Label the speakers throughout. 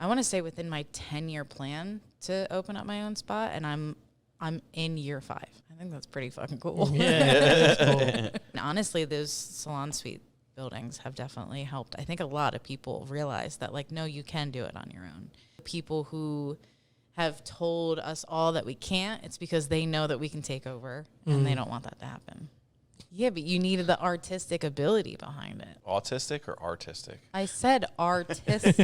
Speaker 1: I want to say within my 10-year plan to open up my own spot, and I'm in year 5. I think that's pretty fucking cool.
Speaker 2: Yeah, that's cool.
Speaker 1: And honestly, those salon suite buildings have definitely helped. I think a lot of people realize that, like, no, you can do it on your own. People who have told us all that we can't, it's because they know that we can take over, and they don't want that to happen. Yeah, but you needed the artistic ability behind it.
Speaker 3: Autistic or artistic?
Speaker 1: I said artistic.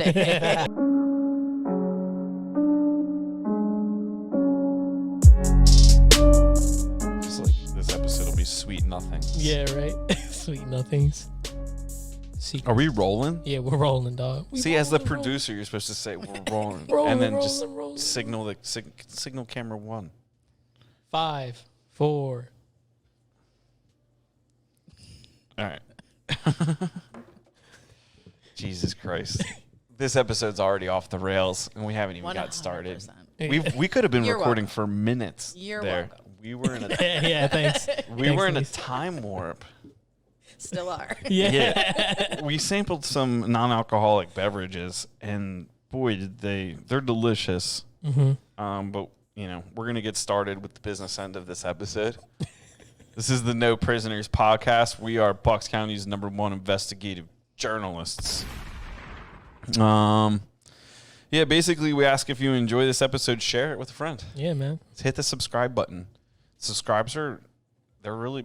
Speaker 3: Just like this episode will be sweet nothing.
Speaker 2: Yeah, right. Sweet nothings.
Speaker 3: Are we rolling?
Speaker 2: Yeah, we're rolling, dog.
Speaker 3: See, as the producer, you're supposed to say we're rolling, and then just signal the signal camera 1.
Speaker 2: 5, 4.
Speaker 3: All right. Jesus Christ. This episode's already off the rails, and we haven't even got started.
Speaker 1: 100%.
Speaker 3: We could have been
Speaker 1: You're
Speaker 3: recording
Speaker 1: welcome.
Speaker 3: for minutes.
Speaker 1: You're
Speaker 3: there.
Speaker 1: welcome.
Speaker 3: We were in a
Speaker 2: Yeah, thanks.
Speaker 3: we were in a
Speaker 2: Denise.
Speaker 3: time warp.
Speaker 1: Still are.
Speaker 2: Yeah.
Speaker 3: We sampled some non-alcoholic beverages, and boy, they're delicious.
Speaker 2: Mm-hmm.
Speaker 3: But you know, we're gonna get started with the business end of this episode. This is the No Prisoners podcast. We are Bucks County's #1 investigative journalists. Yeah, basically we ask if you enjoy this episode, share it with a friend.
Speaker 2: Yeah, man.
Speaker 3: Hit the subscribe button. Subscribes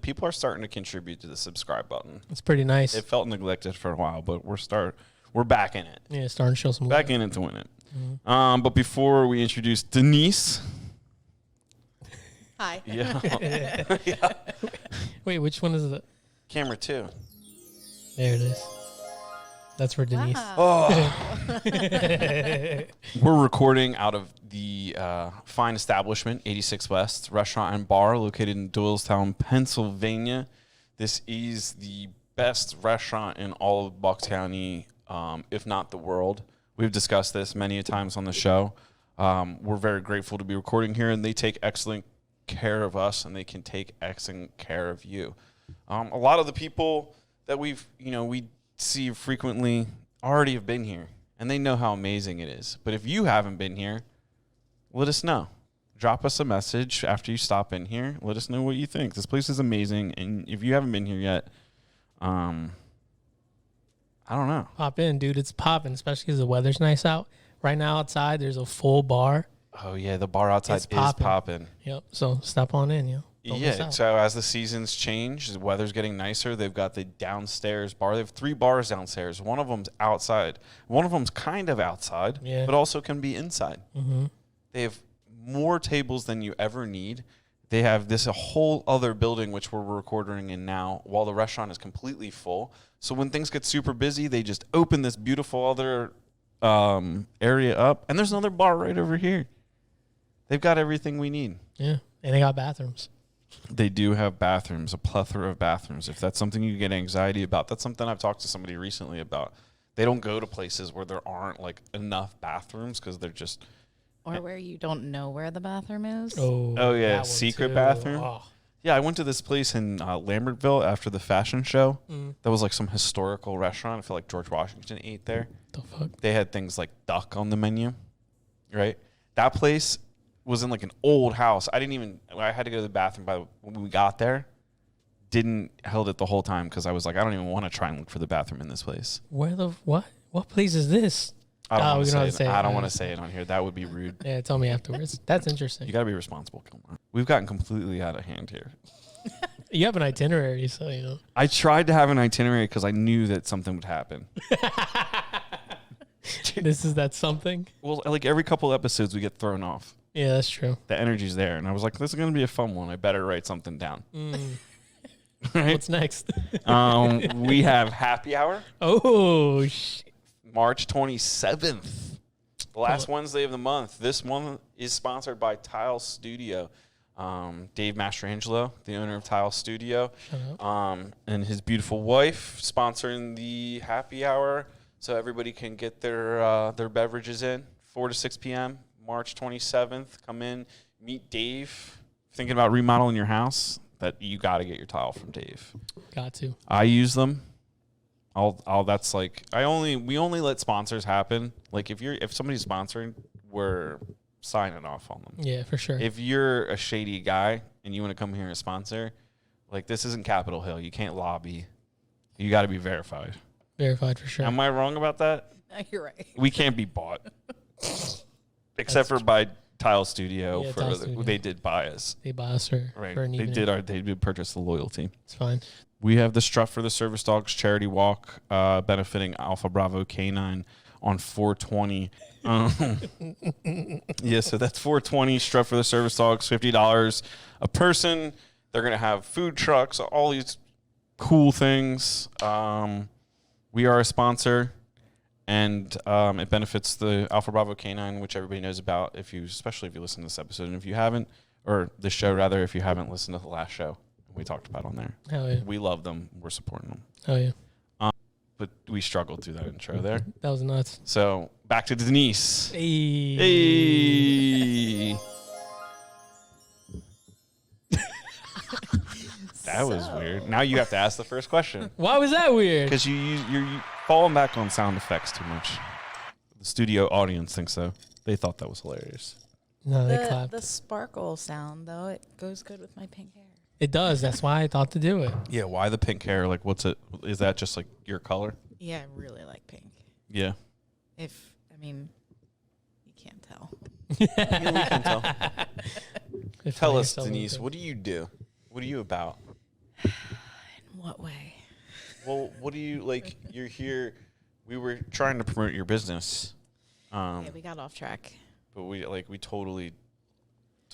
Speaker 3: people are starting to contribute to the subscribe button.
Speaker 2: It's pretty nice.
Speaker 3: It felt neglected for a while, but we're back in it.
Speaker 2: Yeah, starting to show some
Speaker 3: Back in it to win it. Mm-hmm. But before we introduce Denise.
Speaker 1: Hi.
Speaker 3: Yeah. Yeah.
Speaker 2: Wait, which one is it?
Speaker 3: Camera 2.
Speaker 2: There it is. That's for Denise.
Speaker 1: Wow.
Speaker 3: Oh. We're recording out of the fine establishment, 86 West Restaurant and Bar, located in Doylestown, Pennsylvania. This is the best restaurant in all of Bucks County, if not the world. We've discussed this many a times on the show. We're very grateful to be recording here, and they take excellent care of us, and they can take excellent care of you. A lot of the people that we see frequently already have been here, and they know how amazing it is. But if you haven't been here, let us know. Drop us a message after you stop in here. Let us know what you think. This place is amazing, and if you haven't been here yet, I don't know.
Speaker 2: Pop in, dude. It's popping, especially because the weather's nice out. Right now outside, there's a full bar.
Speaker 3: Oh, yeah, the bar outside is popping.
Speaker 2: Yep, so stop on in, Don't miss
Speaker 3: Yeah,
Speaker 2: out.
Speaker 3: so as the seasons change, the weather's getting nicer. They've got the downstairs bar. They have 3 bars downstairs. One of them's outside. One of them's kind of outside,
Speaker 2: Yeah.
Speaker 3: but also can be inside.
Speaker 2: Mm-hmm.
Speaker 3: They have more tables than you ever need. They have a whole other building, which we're recording in now, while the restaurant is completely full. So when things get super busy, they just open this beautiful other area up, and there's another bar right over here. They've got everything we need.
Speaker 2: Yeah, and they got bathrooms.
Speaker 3: They do have bathrooms, a plethora of bathrooms. If that's something you get anxiety about, that's something I've talked to somebody recently about. They don't go to places where there aren't like enough bathrooms because they're just...
Speaker 1: Or where you don't know where the bathroom is.
Speaker 3: Oh yeah,
Speaker 2: that one
Speaker 3: secret
Speaker 2: too.
Speaker 3: bathroom.
Speaker 2: Oh.
Speaker 3: Yeah, I went to this place in Lambertville after the fashion show. That was like some historical restaurant. I feel like George Washington ate there.
Speaker 2: The fuck?
Speaker 3: They had things like duck on the menu, right? That place was in like an old house. I had to go to the bathroom when we got there. Held it the whole time because I was like, I don't even want to try and look for the bathroom in this place.
Speaker 2: Where the what? What place is this?
Speaker 3: I don't want to say it. I don't
Speaker 2: it.
Speaker 3: want to say it on here. That would be rude.
Speaker 2: Yeah, tell me afterwards. That's interesting.
Speaker 3: You got to be responsible. Come on. We've gotten completely out of hand here.
Speaker 2: You have an itinerary, so you know.
Speaker 3: I tried to have an itinerary because I knew that something would happen.
Speaker 2: This is that something.
Speaker 3: Well, like every couple episodes we get thrown off.
Speaker 2: Yeah, that's true.
Speaker 3: The energy's there. And I was like, this is going to be a fun one. I better write something down. Right?
Speaker 2: What's next?
Speaker 3: We have happy hour.
Speaker 2: Oh, shit.
Speaker 3: March 27th. The last Wednesday of the month. This one is sponsored by Tile Studio. Dave Mastrangelo, the owner of Tile Studio, and his beautiful wife sponsoring the happy hour so everybody can get their beverages in. 4 to 6 p.m., March 27th. Come in, meet Dave. Thinking about remodeling your house, that you got to get your tile from Dave.
Speaker 2: Got to.
Speaker 3: I use them. I'll that's like we only let sponsors happen. Like if somebody's sponsoring, we're signing off on them.
Speaker 2: Yeah, for sure.
Speaker 3: If you're a shady guy and you want to come here and sponsor, like this isn't Capitol Hill. You can't lobby. You got to be verified.
Speaker 2: Verified for sure.
Speaker 3: Am I wrong about that?
Speaker 1: You're right.
Speaker 3: We can't be bought. Except for by Tile Studio.
Speaker 2: Yeah,
Speaker 3: for
Speaker 2: Tile Studio.
Speaker 3: They did buy us.
Speaker 2: They buy us for an
Speaker 3: They
Speaker 2: evening.
Speaker 3: did purchase the loyalty.
Speaker 2: It's fine.
Speaker 3: We have the Struff for the Service Dogs charity walk benefiting Alpha Bravo Canine on 420. Yeah, so that's 420. Struff for the Service Dogs, $50 a person. They're going to have food trucks, all these cool things. We are a sponsor, and it benefits the Alpha Bravo Canine, which everybody knows about, especially if you listen to this episode. And if you haven't, or this show rather, if you haven't listened to the last show we talked about on there.
Speaker 2: Hell yeah.
Speaker 3: We love them. We're supporting them.
Speaker 2: Hell yeah.
Speaker 3: But we struggled through that intro there.
Speaker 2: That was nuts.
Speaker 3: So back to Denise.
Speaker 2: Hey.
Speaker 3: Hey. That was weird. Now you have to ask the first question.
Speaker 2: Why was that weird?
Speaker 3: Because you're falling back on sound effects too much. The studio audience thinks so. They thought that was hilarious.
Speaker 2: No, they clapped.
Speaker 1: The sparkle sound, though, it goes good with my pink hair.
Speaker 2: It does. That's why I thought to do it.
Speaker 3: Yeah, why the pink hair? Like, what's it? Is that just like your color?
Speaker 1: Yeah, I really like pink.
Speaker 3: Yeah.
Speaker 1: You can't tell.
Speaker 3: Yeah, we can tell.
Speaker 2: If
Speaker 3: Tell
Speaker 2: I
Speaker 3: us,
Speaker 2: yourself
Speaker 3: Denise,
Speaker 2: anything.
Speaker 3: what do you do? What are you about?
Speaker 1: In what way?
Speaker 3: Well, what do you like? You're here. We were trying to promote your business.
Speaker 1: Yeah, we got off track.
Speaker 3: But we totally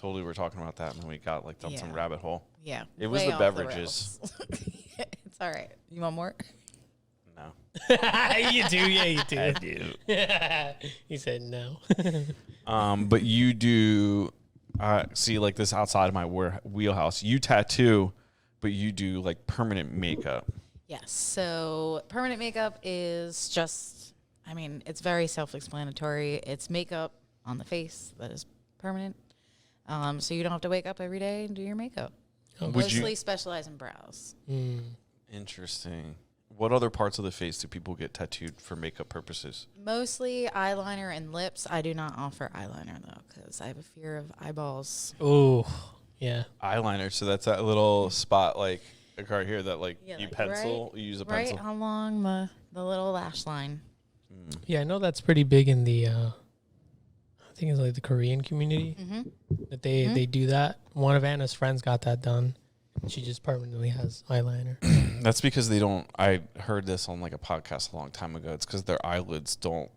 Speaker 3: were talking about that, and then we got like down some rabbit hole.
Speaker 1: Yeah.
Speaker 3: It was
Speaker 1: way
Speaker 3: the
Speaker 1: off
Speaker 3: beverages.
Speaker 1: rails. It's all right. You want more?
Speaker 3: No.
Speaker 2: You do, yeah, you do.
Speaker 3: I do.
Speaker 2: He said no.
Speaker 3: But you do see like this outside of my wheelhouse. You tattoo, but you do like permanent makeup.
Speaker 1: Yes. So permanent makeup is just, it's very self-explanatory. It's makeup on the face that is permanent. So you don't have to wake up every day and do your makeup. Mostly specialize in brows.
Speaker 3: Interesting. What other parts of the face do people get tattooed for makeup purposes?
Speaker 1: Mostly eyeliner and lips. I do not offer eyeliner, though, because I have a fear of eyeballs.
Speaker 2: Oh, yeah.
Speaker 3: Eyeliner. So that's that little spot like right here that
Speaker 1: Yeah,
Speaker 3: you
Speaker 1: like
Speaker 3: pencil. You use a pencil.
Speaker 1: Right along the little lash line.
Speaker 2: Yeah, I know that's pretty big in the, I think it's like the Korean community that they do that. One of Anna's friends got that done. She just permanently has eyeliner.
Speaker 3: That's because they don't. I heard this on like a podcast a long time ago. It's because their eyelids don't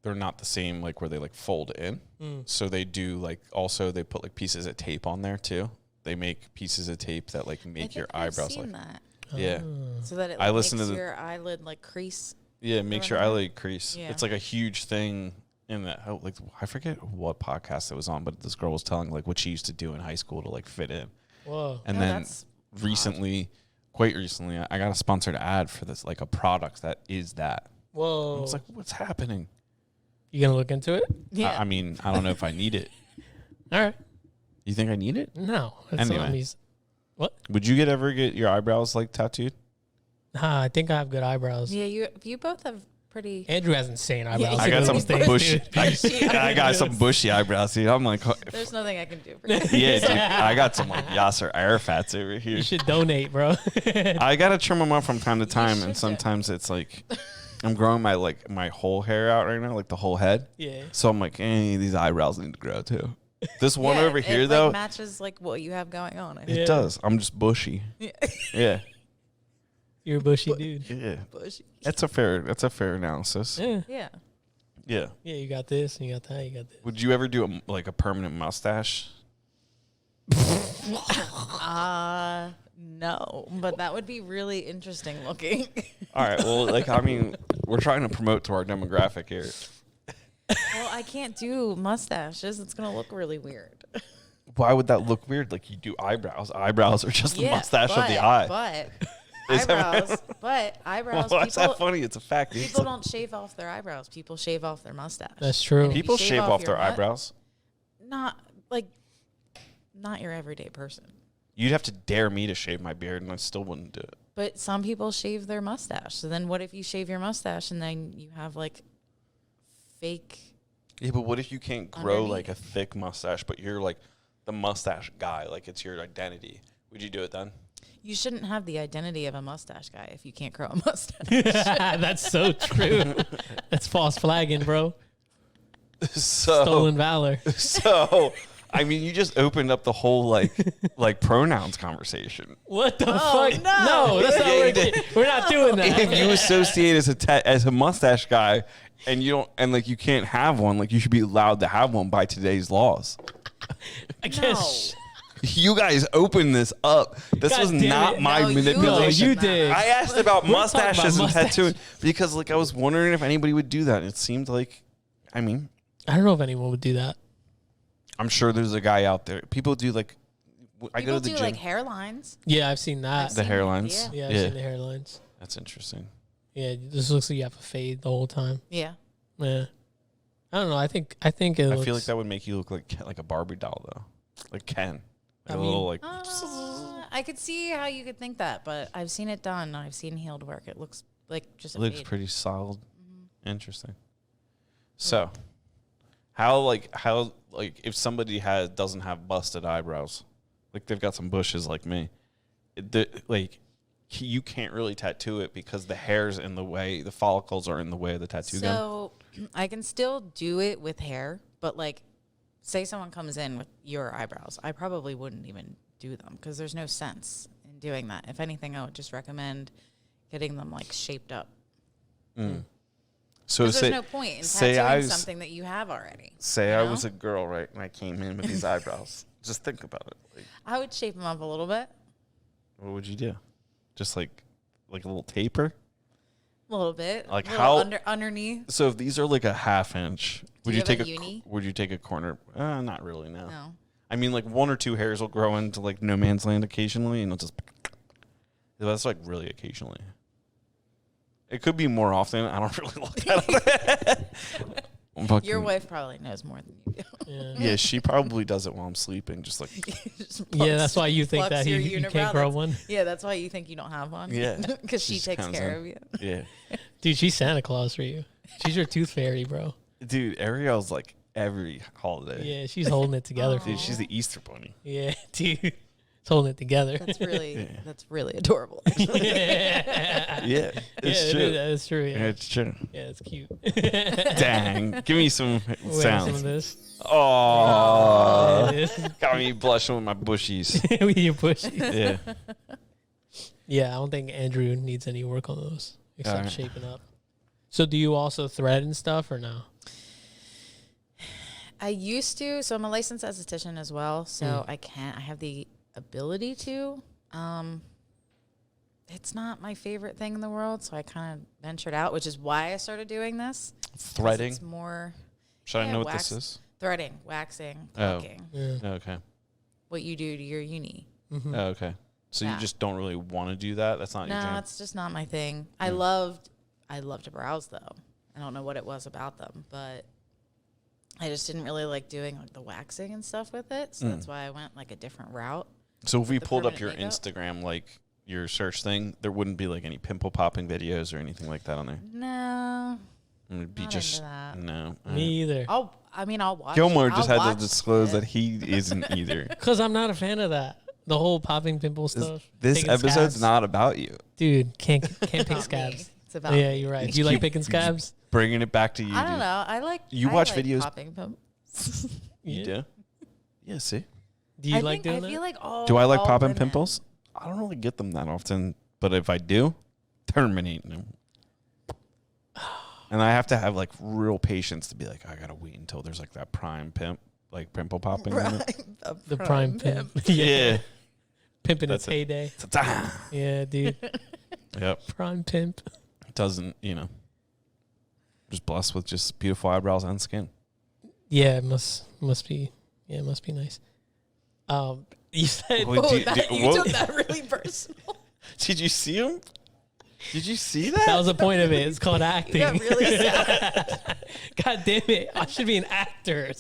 Speaker 3: they're not the same like where they like fold in. So they do like also they put like pieces of tape on there too. They make pieces of tape that like make your eyebrows
Speaker 1: seen
Speaker 3: like
Speaker 1: that.
Speaker 3: yeah.
Speaker 1: So that it
Speaker 3: I
Speaker 1: like,
Speaker 3: listen
Speaker 1: makes
Speaker 3: to
Speaker 1: your eyelid like crease.
Speaker 3: Yeah, it makes your eyelid crease.
Speaker 1: Yeah.
Speaker 3: It's like a huge thing in that. Like I forget what podcast it was on, but this girl was telling like what she used to do in high school to like fit in.
Speaker 2: Whoa.
Speaker 3: And then quite recently, I got a sponsored ad for this, like a product that is that.
Speaker 2: Whoa.
Speaker 3: I was like, what's happening?
Speaker 2: You going to look into it?
Speaker 1: Yeah.
Speaker 3: I mean, I don't know if I need it.
Speaker 2: All right.
Speaker 3: You think I need it?
Speaker 2: No.
Speaker 3: Anyway.
Speaker 2: What?
Speaker 3: Would you ever get your eyebrows like tattooed?
Speaker 2: I think I have good eyebrows.
Speaker 1: Yeah, you both have pretty.
Speaker 2: Andrew has insane eyebrows.
Speaker 3: I got some bushy.
Speaker 1: bushy
Speaker 3: I got some bushy eyebrows, dude. I'm like,
Speaker 1: There's nothing I can do for you.
Speaker 3: yeah, dude. I got some like Yasser Arafats over here.
Speaker 2: You should donate, bro.
Speaker 3: I gotta trim them up from time to time, and
Speaker 1: should
Speaker 3: sometimes it's like I'm growing my whole hair out right now, like the whole head.
Speaker 2: Yeah.
Speaker 3: So I'm like, these eyebrows need to grow too. This one
Speaker 1: Yeah,
Speaker 3: over
Speaker 1: it,
Speaker 3: here
Speaker 1: like,
Speaker 3: though,
Speaker 1: matches like what you have going on. I
Speaker 3: it
Speaker 1: think.
Speaker 2: Yeah.
Speaker 3: does. I'm just bushy.
Speaker 1: Yeah.
Speaker 3: Yeah,
Speaker 2: You're a bushy dude.
Speaker 3: yeah.
Speaker 1: Bushy.
Speaker 3: That's a fair analysis.
Speaker 2: Yeah.
Speaker 1: Yeah.
Speaker 3: Yeah.
Speaker 2: Yeah, you got this, and you got that, you got this.
Speaker 3: Would you ever do a permanent mustache?
Speaker 1: No, but that would be really interesting looking.
Speaker 3: All right. Well, we're trying to promote to our demographic here.
Speaker 1: Well, I can't do mustaches. It's gonna look really weird.
Speaker 3: Why would that look weird? Like you do eyebrows. Eyebrows are just the mustache of the eye.
Speaker 1: But
Speaker 3: Is that-
Speaker 1: eyebrows.
Speaker 3: Why is that
Speaker 1: People,
Speaker 3: funny? It's a fact.
Speaker 1: people don't shave off their eyebrows. People shave off their mustache.
Speaker 2: That's true.
Speaker 1: If you
Speaker 3: People shave off their
Speaker 1: your nut-
Speaker 3: eyebrows.
Speaker 1: Not your everyday person.
Speaker 3: You'd have to dare me to shave my beard, and I still wouldn't do it.
Speaker 1: But some people shave their mustache. So then what if you shave your mustache and then you have like fake?
Speaker 3: Yeah, but what if you can't grow like a thick mustache, but you're like the mustache guy, like it's your identity? Would you do it then?
Speaker 1: You shouldn't have the identity of a mustache guy if you can't grow a mustache.
Speaker 2: That's so true. That's false flagging, bro.
Speaker 3: So
Speaker 2: Stolen valor.
Speaker 3: So, I mean, you just opened up the whole like pronouns conversation.
Speaker 2: What the
Speaker 1: Oh,
Speaker 2: fuck?
Speaker 1: no.
Speaker 2: That's not
Speaker 3: Yeah,
Speaker 2: what
Speaker 3: you did.
Speaker 2: we're not doing that.
Speaker 3: If you associate as a mustache guy, and you don't, and like you can't have one, like you should be allowed to have one by today's laws.
Speaker 2: I guess.
Speaker 3: You guys opened this up. This
Speaker 2: God
Speaker 3: was
Speaker 2: damn
Speaker 3: not
Speaker 2: it.
Speaker 3: my
Speaker 1: No, you
Speaker 3: manipulation.
Speaker 2: No, you did.
Speaker 3: I asked about
Speaker 2: We're talking
Speaker 3: mustaches
Speaker 2: about
Speaker 3: and tattooing because, like, I was wondering if anybody would do that. It seemed like, I mean,
Speaker 2: I don't know if anyone would do that.
Speaker 3: I'm sure there's a guy out there. People do like, I go
Speaker 1: People
Speaker 3: to the
Speaker 1: do
Speaker 3: gym.
Speaker 1: like hairlines.
Speaker 2: Yeah, I've seen that.
Speaker 3: The hairlines.
Speaker 1: Yeah.
Speaker 2: Yeah, I've seen the hairlines.
Speaker 3: That's interesting.
Speaker 2: Yeah, this looks like you have a fade the whole time.
Speaker 1: Yeah.
Speaker 2: Yeah. I don't know. I think it
Speaker 3: I
Speaker 2: looks,
Speaker 3: feel like that would make you look like a Barbie doll, though, like Ken.
Speaker 2: I
Speaker 3: A
Speaker 2: mean-
Speaker 3: little like.
Speaker 1: I could see how you could think that, but I've seen it done. I've seen healed work. It looks like just a
Speaker 3: Looks
Speaker 1: fade.
Speaker 3: pretty solid. Interesting. So, how if somebody doesn't have busted eyebrows, like they've got some bushes like me, you can't really tattoo it because the hair's in the way, the follicles are in the way of the tattoo gun.
Speaker 1: So I can still do it with hair, but like, say someone comes in with your eyebrows, I probably wouldn't even do them because there's no sense in doing that. If anything, I would just recommend getting them like shaped up.
Speaker 3: So
Speaker 1: Because
Speaker 3: say,
Speaker 1: there's no point in
Speaker 3: say
Speaker 1: tattooing
Speaker 3: I was,
Speaker 1: something that you have already.
Speaker 3: say
Speaker 1: you
Speaker 3: I
Speaker 1: know?
Speaker 3: was a girl, right, and I came in with these eyebrows. Just think about it. Like,
Speaker 1: I would shape them up a little bit.
Speaker 3: what would you do? Just like a little taper?
Speaker 1: A little bit.
Speaker 3: Like
Speaker 1: a little
Speaker 3: how-
Speaker 1: underneath?
Speaker 3: So if these are like a half inch, would
Speaker 1: you
Speaker 3: you
Speaker 1: have
Speaker 3: take
Speaker 1: a uni?
Speaker 3: would you take a corner? Not really. No.
Speaker 1: No.
Speaker 3: I mean, like one or two hairs will grow into like no man's land occasionally, and it'll just. That's like really occasionally. It could be more often. I don't really look at it.
Speaker 1: Your wife probably knows more than you do.
Speaker 2: yeah.
Speaker 3: Yeah, she probably does it while I'm sleeping. Just like
Speaker 1: Just
Speaker 2: Yeah, that's why you think
Speaker 1: plucks
Speaker 2: that
Speaker 1: your
Speaker 2: you
Speaker 1: unibrow.
Speaker 2: can't grow
Speaker 1: That's-
Speaker 2: one.
Speaker 1: Yeah, that's why you think you don't have one.
Speaker 3: Yeah.
Speaker 1: Because she
Speaker 3: Just
Speaker 1: takes
Speaker 3: comes
Speaker 1: care
Speaker 3: in.
Speaker 1: of you.
Speaker 3: yeah,
Speaker 2: Dude, she's Santa Claus for you. She's your tooth fairy, bro.
Speaker 3: dude. Ariel's like every holiday.
Speaker 2: Yeah, she's holding it together for you.
Speaker 3: Dude, she's the Easter bunny.
Speaker 2: Yeah, dude. It's holding it together.
Speaker 1: That's really adorable. Actually.
Speaker 3: Yeah, it's true.
Speaker 2: That's true. Yeah.
Speaker 3: It's true.
Speaker 2: Yeah, it's cute.
Speaker 3: Dang, give me some
Speaker 2: Wait, some of
Speaker 3: sounds.
Speaker 2: this.
Speaker 3: Oh,
Speaker 2: Yeah,
Speaker 3: got me blushing with my bushies.
Speaker 2: with your bushy.
Speaker 3: Yeah.
Speaker 2: Yeah, I don't think Andrew needs any work on those except
Speaker 3: Alright.
Speaker 2: shaping up. So do you also thread and stuff or no?
Speaker 1: I used to, so I'm a licensed esthetician as well, so I have the ability to. It's not my favorite thing in the world, so I kind of ventured out, which is why I started doing this. 'Cause
Speaker 3: Threading.
Speaker 1: It's more
Speaker 3: Should I
Speaker 1: yeah,
Speaker 3: know what
Speaker 1: wax-
Speaker 3: this is?
Speaker 1: threading, waxing,
Speaker 3: Oh.
Speaker 1: plucking.
Speaker 2: Yeah.
Speaker 3: Okay.
Speaker 1: What you do to your uni.
Speaker 2: Mm-hmm.
Speaker 3: Oh, okay. So
Speaker 1: Yeah.
Speaker 3: you just don't really want to do that? That's not your
Speaker 1: No,
Speaker 3: jam?
Speaker 1: it's just not my thing. I loved to browse though. I don't know what it was about them, but I just didn't really like doing like the waxing and stuff with it. So that's why I went like a different route.
Speaker 3: So if we
Speaker 1: the
Speaker 3: pulled up your
Speaker 1: permanent makeup?
Speaker 3: Instagram, like your search thing, there wouldn't be like any pimple popping videos or anything like that on there.
Speaker 1: No,
Speaker 3: It would be
Speaker 1: Not
Speaker 3: just
Speaker 1: into that.
Speaker 3: no.
Speaker 2: Me either.
Speaker 1: I'll watch.
Speaker 3: Gilmore just
Speaker 1: I'll
Speaker 3: had
Speaker 1: watch
Speaker 3: to disclose
Speaker 1: it.
Speaker 3: that he isn't either.
Speaker 2: Because I'm not a fan of that. The whole popping pimple stuff.
Speaker 3: This
Speaker 2: Picking
Speaker 3: episode's
Speaker 2: scabs.
Speaker 3: not about you.
Speaker 2: Dude, can't pick
Speaker 1: Not me.
Speaker 2: scabs.
Speaker 1: It's about
Speaker 2: Yeah,
Speaker 1: me.
Speaker 2: you're right.
Speaker 3: Just
Speaker 2: Do you like
Speaker 3: keep-
Speaker 2: picking
Speaker 3: you just-
Speaker 2: scabs?
Speaker 3: Bringing it back to you.
Speaker 1: I don't
Speaker 3: dude.
Speaker 1: know. I like.
Speaker 3: You
Speaker 1: I
Speaker 3: watch
Speaker 1: like
Speaker 3: videos-
Speaker 1: Popping pimples.
Speaker 3: You
Speaker 2: Yeah.
Speaker 3: do? Yeah, see?
Speaker 2: Do you like doing
Speaker 1: I
Speaker 2: that?
Speaker 1: feel like all.
Speaker 3: Do I like
Speaker 1: all
Speaker 3: popping
Speaker 1: women-
Speaker 3: pimples? I don't really get them that often, but if I do, terminating them. And I have to have like real patience to be like, I gotta wait until there's like that prime pimp, like pimple popping. moment.
Speaker 2: the prime pimp.
Speaker 3: Yeah.
Speaker 2: Pimping
Speaker 3: That's
Speaker 2: its heyday.
Speaker 3: Ta-da.
Speaker 2: Yeah, dude.
Speaker 3: Yep.
Speaker 2: Prime pimp.
Speaker 3: Doesn't, just blessed with just beautiful eyebrows and skin.
Speaker 2: Yeah, it must be. Yeah, it must be nice. You said
Speaker 3: Wait,
Speaker 1: Oh,
Speaker 3: do you-
Speaker 1: that,
Speaker 3: do-
Speaker 1: you
Speaker 3: what-
Speaker 1: took that really personal.
Speaker 3: Did you see him? Did you see that?
Speaker 2: That was the point of it. It's called acting.
Speaker 1: You got really sad.
Speaker 2: God damn it! I should be an actor.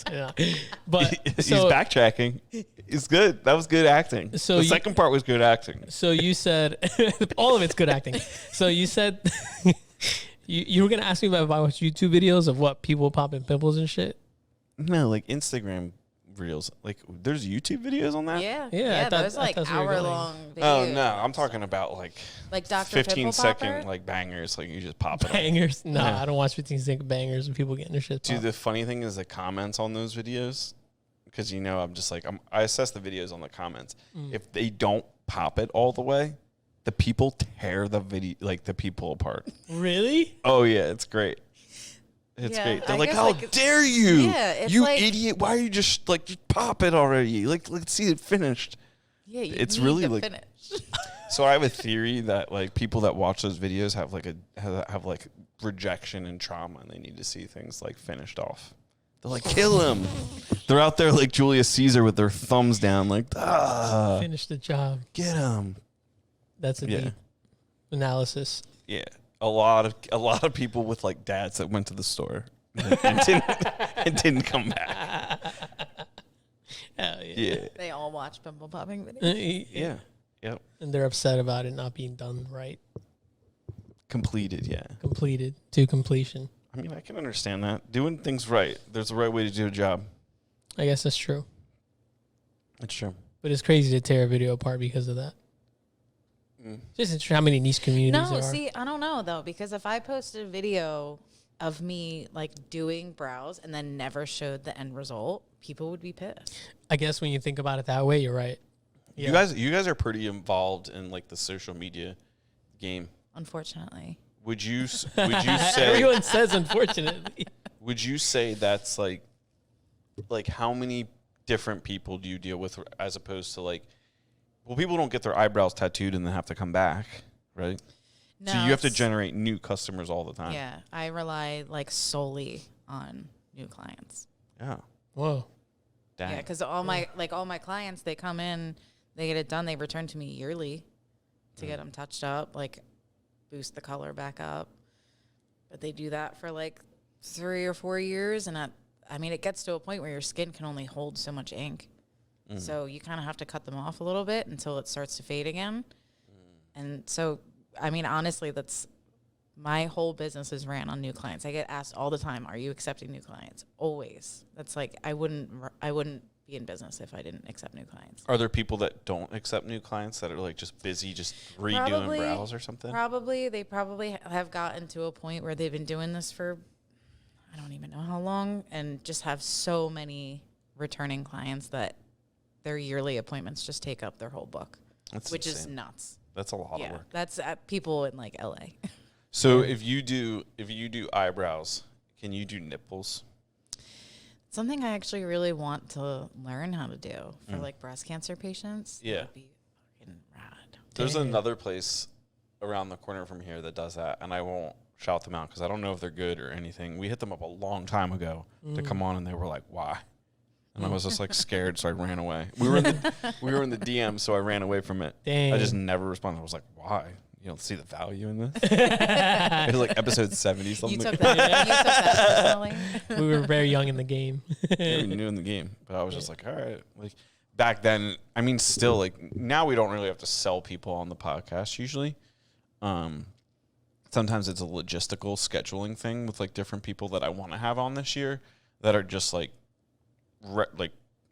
Speaker 2: But
Speaker 3: He's
Speaker 2: so
Speaker 3: backtracking. It's good. That was good acting.
Speaker 2: So
Speaker 3: the
Speaker 2: you-
Speaker 3: second part was good acting.
Speaker 2: so you said all of it's good acting. So you said you were gonna ask me if I watch YouTube videos of what people popping pimples and shit.
Speaker 3: No, like Instagram reels. Like, there's YouTube videos on that?
Speaker 1: Yeah.
Speaker 2: Yeah, I thought-
Speaker 1: There's
Speaker 2: I
Speaker 1: like
Speaker 2: thought we were going-
Speaker 1: hour-long videos.
Speaker 3: Oh, no. I'm talking about, like,
Speaker 1: Dr.
Speaker 3: 15-second,
Speaker 1: Pimple
Speaker 3: like, bangers. Like, you just pop it on.
Speaker 2: Bangers? No,
Speaker 3: Yeah.
Speaker 2: I don't watch 15-second bangers of people getting their shit.
Speaker 3: Dude,
Speaker 2: popped.
Speaker 3: the funny thing is the comments on those videos, because, you know, I'm just like, I assess the videos on the comments. If they don't pop it all the way, the people tear the video, like, the people apart.
Speaker 2: Really?
Speaker 3: Oh, yeah. It's great. It's
Speaker 1: Yeah,
Speaker 3: great. They're
Speaker 1: I
Speaker 3: like,
Speaker 1: guess,
Speaker 3: how
Speaker 1: like,
Speaker 3: dare you?
Speaker 1: Yeah, it's
Speaker 3: you
Speaker 1: like-
Speaker 3: idiot. Why are you just, like, just pop it already? Like, let's see it finished.
Speaker 1: Yeah, you
Speaker 3: It's
Speaker 1: need
Speaker 3: really,
Speaker 1: to
Speaker 3: like-
Speaker 1: finish.
Speaker 3: So I have a theory that, like, people that watch those videos have, like, have like, rejection and trauma, and they need to see things, like, finished off. They're like, kill him. They're out there like Julius Caesar with their thumbs down, like,
Speaker 2: Finish the job.
Speaker 3: get him.
Speaker 2: That's a
Speaker 3: Yeah.
Speaker 2: deep analysis.
Speaker 3: Yeah. A lot of people with, like, dads that went to the store and didn't come back.
Speaker 2: Hell yeah.
Speaker 3: Yeah.
Speaker 1: They all watch pimple popping videos.
Speaker 3: Yeah. Yep.
Speaker 2: And they're upset about it not being done right.
Speaker 3: Completed, yeah.
Speaker 2: Completed to completion.
Speaker 3: I mean, I can understand that. Doing things right. There's a right way to do a job.
Speaker 2: I guess that's true.
Speaker 3: It's true.
Speaker 2: But it's crazy to tear a video apart because of that. Just interesting how many niche communities
Speaker 1: No,
Speaker 2: there are.
Speaker 1: see, I don't know though, because if I posted a video of me like doing brows and then never showed the end result, people would be pissed.
Speaker 2: I guess when you think about it that way, you're right. Yeah.
Speaker 3: You guys are pretty involved in, like, the social media game.
Speaker 1: Unfortunately.
Speaker 3: Would you say
Speaker 2: Everyone says unfortunately.
Speaker 3: would you say that's like how many different people do you deal with as opposed to, like, well, people don't get their eyebrows tattooed and then have to come back, right?
Speaker 1: No,
Speaker 3: So you have to
Speaker 1: it's-
Speaker 3: generate new customers all the time.
Speaker 1: Yeah, I rely like solely on new clients.
Speaker 3: Yeah.
Speaker 2: Whoa.
Speaker 3: Dang.
Speaker 1: Yeah, because all my clients, they come in, they get it done, they return to me yearly to get them touched up, like boost the color back up. But they do that for like 3 or 4 years, and I mean, it gets to a point where your skin can only hold so much ink. So you kind of have to cut them off a little bit until it starts to fade again. And so, I mean, honestly, that's my whole business is ran on new clients. I get asked all the time, "Are you accepting new clients?" Always. That's like I wouldn't be in business if I didn't accept new clients.
Speaker 3: Are there people that don't accept new clients that are, like, just busy just redoing brows or something?
Speaker 1: They probably have gotten to a point where they've been doing this for I don't even know how long, and just have so many returning clients that their yearly appointments just take up their whole book,
Speaker 3: That's
Speaker 1: which is
Speaker 3: insane.
Speaker 1: nuts.
Speaker 3: That's a lot of
Speaker 1: Yeah,
Speaker 3: work.
Speaker 1: that's people in like LA.
Speaker 3: So if you do eyebrows, can you do nipples?
Speaker 1: Something I actually really want to learn how to do for like breast cancer patients. That
Speaker 3: Yeah.
Speaker 1: would be fucking rad.
Speaker 3: There's
Speaker 2: Damn.
Speaker 3: another place around the corner from here that does that, and I won't shout them out because I don't know if they're good or anything. We hit them up a long time ago to come on, and they were like, "Why?" And I was just like scared, so I ran away. We were in the DM, so I ran away from it.
Speaker 2: Dang.
Speaker 3: I just never responded. I was like, "Why? You don't see the value in this?" It was like episode 70 something.
Speaker 1: You took that personally.
Speaker 2: We were very young in the game.
Speaker 3: We were new in the game, but I was just like, all right. Like back then, I mean, still, like, now we don't really have to sell people on the podcast usually. Sometimes it's a logistical scheduling thing with, like, different people that I want to have on this year that are just like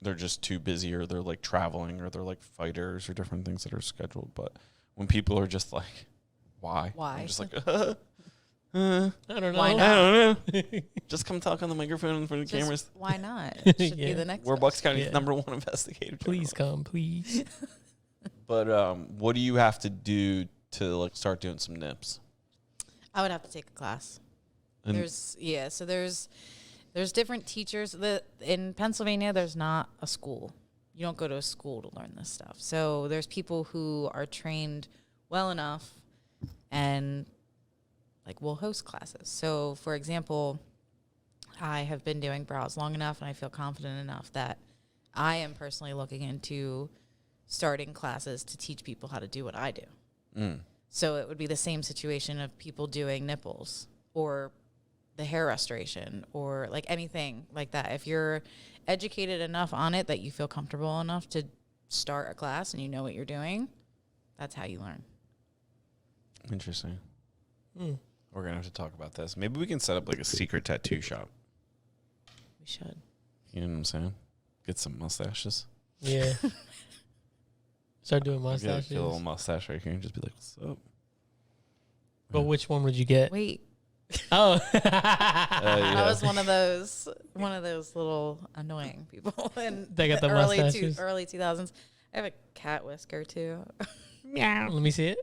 Speaker 3: they're just too busy, or they're like traveling, or they're like fighters, or different things that are scheduled. But when people are just like, why?
Speaker 1: Why?
Speaker 3: I'm just like,
Speaker 2: I don't know.
Speaker 1: Why
Speaker 3: I
Speaker 1: not?
Speaker 3: don't know. Just come talk on the microphone in front of the
Speaker 1: Just
Speaker 3: cameras.
Speaker 1: why not? It should
Speaker 2: Yeah.
Speaker 1: be the next
Speaker 3: We're
Speaker 1: one.
Speaker 3: Bucks County's
Speaker 2: Yeah.
Speaker 3: #1 investigator.
Speaker 2: Please come, please.
Speaker 3: But what do you have to do to, like, start doing some nips?
Speaker 1: I would have to take a class.
Speaker 3: And
Speaker 1: There's different teachers. In Pennsylvania, there's not a school. You don't go to a school to learn this stuff. So there's people who are trained well enough and like will host classes. So for example, I have been doing brows long enough and I feel confident enough that I am personally looking into starting classes to teach people how to do what I do. So it would be the same situation of people doing nipples or the hair restoration or like anything like that. If you're educated enough on it that you feel comfortable enough to start a class and you know what you're doing, that's how you learn.
Speaker 3: Interesting. We're going to have to talk about this. Maybe we can set up like a secret tattoo shop.
Speaker 1: We should.
Speaker 3: You know what I'm saying? Get some mustaches.
Speaker 2: Yeah. Start doing
Speaker 3: Get
Speaker 2: mustaches.
Speaker 3: a little mustache right here and just be like, what's up?
Speaker 2: But which one would you get?
Speaker 1: Wait,
Speaker 2: Oh.
Speaker 1: I was one of those little annoying people in
Speaker 2: They got the
Speaker 1: early
Speaker 2: mustaches.
Speaker 1: early 2000s. I have a cat whisker too.
Speaker 2: Let me see it.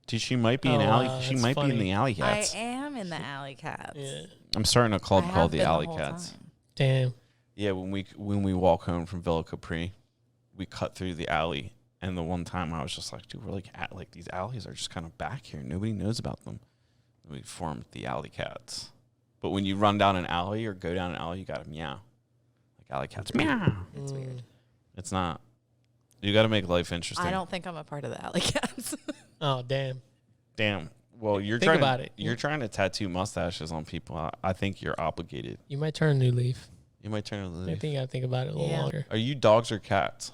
Speaker 3: Dude, she might be in
Speaker 2: Oh,
Speaker 3: alley.
Speaker 2: wow,
Speaker 3: She
Speaker 2: that's
Speaker 3: might be in
Speaker 2: funny.
Speaker 3: the alley
Speaker 1: I
Speaker 3: cats.
Speaker 1: am in the alley cats.
Speaker 2: Yeah.
Speaker 3: I'm starting a club
Speaker 1: I have
Speaker 3: called the
Speaker 1: been
Speaker 3: Alley
Speaker 1: whole
Speaker 3: Cats.
Speaker 1: time.
Speaker 2: Damn.
Speaker 3: Yeah, when we walk home from Villa Capri, we cut through the alley, and the one time I was just like, dude, we're like these alleys are just kind of back here. Nobody knows about them. And we formed the Alley Cats. But when you run down an alley or go down an alley, you gotta meow. Like alley cats meow.
Speaker 1: It's weird.
Speaker 3: It's not. You gotta make life interesting.
Speaker 1: I don't think I'm a part of the alley cats.
Speaker 2: Oh, damn.
Speaker 3: Damn. Well,
Speaker 2: Think about it.
Speaker 3: You're trying to tattoo mustaches on people. I think you're obligated.
Speaker 2: You might turn a new leaf.
Speaker 3: You might turn a
Speaker 2: I
Speaker 3: little.
Speaker 2: think you got to think about it a little
Speaker 1: Yeah.
Speaker 2: longer.
Speaker 3: Are you dogs or cats?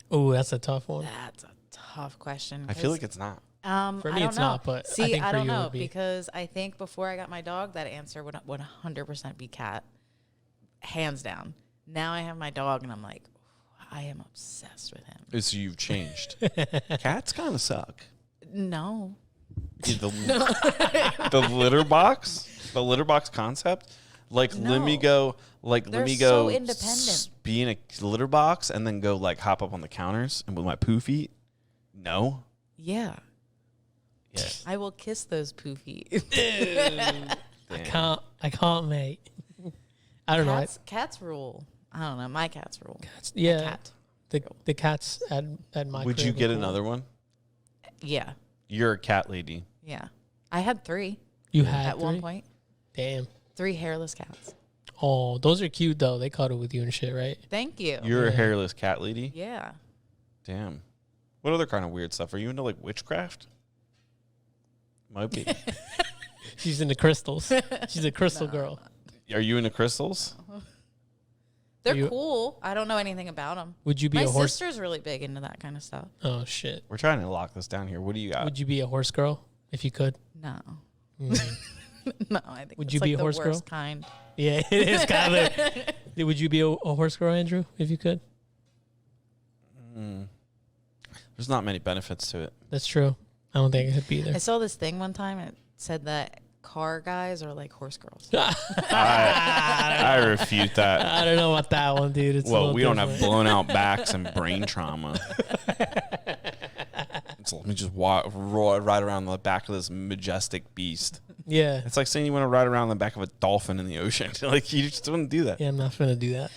Speaker 2: Oh, that's a tough one.
Speaker 1: That's a tough question.
Speaker 3: I feel like it's not.
Speaker 2: For
Speaker 1: I
Speaker 2: me,
Speaker 1: don't
Speaker 2: it's
Speaker 1: know.
Speaker 2: not, but I
Speaker 1: See,
Speaker 2: think
Speaker 1: I
Speaker 2: for
Speaker 1: don't
Speaker 2: you it
Speaker 1: know
Speaker 2: would be.
Speaker 1: because I think before I got my dog, that answer would 100% be cat, hands down. Now I have my dog, and I'm like, I am obsessed with him.
Speaker 3: So you've changed. Cats kind of suck.
Speaker 1: No,
Speaker 3: Yeah, the litter box, concept. Like let me
Speaker 1: No.
Speaker 3: go. Like
Speaker 1: They're
Speaker 3: let me
Speaker 1: so
Speaker 3: go.
Speaker 1: independent.
Speaker 3: Be in a litter box and then go like hop up on the counters and with my poo feet. No.
Speaker 1: yeah,
Speaker 3: Yeah.
Speaker 1: I will kiss those poo feet.
Speaker 3: Damn.
Speaker 2: I can't, mate. I don't know.
Speaker 1: Cats rule. I don't know. My cats rule.
Speaker 2: Yeah.
Speaker 1: Cat.
Speaker 2: The cats at my
Speaker 3: Would
Speaker 2: crib
Speaker 3: you
Speaker 2: are
Speaker 3: get
Speaker 2: cool.
Speaker 3: another one?
Speaker 1: Yeah,
Speaker 3: You're a cat lady.
Speaker 1: yeah. I had 3
Speaker 2: You had
Speaker 1: at one
Speaker 2: three?
Speaker 1: point.
Speaker 2: Damn.
Speaker 1: 3 hairless cats.
Speaker 2: Oh, those are cute though. They cuddle with you and shit, right?
Speaker 1: Thank you.
Speaker 3: You're a
Speaker 2: Yeah.
Speaker 3: hairless cat lady.
Speaker 1: Yeah.
Speaker 3: Damn. What other kind of weird stuff? Are you into like witchcraft? Might be.
Speaker 2: She's into crystals. She's a crystal girl.
Speaker 3: Are you into crystals?
Speaker 1: They're
Speaker 2: You-
Speaker 1: cool. I don't know anything about them.
Speaker 2: Would you be
Speaker 1: My
Speaker 2: a horse?
Speaker 1: sister's really big into that kind of stuff.
Speaker 2: Oh shit.
Speaker 3: We're trying to lock this down here. What do you got?
Speaker 2: Would you be a horse girl if you could?
Speaker 1: No.
Speaker 2: Mm.
Speaker 1: No, I think
Speaker 2: Would
Speaker 1: it's
Speaker 2: you
Speaker 1: like
Speaker 2: be a
Speaker 1: the
Speaker 2: horse
Speaker 1: worst
Speaker 2: girl?
Speaker 1: kind.
Speaker 2: Yeah, it is kind of. Would you be a horse girl, Andrew, if you could?
Speaker 3: There's not many benefits to it.
Speaker 2: That's true. I don't think it could be
Speaker 1: I
Speaker 2: either.
Speaker 1: saw this thing one time. It said that car guys are like horse girls.
Speaker 3: I refute that.
Speaker 2: I don't know about that one, dude. It's a
Speaker 3: Well,
Speaker 2: little
Speaker 3: we don't have
Speaker 2: different.
Speaker 3: blown out backs and brain trauma. So let me just ride around the back of this majestic beast.
Speaker 2: Yeah.
Speaker 3: It's like saying you want to ride around the back of a dolphin in the ocean. Like you just wouldn't do that.
Speaker 2: Yeah, I'm not gonna do that.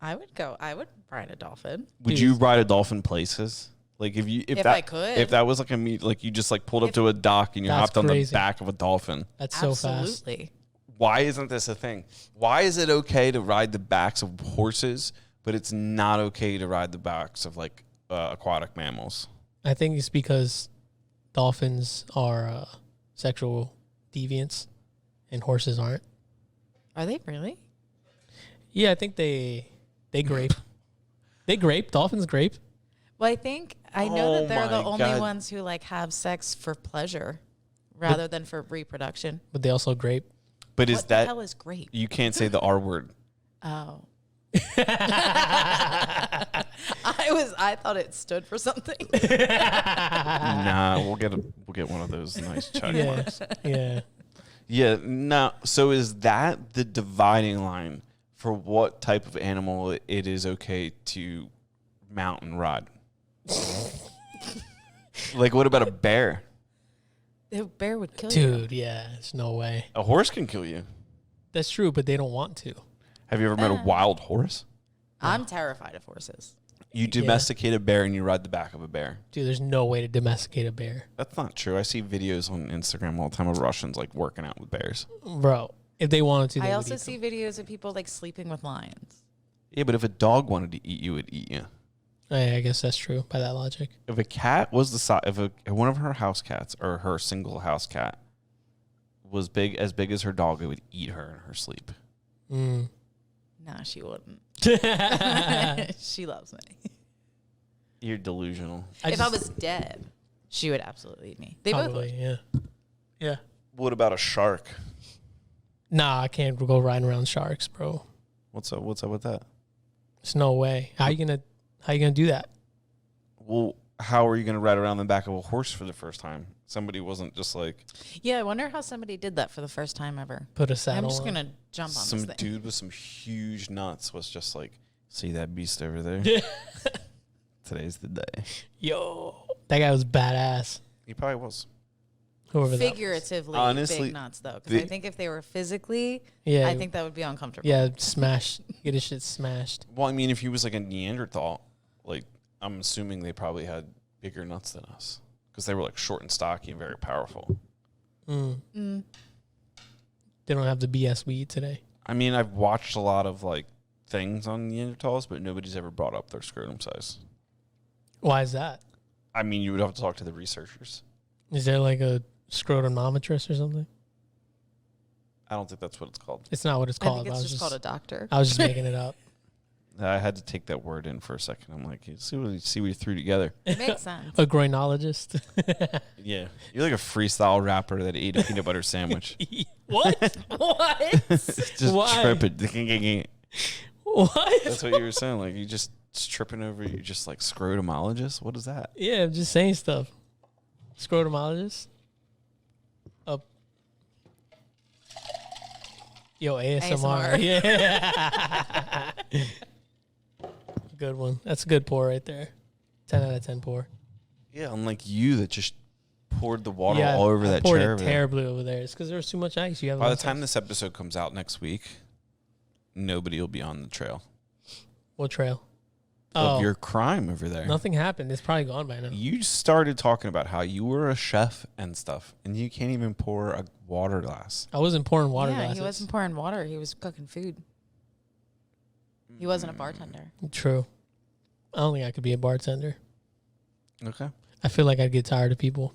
Speaker 1: I would ride a dolphin.
Speaker 3: Would you ride a dolphin places? Like if
Speaker 1: I could.
Speaker 3: If that was like like you just like pulled up to a dock and you
Speaker 2: That's
Speaker 3: hopped on the
Speaker 2: crazy.
Speaker 3: back of a dolphin.
Speaker 2: That's so fast.
Speaker 1: Absolutely.
Speaker 3: Why isn't this a thing? Why is it okay to ride the backs of horses, but it's not okay to ride the backs of like aquatic mammals?
Speaker 2: I think it's because dolphins are sexual deviants and horses aren't.
Speaker 1: Are they really?
Speaker 2: Yeah, I think they grape. They grape. Dolphins grape.
Speaker 1: Well, I know
Speaker 3: Oh
Speaker 1: that they're the
Speaker 3: my
Speaker 1: only
Speaker 3: God.
Speaker 1: ones who like have sex for pleasure rather than for reproduction.
Speaker 2: But they also grape.
Speaker 3: But is
Speaker 1: What the
Speaker 3: that
Speaker 1: hell is grape?
Speaker 3: you can't say the R word?
Speaker 1: Oh. I thought it stood for something.
Speaker 3: Nah, we'll get one of those nice check
Speaker 2: Yeah.
Speaker 3: marks.
Speaker 2: Yeah.
Speaker 3: Yeah, no. So is that the dividing line for what type of animal it is okay to mount and ride? Like, what about a bear?
Speaker 1: The bear would kill you.
Speaker 2: Dude, yeah, there's no way.
Speaker 3: A horse can kill you.
Speaker 2: That's true, but they don't want to.
Speaker 3: Have you ever met a wild horse?
Speaker 1: I'm terrified of horses.
Speaker 3: You domesticate a bear and you ride the back of a bear.
Speaker 2: Dude, there's no way to domesticate a bear.
Speaker 3: That's not true. I see videos on Instagram all the time of Russians like working out with bears.
Speaker 2: Bro, if they wanted to, they
Speaker 1: I
Speaker 2: would
Speaker 1: also
Speaker 2: eat
Speaker 1: see videos of people like sleeping with lions.
Speaker 3: Yeah, but if a dog wanted to eat you, it'd eat you.
Speaker 2: I guess that's true by that logic.
Speaker 3: If a cat was the size, if one of her house cats or her single house cat was as big as her dog, it would eat her in her sleep.
Speaker 2: Mm.
Speaker 1: No, she wouldn't. She loves me.
Speaker 3: You're delusional.
Speaker 1: If I was dead, she would absolutely eat me. They both would.
Speaker 2: Yeah. Yeah.
Speaker 3: What about a shark?
Speaker 2: Nah, I can't go riding around sharks, bro.
Speaker 3: What's up with that?
Speaker 2: There's no way. How you gonna do that?
Speaker 3: Well, how are you gonna ride around the back of a horse for the first time? Somebody wasn't just like,
Speaker 1: Yeah, I wonder how somebody did that for the first time ever.
Speaker 2: Put a saddle
Speaker 1: I'm just
Speaker 2: on.
Speaker 1: gonna jump on
Speaker 3: some
Speaker 1: this thing.
Speaker 3: dude with some huge nuts was just like, see that beast over there? Today's the day.
Speaker 2: Yo, that guy was badass.
Speaker 3: He probably was.
Speaker 2: Whoever that was.
Speaker 1: Figuratively,
Speaker 3: Honestly,
Speaker 1: big nuts though. Because I think if they were physically,
Speaker 2: Yeah.
Speaker 1: I think that would be uncomfortable.
Speaker 2: Yeah, smash. Get his shit smashed.
Speaker 3: Well, I mean, if he was like a Neanderthal, like I'm assuming they probably had bigger nuts than us because they were like short and stocky and very powerful.
Speaker 2: Mm. They don't have the BS we eat today.
Speaker 3: I mean, I've watched a lot of like things on Neanderthals, but nobody's ever brought up their scrotum size.
Speaker 2: Why is that?
Speaker 3: I mean, you would have to talk to the researchers.
Speaker 2: Is there like a scrotometrist or something?
Speaker 3: I don't think that's what it's called.
Speaker 2: It's not what it's
Speaker 1: I
Speaker 2: called.
Speaker 1: think it's just called a doctor.
Speaker 2: I was just making it up.
Speaker 3: I had to take that word in for a second. I'm like, see what you threw together.
Speaker 1: It makes sense.
Speaker 2: A groinologist.
Speaker 3: Yeah, you're like a freestyle rapper that ate a peanut butter sandwich.
Speaker 2: What?
Speaker 1: What?
Speaker 3: Just
Speaker 2: Why?
Speaker 3: tripping.
Speaker 2: What?
Speaker 3: That's what you were saying. Like you just tripping over. You just like scrotumologist. What is that?
Speaker 2: Yeah, I'm just saying stuff. Scrotumologist. Up. Yo, ASMR.
Speaker 1: ASMR.
Speaker 2: Yeah. Good one. That's a good pour right there. 10 out of 10 pour.
Speaker 3: Yeah, unlike you that just poured the water
Speaker 2: Yeah,
Speaker 3: all over
Speaker 2: I
Speaker 3: that
Speaker 2: poured
Speaker 3: chair.
Speaker 2: it
Speaker 3: over there.
Speaker 2: terribly over there. It's because there was too much ice. You have
Speaker 3: By the
Speaker 2: less
Speaker 3: time
Speaker 2: ice.
Speaker 3: this episode comes out next week, nobody will be on the trail
Speaker 2: What trail?
Speaker 3: of your crime over there.
Speaker 2: Nothing happened. It's probably gone by now.
Speaker 3: You started talking about how you were a chef and stuff, and you can't even pour a water glass.
Speaker 2: I wasn't pouring water
Speaker 1: yeah,
Speaker 2: glasses.
Speaker 1: he wasn't pouring water. He was cooking food. He wasn't a bartender.
Speaker 2: True. I don't think I could be a bartender.
Speaker 3: Okay.
Speaker 2: I feel like I'd get tired of people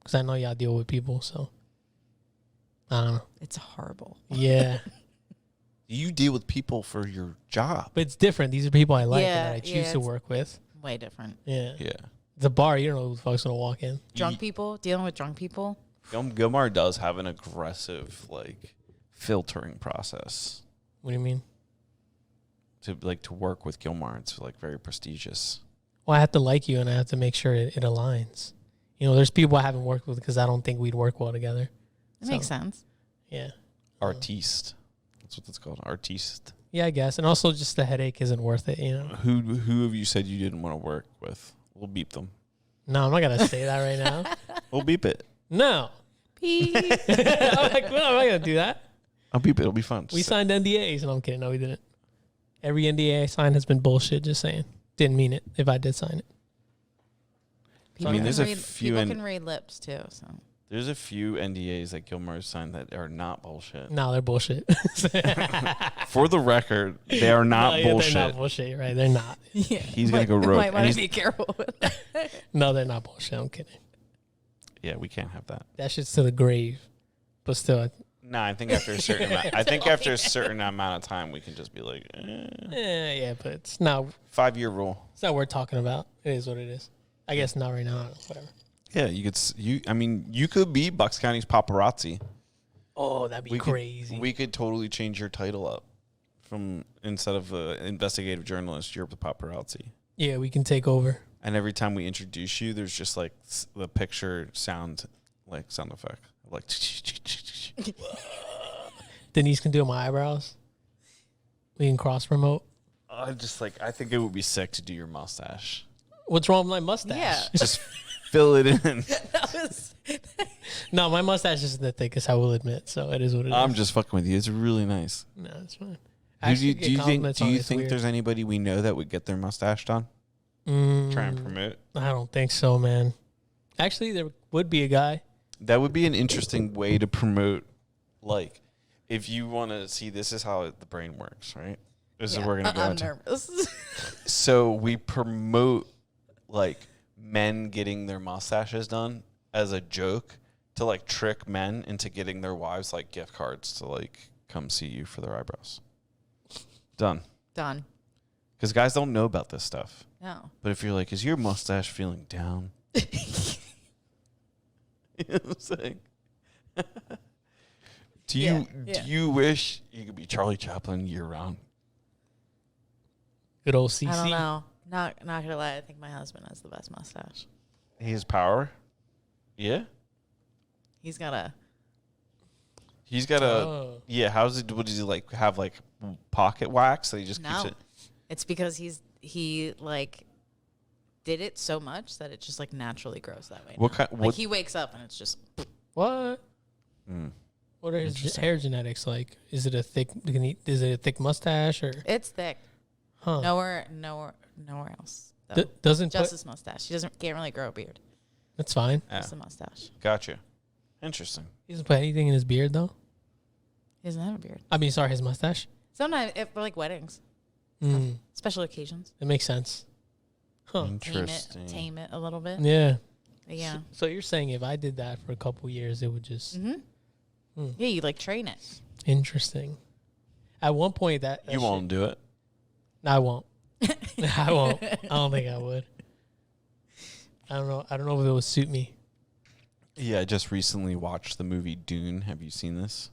Speaker 2: because I know y'all deal with people. So I don't know.
Speaker 1: It's horrible.
Speaker 2: Yeah.
Speaker 3: You deal with people for your job.
Speaker 2: But it's different. These are people I like
Speaker 1: Yeah,
Speaker 2: and that I choose
Speaker 1: yeah,
Speaker 2: to
Speaker 1: it's-
Speaker 2: work with.
Speaker 1: Way different.
Speaker 2: Yeah.
Speaker 3: Yeah.
Speaker 2: The bar, you don't know who the fuck's going to walk in.
Speaker 1: Drunk people, dealing with drunk people.
Speaker 3: Gilmar does have an aggressive, like, filtering process.
Speaker 2: What do you mean?
Speaker 3: To work with Gilmar, it's, like, very prestigious.
Speaker 2: Well, I have to like you and I have to make sure it aligns. You know, there's people I haven't worked with because I don't think we'd work well together.
Speaker 1: It makes sense.
Speaker 2: Yeah.
Speaker 3: Artiste. That's what it's called. Artiste.
Speaker 2: Yeah, I guess. And also just the headache isn't worth it, you know?
Speaker 3: Who have you said you didn't want to work with? We'll beep them.
Speaker 2: No, I'm not going to say that right now.
Speaker 3: We'll beep it.
Speaker 2: No.
Speaker 1: Pee.
Speaker 2: I'm like, well, I'm not going to do that.
Speaker 3: I'll beep it. It'll be fun.
Speaker 2: We signed NDAs. No, I'm kidding. No, we didn't. Every NDA I signed has been bullshit, just saying. Didn't mean it if I did sign it.
Speaker 1: People
Speaker 3: there's
Speaker 1: can
Speaker 3: a
Speaker 1: read,
Speaker 3: few
Speaker 1: people can read lips too. So
Speaker 3: There's a few NDAs that Gilmar's signed that are not bullshit.
Speaker 2: No, they're bullshit.
Speaker 3: For the record, they are not
Speaker 2: No, yeah,
Speaker 3: bullshit.
Speaker 2: They're not bullshit, right? They're not.
Speaker 1: yeah,
Speaker 3: He's gonna go rogue,
Speaker 1: Might
Speaker 3: and
Speaker 1: want
Speaker 3: he's-
Speaker 1: to be careful with that.
Speaker 2: No, they're not bullshit. I'm kidding.
Speaker 3: Yeah, we can't have that.
Speaker 2: That shit's to the grave. But still,
Speaker 3: No, I think after a certain amount, after a certain amount of time, we can just be like,
Speaker 2: yeah, but it's not
Speaker 3: 5-year rule.
Speaker 2: it's not worth talking about. It is what it is. I guess not right now. I don't know, whatever.
Speaker 3: Yeah, you could be Bucks County's paparazzi.
Speaker 2: Oh, that'd be crazy.
Speaker 3: We could totally change your title up from instead of investigative journalist, you're the paparazzi.
Speaker 2: Yeah, we can take over.
Speaker 3: And every time we introduce you, there's just like the picture sound effect, like.
Speaker 2: Denise can do my eyebrows. We can cross promote.
Speaker 3: I think it would be sick to do your mustache.
Speaker 2: What's wrong with my mustache?
Speaker 1: Yeah.
Speaker 3: Just fill it in.
Speaker 1: That was
Speaker 2: No, my mustache isn't the thickest, I will admit. So it is what it is.
Speaker 3: I'm just fucking with you. It's really nice.
Speaker 2: No, it's fine.
Speaker 3: Do you think there's anybody we know that would get their mustache done? Try and promote.
Speaker 2: I don't think so, man. Actually, there would be a guy.
Speaker 3: That would be an interesting way to promote. Like, if you want to see, this is how the brain works, right? This is where we're gonna go
Speaker 1: I'm
Speaker 3: into.
Speaker 1: nervous.
Speaker 3: So we promote like men getting their mustaches done as a joke to like trick men into getting their wives like gift cards to like come see you for their eyebrows. Done.
Speaker 1: Done.
Speaker 3: Because guys don't know about this stuff.
Speaker 1: No.
Speaker 3: But if you're like, is your mustache feeling down? You know what I'm saying? Do you wish you could be Charlie Chaplin year round?
Speaker 2: Good old CC.
Speaker 1: I don't know. Not gonna lie. I think my husband has the best mustache.
Speaker 3: His power? Yeah.
Speaker 1: He's got a.
Speaker 3: Yeah. How's it? What does he like? Have like pocket wax that he just keeps
Speaker 1: No.
Speaker 3: it?
Speaker 1: It's because he like did it so much that it just like naturally grows that way.
Speaker 3: What
Speaker 1: now.
Speaker 3: kind?
Speaker 1: Like
Speaker 3: What?
Speaker 1: he wakes up and it's just.
Speaker 2: What?
Speaker 3: Mm.
Speaker 2: What are his hair genetics like? Is it a thick mustache or?
Speaker 1: It's thick.
Speaker 2: Huh.
Speaker 1: Nowhere else. though.
Speaker 2: Doesn't
Speaker 1: Just
Speaker 2: put,
Speaker 1: his mustache. He can't really grow a beard.
Speaker 2: That's fine.
Speaker 3: Yeah.
Speaker 1: Just a mustache.
Speaker 3: Gotcha. Interesting.
Speaker 2: He doesn't put anything in his beard though.
Speaker 1: He doesn't have a beard.
Speaker 2: I mean, sorry, his mustache.
Speaker 1: Sometimes for like weddings, special occasions,
Speaker 2: That makes sense. Huh.
Speaker 3: Interesting.
Speaker 1: tame it a little bit.
Speaker 2: Yeah.
Speaker 1: But yeah.
Speaker 2: So you're saying if I did that for a couple years, it would just
Speaker 1: Yeah, you like train it.
Speaker 2: interesting. At one point, that
Speaker 3: You won't do it.
Speaker 2: I won't. I won't. I don't think I would. I don't know. I don't know if it would suit me.
Speaker 3: Yeah, I just recently watched the movie Dune. Have you seen this?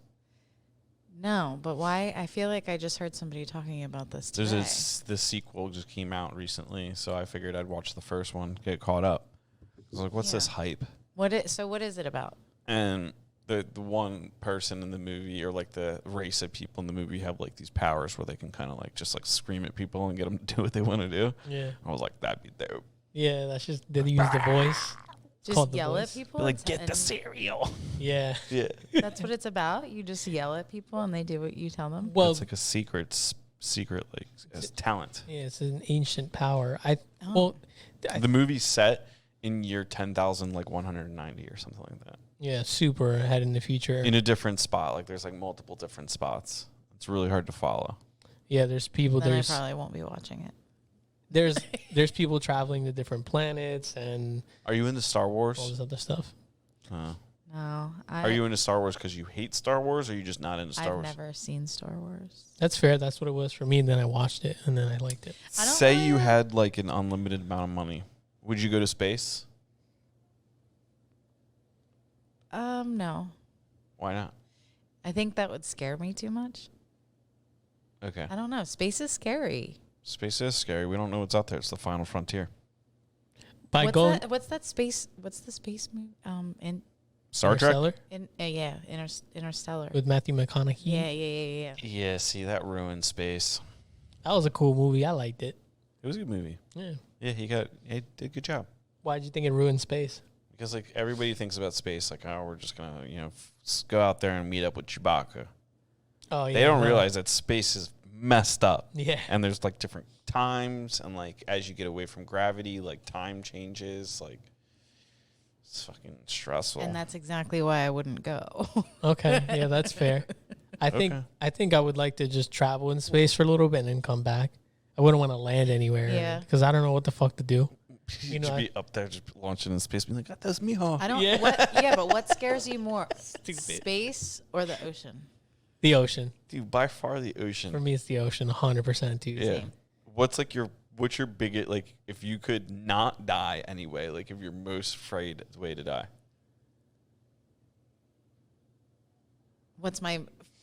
Speaker 1: No, but why? I feel like I just heard somebody talking about this today.
Speaker 3: The sequel just came out recently, so I figured I'd watch the first one, get caught up. I was like, what's this hype?
Speaker 1: What is it about?
Speaker 3: And the one person in the movie, or like the race of people in the movie, have like these powers where they can kind of like just like scream at people and get them to do what they want to do.
Speaker 2: Yeah.
Speaker 3: I was like, that'd be dope.
Speaker 2: Yeah, that's just, did they use the voice?
Speaker 1: Just
Speaker 2: The
Speaker 1: yell at
Speaker 2: voice.
Speaker 1: people?
Speaker 3: Be like, get
Speaker 1: and
Speaker 3: the cereal.
Speaker 2: Yeah.
Speaker 3: Yeah.
Speaker 1: That's what it's about? You just yell at people and they do what you tell them?
Speaker 2: Well,
Speaker 3: It's like a secret like as talent.
Speaker 2: yeah, it's an ancient power.
Speaker 3: The movie's set in year 10,000, like 190 or something like that.
Speaker 2: Yeah, super ahead in the future.
Speaker 3: In a different spot. Like there's like multiple different spots. It's really hard to follow.
Speaker 2: Yeah, there's people.
Speaker 1: Then I
Speaker 2: There's
Speaker 1: probably won't be watching it.
Speaker 2: there's people traveling to different planets and
Speaker 3: Are you into Star Wars?
Speaker 2: all this other stuff.
Speaker 1: No.
Speaker 3: Are you into Star Wars because you hate Star Wars, or are you just not into Star
Speaker 1: I've
Speaker 3: Wars?
Speaker 1: never seen Star Wars.
Speaker 2: That's fair. That's what it was for me. And then I watched it and then I liked it.
Speaker 1: I don't
Speaker 3: Say you
Speaker 1: really-
Speaker 3: had like an unlimited amount of money. Would you go to space?
Speaker 1: No.
Speaker 3: Why not?
Speaker 1: I think that would scare me too much.
Speaker 3: Okay.
Speaker 1: I don't know. Space is scary.
Speaker 3: Space is scary. We don't know what's out there. It's the final frontier.
Speaker 2: By going
Speaker 1: What's the space movie? In
Speaker 3: Star Trek?
Speaker 2: Interstellar
Speaker 1: Interstellar.
Speaker 2: with Matthew McConaughey.
Speaker 1: Yeah.
Speaker 3: Yeah, see, that ruined space.
Speaker 2: That was a cool movie. I liked it.
Speaker 3: It was a good movie.
Speaker 2: Yeah.
Speaker 3: Yeah, he did a good job.
Speaker 2: Why'd you think it ruined space?
Speaker 3: Because like everybody thinks about space like, oh, we're just gonna go out there and meet up with Chewbacca.
Speaker 2: Oh yeah.
Speaker 3: They don't
Speaker 2: no.
Speaker 3: realize that space is messed up.
Speaker 2: Yeah.
Speaker 3: And there's like different times, and like as you get away from gravity, like time changes. Like it's fucking stressful.
Speaker 1: And that's exactly why I wouldn't go.
Speaker 2: Okay. Yeah, that's fair. I think I would like to just travel in space for a little bit and then come back. I wouldn't want to land anywhere.
Speaker 1: Yeah.
Speaker 2: Because I don't know what the fuck to do.
Speaker 3: You know, be up there just launching in space, being like, "God, that's mijo."
Speaker 1: I don't.
Speaker 2: Yeah.
Speaker 1: But what scares you more, space or the ocean?
Speaker 2: The ocean.
Speaker 3: Dude, by far the ocean.
Speaker 2: For me, it's the ocean, 100%, dude.
Speaker 3: Yeah. What's your biggest, like, if you could not die anyway, like, if you're most afraid way to die?
Speaker 1: What's my,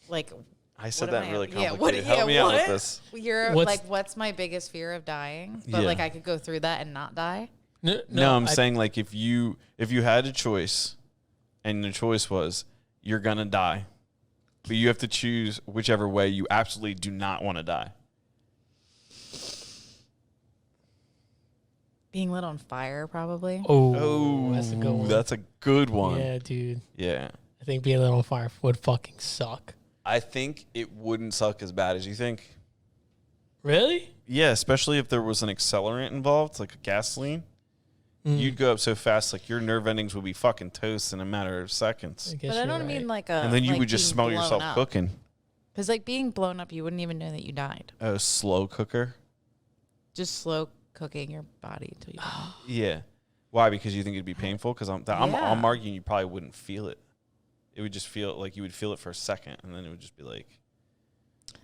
Speaker 1: like...
Speaker 3: I said
Speaker 1: what
Speaker 3: that
Speaker 1: am I-
Speaker 3: really
Speaker 1: yeah,
Speaker 3: complicated.
Speaker 1: what-
Speaker 3: Help me
Speaker 1: yeah,
Speaker 3: out with
Speaker 1: what?
Speaker 3: this.
Speaker 1: What's my biggest fear of dying? But,
Speaker 3: Yeah.
Speaker 1: like, I could go through that and not die?
Speaker 3: No, I'm saying, like, if you had a choice, and the choice was, you're going to die, but you have to choose whichever way you absolutely do not want to die.
Speaker 1: Being lit on fire, probably.
Speaker 2: Oh, that's a good one.
Speaker 3: That's a good one.
Speaker 2: Yeah, dude.
Speaker 3: Yeah.
Speaker 2: I think being lit on fire would fucking suck.
Speaker 3: I think it wouldn't suck as bad as you think.
Speaker 2: Really?
Speaker 3: Yeah, especially if there was an accelerant involved, like a gasoline. You'd go up so fast, like your nerve endings would be fucking toast in a matter of seconds.
Speaker 2: I guess
Speaker 1: But I
Speaker 2: you're
Speaker 1: don't
Speaker 2: right.
Speaker 1: mean like a...
Speaker 3: And then you
Speaker 1: like
Speaker 3: would just
Speaker 1: being
Speaker 3: smell
Speaker 1: blown
Speaker 3: yourself
Speaker 1: up.
Speaker 3: cooking.
Speaker 1: Because like being blown up, you wouldn't even know that you died.
Speaker 3: A slow cooker?
Speaker 1: Just slow cooking your body until you die.
Speaker 3: Yeah. Why? Because you think it'd be painful? Because I'm arguing you probably wouldn't feel it. It would just feel like you would feel it for a second, and then it would just be like.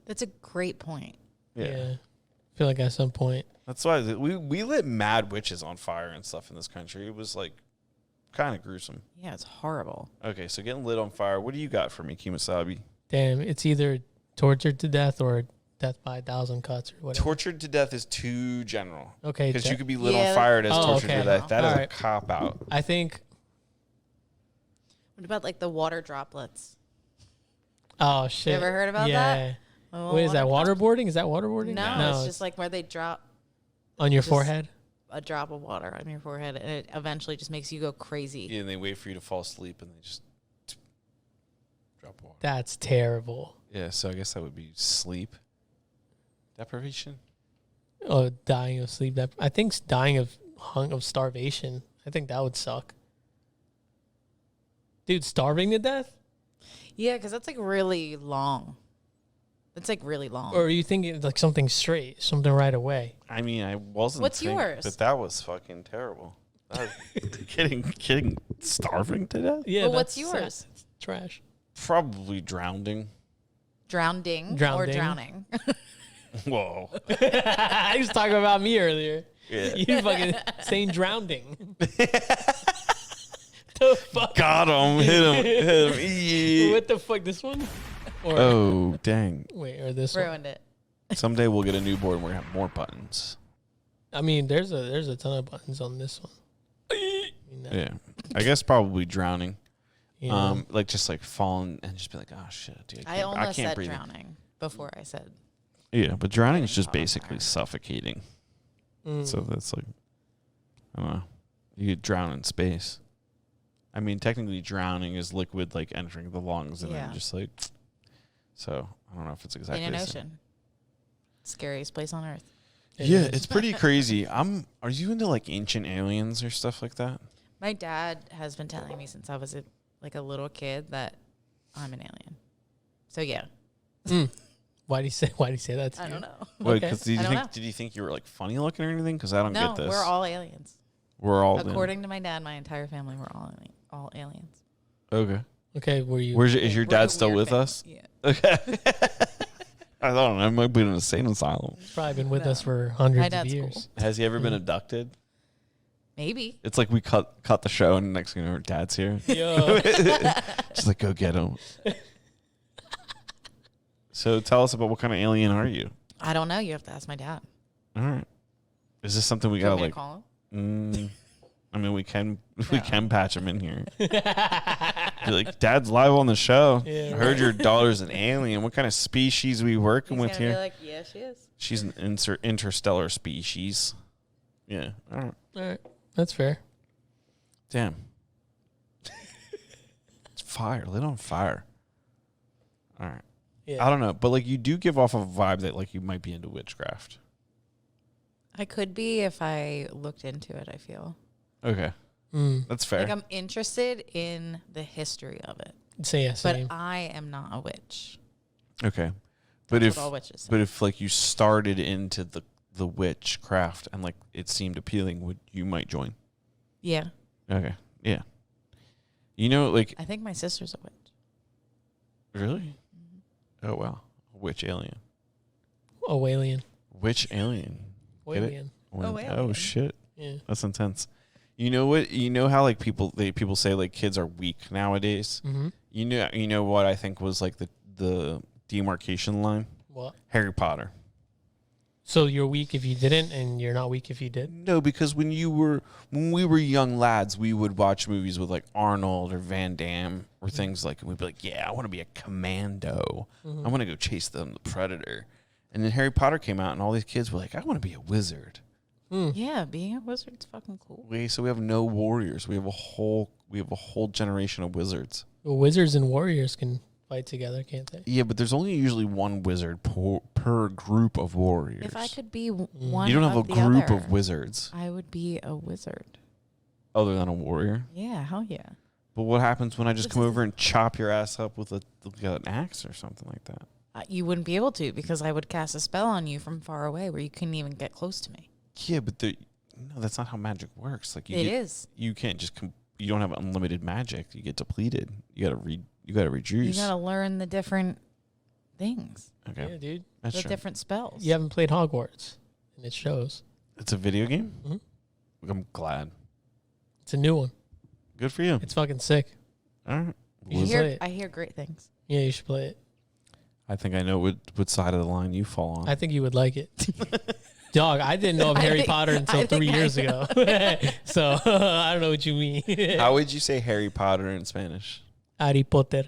Speaker 1: That's a great point.
Speaker 2: Yeah. I feel like at some point.
Speaker 3: That's why we lit mad witches on fire and stuff in this country. It was like kind of gruesome.
Speaker 1: Yeah, it's horrible.
Speaker 3: Okay, so getting lit on fire. What do you got for me, Kimasabi?
Speaker 2: Damn, it's either tortured to death or death by 1,000 cuts or whatever.
Speaker 3: Tortured to death is too general.
Speaker 2: Okay.
Speaker 3: Because you could be lit on fire as tortured to death. That is a cop out.
Speaker 2: I think.
Speaker 1: What about like the water droplets?
Speaker 2: Oh, shit.
Speaker 1: You ever heard about that?
Speaker 2: Wait, is that waterboarding? Is that waterboarding?
Speaker 1: No, it's just like where they drop.
Speaker 2: On your forehead?
Speaker 1: A drop of water on your forehead, and it eventually just makes you go crazy.
Speaker 3: Yeah, and they wait for you to fall asleep, and they just drop water.
Speaker 2: That's terrible.
Speaker 3: Yeah, so I guess that would be sleep deprivation.
Speaker 2: Oh, dying of sleep. I think dying of starvation. I think that would suck. Dude, starving to death?
Speaker 1: Yeah, because that's like really long. It's like really long.
Speaker 2: Or are you thinking like something straight, something right away?
Speaker 3: I mean, I wasn't.
Speaker 1: What's yours?
Speaker 3: But that was fucking terrible. Kidding, starving to death.
Speaker 1: Yeah. Well, what's yours?
Speaker 2: Trash.
Speaker 3: Probably drowning.
Speaker 1: Drowning. Or drowning.
Speaker 3: Whoa.
Speaker 2: I was talking about me earlier.
Speaker 3: Yeah.
Speaker 2: You fucking saying drowning. The fuck?
Speaker 3: Got him. Hit him. Yeah.
Speaker 2: What the fuck? This one? Or,
Speaker 3: oh, dang.
Speaker 2: Wait, or this
Speaker 1: Ruined
Speaker 2: one?
Speaker 1: it.
Speaker 3: Someday we'll get a new board and we're going to have more buttons.
Speaker 2: I mean, there's a ton of buttons on this one.
Speaker 3: Yeah. I guess probably drowning.
Speaker 2: Yeah.
Speaker 3: Like just like falling and just be like, oh shit, dude.
Speaker 1: I almost
Speaker 3: can't
Speaker 1: said
Speaker 3: breathe.
Speaker 1: drowning before I said.
Speaker 3: Yeah, but drowning is just basically suffocating.
Speaker 2: Mm.
Speaker 3: So that's like, I don't know. You could drown in space. I mean, technically drowning is liquid like entering the lungs and then just like, so I don't know if it's exactly
Speaker 1: in
Speaker 3: the
Speaker 1: an
Speaker 3: same.
Speaker 1: ocean. Scariest place on earth.
Speaker 3: Yeah, it's pretty crazy. Are you into like ancient aliens or stuff like that?
Speaker 1: My dad has been telling me since I was a little kid that I'm an alien. So yeah.
Speaker 2: Why do you say that to you?
Speaker 1: I don't know.
Speaker 3: Wait, because did you think you were like funny looking or anything? Because I don't get this.
Speaker 1: No, we're all aliens.
Speaker 3: We're all
Speaker 1: according to my dad, my entire family, we're all aliens.
Speaker 3: Okay.
Speaker 2: Okay, were you?
Speaker 3: Is your dad still with us?
Speaker 1: Yeah.
Speaker 3: Okay. I don't know. I might be in an insane asylum.
Speaker 2: He's probably been with us for hundreds of years.
Speaker 1: Cool.
Speaker 3: Has he ever been abducted?
Speaker 1: Maybe.
Speaker 3: It's like we cut the show and next thing you know, our dad's here.
Speaker 2: Yo.
Speaker 3: Just like, go get him. So tell us about what kind of alien are you?
Speaker 1: I don't know. You have to ask my dad.
Speaker 3: All right. Is this something we
Speaker 1: Do you
Speaker 3: gotta
Speaker 1: want me
Speaker 3: like?
Speaker 1: to call him?
Speaker 3: I mean, we can patch him in here. Be like, Dad's live on the show.
Speaker 2: Yeah,
Speaker 3: I heard your daughter's an alien. What kind of species are we working
Speaker 1: He's
Speaker 3: with
Speaker 1: gonna
Speaker 3: here?
Speaker 1: be like, yeah, she is.
Speaker 3: She's an interstellar species. Yeah. All right.
Speaker 2: All right, that's fair.
Speaker 3: Damn. It's fire. Lit on fire. All right.
Speaker 2: Yeah.
Speaker 3: I don't know, but like you do give off a vibe that like you might be into witchcraft.
Speaker 1: I could be if I looked into it, I feel.
Speaker 3: Okay. That's fair.
Speaker 1: Like I'm interested in the history of it.
Speaker 2: So yeah, same.
Speaker 1: But I am not a witch.
Speaker 3: Okay. But
Speaker 1: That's what all witches say.
Speaker 3: But if like you started into the witchcraft and like it seemed appealing, you might join?
Speaker 1: Yeah.
Speaker 3: Okay. Yeah. You know, like
Speaker 1: I think my sister's a witch.
Speaker 3: really? Oh wow. Witch alien.
Speaker 2: Oh, alien.
Speaker 3: Witch alien. Get it?
Speaker 2: Alien.
Speaker 3: Oh
Speaker 1: alien.
Speaker 3: shit.
Speaker 2: Yeah.
Speaker 3: That's intense. You know what? You know how like people say like kids are weak nowadays.
Speaker 2: Mm-hmm.
Speaker 3: You know what I think was like the demarcation line?
Speaker 2: What?
Speaker 3: Harry Potter.
Speaker 2: So you're weak if you didn't, and you're not weak if you did?
Speaker 3: No, because when we were young lads, we would watch movies with like Arnold or Van Damme or things like, and we'd be like, yeah, I want to be a commando. I want to go chase the predator. And then Harry Potter came out, and all these kids were like, I want to be a wizard.
Speaker 1: Yeah, being a wizard's fucking cool.
Speaker 3: So we have no warriors. We have a whole generation of wizards.
Speaker 2: Well, wizards and warriors can fight together, can't they?
Speaker 3: Yeah, but there's only usually one wizard per group of warriors.
Speaker 1: If I could be one,
Speaker 3: you don't have
Speaker 1: of
Speaker 3: a
Speaker 1: the
Speaker 3: group
Speaker 1: other,
Speaker 3: of wizards
Speaker 1: I would be a wizard.
Speaker 3: other than a warrior.
Speaker 1: Yeah, hell yeah.
Speaker 3: But what happens when I just
Speaker 1: This
Speaker 3: come
Speaker 1: is-
Speaker 3: over and chop your ass up with an axe or something like that?
Speaker 1: You wouldn't be able to because I would cast a spell on you from far away where you couldn't even get close to me.
Speaker 3: Yeah, but no, that's not how magic works. Like
Speaker 1: It is.
Speaker 3: You can't just. You don't have unlimited magic. You get depleted. You gotta rejuice.
Speaker 1: You gotta learn the different things,
Speaker 3: Okay,
Speaker 2: Yeah, dude.
Speaker 3: that's
Speaker 1: the
Speaker 3: true.
Speaker 1: different spells.
Speaker 2: You haven't played Hogwarts, and it shows.
Speaker 3: It's a video game.
Speaker 2: Mhm.
Speaker 3: I'm glad.
Speaker 2: It's a new one.
Speaker 3: Good for you.
Speaker 2: It's fucking sick.
Speaker 3: All right.
Speaker 2: You should play it.
Speaker 1: I hear great things.
Speaker 2: Yeah, you should play it.
Speaker 3: I think I know what side of the line you fall on.
Speaker 2: I think you would like it. Dog, I didn't know of
Speaker 1: I
Speaker 2: Harry
Speaker 1: think-
Speaker 2: Potter until
Speaker 1: I think
Speaker 2: 3
Speaker 1: I
Speaker 2: years
Speaker 1: know.
Speaker 2: ago. So I don't know what you mean.
Speaker 3: How would you say Harry Potter in Spanish?
Speaker 2: Harry Potter.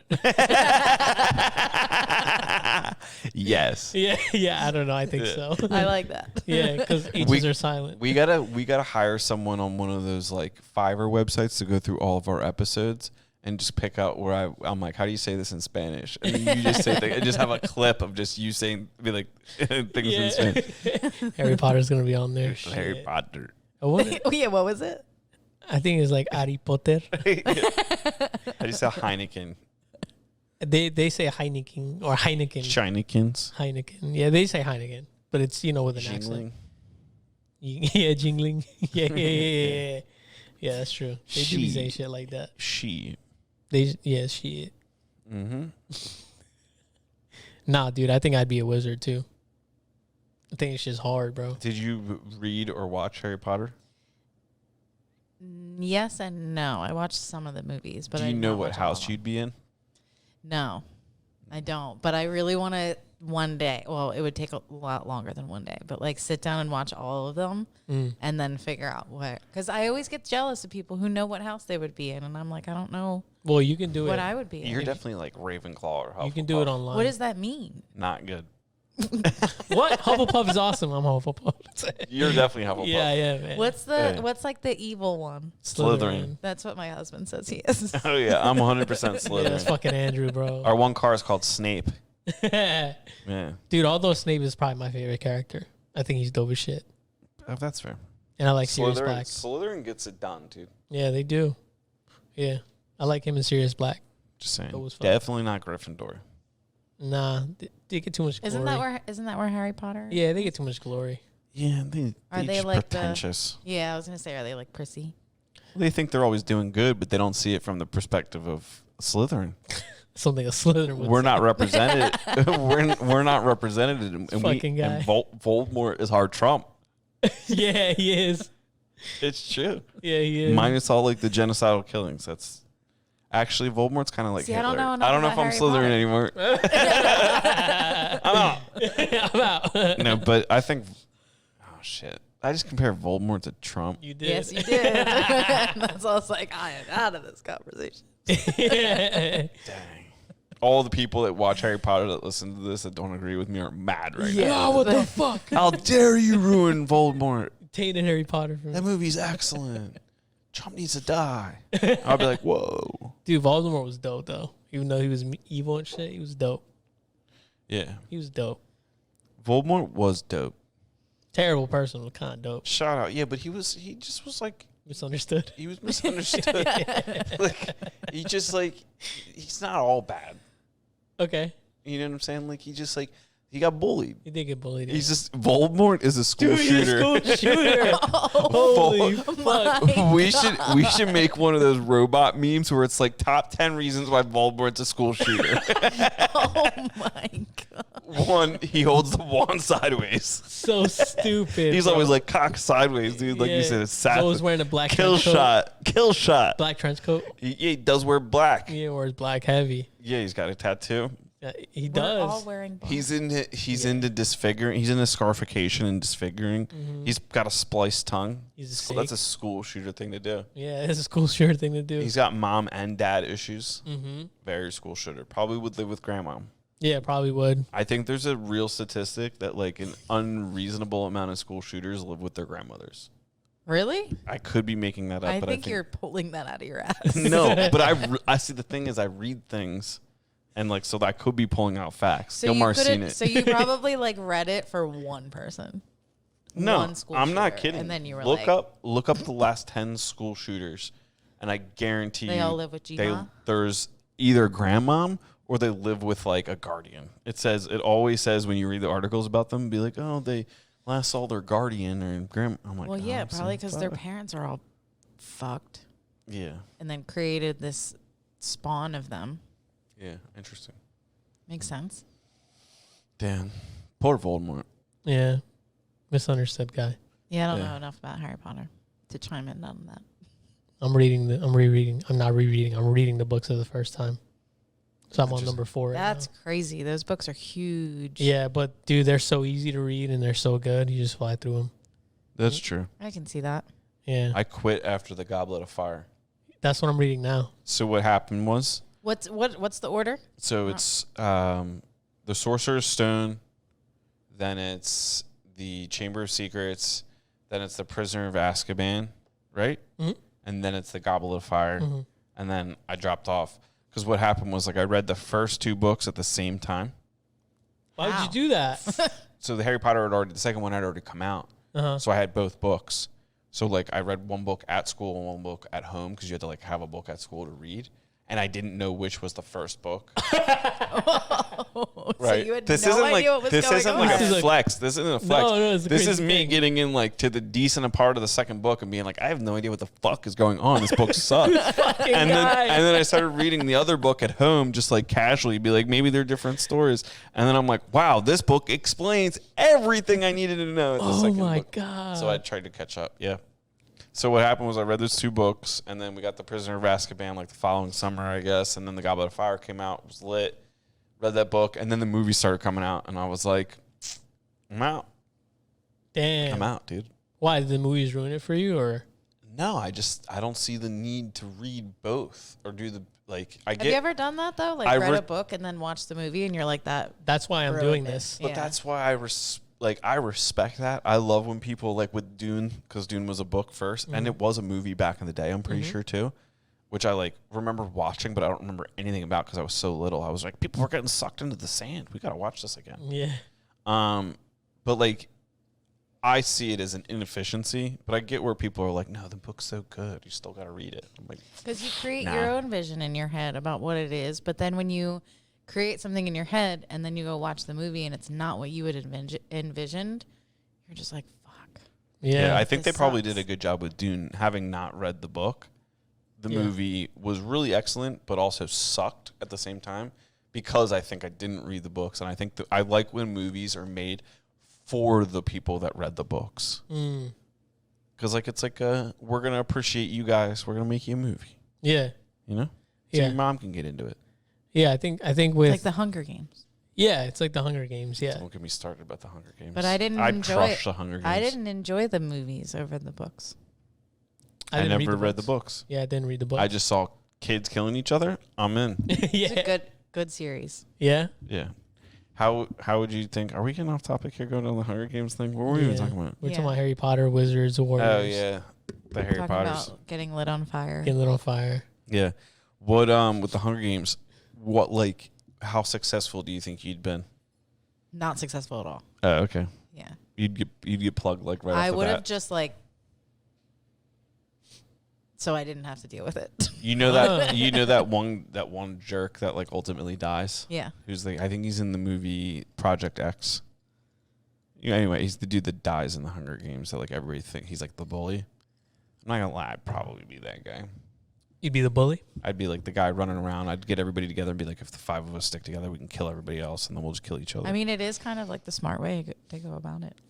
Speaker 3: Yes.
Speaker 2: Yeah, I don't know. I think so.
Speaker 1: I like that.
Speaker 2: Yeah, because H's are silent.
Speaker 3: We gotta hire someone on one of those like Fiverr websites to go through all of our episodes and just pick out where I'm like, how do you say this in Spanish? And then you just say and just have a clip of just you saying things in Spanish.
Speaker 2: Harry Potter's gonna be on there.
Speaker 3: Harry
Speaker 2: Shit.
Speaker 3: Potter.
Speaker 1: Oh, yeah, what was it?
Speaker 2: I think it's like Harry Potter.
Speaker 3: How do you say Heineken?
Speaker 2: They say Heineken or Heineken.
Speaker 3: Shinekins.
Speaker 2: Heineken. Yeah, they say Heineken, but it's with an accent. Yeah, jingling. Yeah. Yeah, that's true. They do say shit like that.
Speaker 3: She.
Speaker 2: Shit.
Speaker 3: Mm-hmm.
Speaker 2: Nah, dude, I think I'd be a wizard too. I think it's just hard, bro.
Speaker 3: Did you read or watch Harry Potter?
Speaker 1: Yes and no. I watched some of the movies, but
Speaker 3: Do
Speaker 1: I
Speaker 3: you
Speaker 1: did
Speaker 3: know
Speaker 1: not
Speaker 3: what
Speaker 1: watch all
Speaker 3: house
Speaker 1: of them.
Speaker 3: you'd be in?
Speaker 1: No, I don't. But I really want to one day. Well, it would take a lot longer than one day, but like sit down and watch all of them and then figure out what. Because I always get jealous of people who know what house they would be in, and I'm like, I don't know
Speaker 2: Well, you can do
Speaker 1: what
Speaker 2: it.
Speaker 1: I would be in.
Speaker 3: You're definitely like Ravenclaw or Hufflepuff.
Speaker 2: You can do it online.
Speaker 1: What does that mean?
Speaker 3: Not good.
Speaker 2: What? Hufflepuff is awesome. I'm Hufflepuff.
Speaker 3: You're definitely Hufflepuff.
Speaker 2: Yeah, man.
Speaker 1: What's like the evil one?
Speaker 3: Slytherin.
Speaker 1: That's what my husband says he is.
Speaker 3: Oh yeah, I'm 100%
Speaker 2: Yeah, that's
Speaker 3: Slytherin.
Speaker 2: fucking Andrew, bro.
Speaker 3: Our one car is called Snape. Yeah,
Speaker 2: Dude, although Snape is probably my favorite character. I think he's dope as shit.
Speaker 3: oh, that's fair.
Speaker 2: And I like Sirius
Speaker 3: Slytherin,
Speaker 2: Black.
Speaker 3: Slytherin gets it done, dude.
Speaker 2: Yeah, they do. Yeah. I like him in Sirius Black.
Speaker 3: Just saying.
Speaker 2: That was fun.
Speaker 3: Definitely not Gryffindor.
Speaker 2: Nah, they get too much glory.
Speaker 1: Isn't that where Harry Potter? is?
Speaker 2: Yeah, they get too much glory.
Speaker 3: Yeah,
Speaker 1: Are they
Speaker 3: just
Speaker 1: like the-
Speaker 3: pretentious.
Speaker 1: Yeah, I was gonna say, are they like prissy?
Speaker 3: They think they're always doing good, but they don't see it from the perspective of Slytherin.
Speaker 2: Something a Slytherin would
Speaker 3: We're
Speaker 2: say.
Speaker 3: not represented. we're not represented, and
Speaker 2: Fucking guy.
Speaker 3: and Voldemort is our Trump.
Speaker 2: Yeah, he is.
Speaker 3: It's true.
Speaker 2: Yeah, he is.
Speaker 3: Minus all like the genocidal killings. That's actually Voldemort's kind of like
Speaker 1: See, I
Speaker 3: Hitler.
Speaker 1: don't know enough
Speaker 3: if I'm
Speaker 1: about
Speaker 3: Slytherin
Speaker 1: Harry
Speaker 3: anymore. I'm out.
Speaker 2: I'm out.
Speaker 3: No, but I think. Oh shit! I just compared Voldemort to Trump.
Speaker 2: You did.
Speaker 1: Yes, you did. That's why I was like, I am out of this conversation.
Speaker 2: Yeah.
Speaker 3: Dang. All the people that watch Harry Potter that listen to this that don't agree with me are mad right
Speaker 1: Yeah.
Speaker 3: now.
Speaker 2: Oh, what the fuck?
Speaker 3: How dare you ruin Voldemort?
Speaker 2: Tainted Harry Potter for me.
Speaker 3: That movie's excellent. Trump needs to die. I'll be like, whoa.
Speaker 2: Dude, Voldemort was dope, though. Even though he was evil and shit, he was dope.
Speaker 3: Yeah.
Speaker 2: He was dope.
Speaker 3: Voldemort was dope.
Speaker 2: Terrible person, but kind of dope.
Speaker 3: Shout out. Yeah, but he just was like,
Speaker 2: Misunderstood.
Speaker 3: he was misunderstood. Like, he just like, he's not all bad.
Speaker 2: Okay.
Speaker 3: You know what I'm saying? Like, he just like, he got bullied.
Speaker 2: He did get bullied.
Speaker 3: He's just, Voldemort is a school
Speaker 2: Dude, he's
Speaker 3: shooter.
Speaker 2: a school shooter. Holy fuck.
Speaker 3: We should make one of those robot memes where it's like top 10 reasons why Voldemort's a school shooter.
Speaker 1: Oh my god.
Speaker 3: One, he holds the wand sideways.
Speaker 2: So stupid.
Speaker 3: He's
Speaker 2: bro.
Speaker 3: always like cock sideways, dude. Like you
Speaker 2: Yeah.
Speaker 3: said, it's
Speaker 2: He's
Speaker 3: sad.
Speaker 2: always wearing a black
Speaker 3: Kill
Speaker 2: trench coat.
Speaker 3: shot. Kill shot.
Speaker 2: Black trench coat.
Speaker 3: He does wear black.
Speaker 2: Yeah, or his black heavy.
Speaker 3: Yeah, he's got a tattoo.
Speaker 2: He
Speaker 1: We're all
Speaker 2: does.
Speaker 1: wearing black.
Speaker 3: He's into disfiguring. He's into scarification and disfiguring. He's got a spliced tongue.
Speaker 2: He's a
Speaker 3: So that's a
Speaker 2: snake.
Speaker 3: school shooter thing to do.
Speaker 2: Yeah, it's a school shooter thing to do.
Speaker 3: He's got mom and dad issues.
Speaker 2: Mm-hmm.
Speaker 3: Very school shooter. Probably would live with grandma.
Speaker 2: Yeah, probably would.
Speaker 3: I think there's a real statistic that like an unreasonable amount of school shooters live with their grandmothers.
Speaker 1: Really?
Speaker 3: I could be making that up,
Speaker 1: I
Speaker 3: but
Speaker 1: think
Speaker 3: I think
Speaker 1: you're pulling that out of your ass.
Speaker 3: no. But I see the thing is I read things, and like so I could be pulling out facts.
Speaker 1: So
Speaker 3: Gilmar's
Speaker 1: you
Speaker 3: seen
Speaker 1: couldn't.
Speaker 3: it.
Speaker 1: So you probably like read it for one person.
Speaker 3: No,
Speaker 1: One school
Speaker 3: I'm not
Speaker 1: shooter,
Speaker 3: kidding.
Speaker 1: and then you were
Speaker 3: look
Speaker 1: like-
Speaker 3: up the last 10 school shooters, and I guarantee
Speaker 1: They
Speaker 3: you
Speaker 1: all live with Gina?
Speaker 3: there's either grandmom or they live with like a guardian. It always says when you read the articles about them, be like, oh, they last saw their guardian or grandma. I'm like,
Speaker 1: well,
Speaker 3: oh,
Speaker 1: yeah, probably because their parents are all fucked.
Speaker 3: Yeah.
Speaker 1: And then created this spawn of them.
Speaker 3: Yeah, interesting.
Speaker 1: Makes sense.
Speaker 3: Damn. Poor Voldemort.
Speaker 2: Yeah. Misunderstood guy.
Speaker 1: Yeah, I don't know enough about Harry Potter to chime in on that.
Speaker 2: I'm not rereading. I'm reading the books for the first time. So I'm on number 4 right
Speaker 1: That's
Speaker 2: now.
Speaker 1: crazy. Those books are huge.
Speaker 2: Yeah, but dude, they're so easy to read and they're so good. You just fly through them.
Speaker 3: That's true.
Speaker 1: I can see that.
Speaker 2: Yeah.
Speaker 3: I quit after the Goblet of Fire.
Speaker 2: That's what I'm reading now.
Speaker 3: So what happened was...
Speaker 1: What's the order?
Speaker 3: So it's the Sorcerer's Stone, then it's the Chamber of Secrets, then it's the Prisoner of Azkaban, right?
Speaker 2: Mm-hmm.
Speaker 3: And then it's the Goblet of Fire, and then I dropped off. Because what happened was, like, I read the first 2 books at the same time.
Speaker 2: Why would you do that?
Speaker 3: So the Harry Potter the second one had already come out. So I had both books. So, like, I read one book at school and one book at home because you had to, like, have a book at school to read. And I didn't know which was the first book.
Speaker 1: Right. So you had
Speaker 3: this
Speaker 1: no
Speaker 3: isn't
Speaker 1: idea
Speaker 3: like
Speaker 1: what was
Speaker 3: this
Speaker 1: going
Speaker 3: isn't
Speaker 1: on.
Speaker 3: like a flex. This isn't a flex.
Speaker 2: No, it's a
Speaker 3: this
Speaker 2: crazy
Speaker 3: is me
Speaker 2: thing.
Speaker 3: getting in like to the decent part of the second book and being like, I have no idea what the fuck is going on. This book sucks. and then I started reading the other book at home, just like casually, be like, maybe they're different stories. And then I'm like, wow, this book explains everything I needed to know. In the second book.
Speaker 2: God.
Speaker 3: So I tried to catch up. Yeah. So what happened was I read those 2 books, and then we got The Prisoner of Azkaban like the following summer, I guess, and then The Goblet of Fire came out, was lit, read that book, and then the movie started coming out, and I was like, I'm out.
Speaker 2: Damn.
Speaker 3: I'm out, dude.
Speaker 2: Why, did the movies ruin it for you, or?
Speaker 3: No, I don't see the need to read both or do the, like,
Speaker 1: Have you ever done that, though? Like,
Speaker 3: I
Speaker 1: read a book and then watch the movie, and you're like that.
Speaker 2: That's why I'm doing this.
Speaker 3: But that's why I respect that. I love when people, like with Dune, because Dune was a book first, and it was a movie back in the day, I'm pretty sure too, which I like remember watching, but I don't remember anything about because I was so little. I was like, people were getting sucked into the sand. We got to watch this again.
Speaker 2: Yeah.
Speaker 3: But like, I see it as an inefficiency, but I get where people are like, no, the book's so good. You still got to read it. I'm like,
Speaker 1: because you create your own vision in your head about what it is, but then when you create something in your head and then you go watch the movie and it's not what you had envisioned, you're just like, fuck.
Speaker 3: Yeah, I think they
Speaker 1: This
Speaker 3: probably
Speaker 1: sucks.
Speaker 3: did a good job with Dune. Having not read the book, the movie was really excellent, but also sucked at the same time because I think I didn't read the books. And I think I like when movies are made for the people that read the books. Because like it's like, we're going to appreciate you guys. We're going to make you a movie.
Speaker 2: Yeah.
Speaker 3: You know? So your mom can get into it.
Speaker 2: Yeah, I think with
Speaker 1: It's like the Hunger Games.
Speaker 2: Yeah, it's like the Hunger Games. Yeah.
Speaker 3: Don't get me started about the Hunger Games.
Speaker 1: But I didn't
Speaker 3: I'd
Speaker 1: enjoy
Speaker 3: crush the Hunger Games.
Speaker 1: I didn't enjoy the movies over the books.
Speaker 3: I never read the books.
Speaker 2: Yeah, I didn't read the books.
Speaker 3: I just saw kids killing each other. I'm in.
Speaker 1: It's a good series.
Speaker 2: Yeah.
Speaker 3: Yeah. How would you think? Are we getting off topic here going on the Hunger Games thing? What were we even talking about?
Speaker 2: We're talking about Harry Potter, Wizards, Warriors.
Speaker 3: Oh yeah, the Harry
Speaker 1: Talking
Speaker 3: Potters.
Speaker 1: about getting lit on fire.
Speaker 2: Getting lit on fire.
Speaker 3: Yeah. What with the Hunger Games? What like? How successful do you think you'd been?
Speaker 1: Not successful at all.
Speaker 3: Oh, okay.
Speaker 1: Yeah.
Speaker 3: You'd get plugged like right.
Speaker 1: I
Speaker 3: off the
Speaker 1: would have
Speaker 3: bat.
Speaker 1: just like, so I didn't have to deal with it.
Speaker 3: You know that one jerk that like ultimately dies.
Speaker 1: Yeah.
Speaker 3: Who's I think he's in the movie Project X. Yeah, anyway, he's the dude that dies in the Hunger Games that like everybody think he's like the bully. I'm not gonna lie, I'd probably be that guy.
Speaker 2: You'd be the bully?
Speaker 3: I'd be like the guy running around. I'd get everybody together and be like, if the 5 of us stick together, we can kill everybody else, and then we'll just kill each other.
Speaker 1: I mean, it is kind of like the smart way to go about it.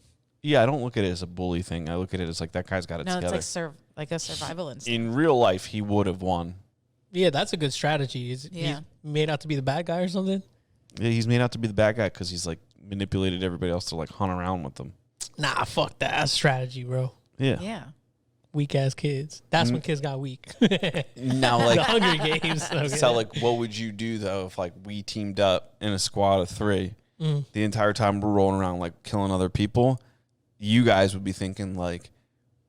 Speaker 3: Yeah, I don't look at it as a bully thing. I look at it as like that guy's got it together.
Speaker 1: It's like a survival instinct.
Speaker 3: In real life, he would have won.
Speaker 2: Yeah, that's a good strategy. He's made out to be the bad guy or something?
Speaker 3: Yeah, he's made out to be the bad guy because he's like manipulated everybody else to like hunt around with them.
Speaker 2: Nah, fuck that. That's strategy, bro.
Speaker 3: Yeah.
Speaker 1: Yeah.
Speaker 2: Weak ass kids. That's when kids got weak.
Speaker 3: Now, like
Speaker 2: the Hunger Games. Okay.
Speaker 3: So, like, what would you do though if like we teamed up in a squad of 3 the entire time we're rolling around like killing other people? You guys would be thinking like,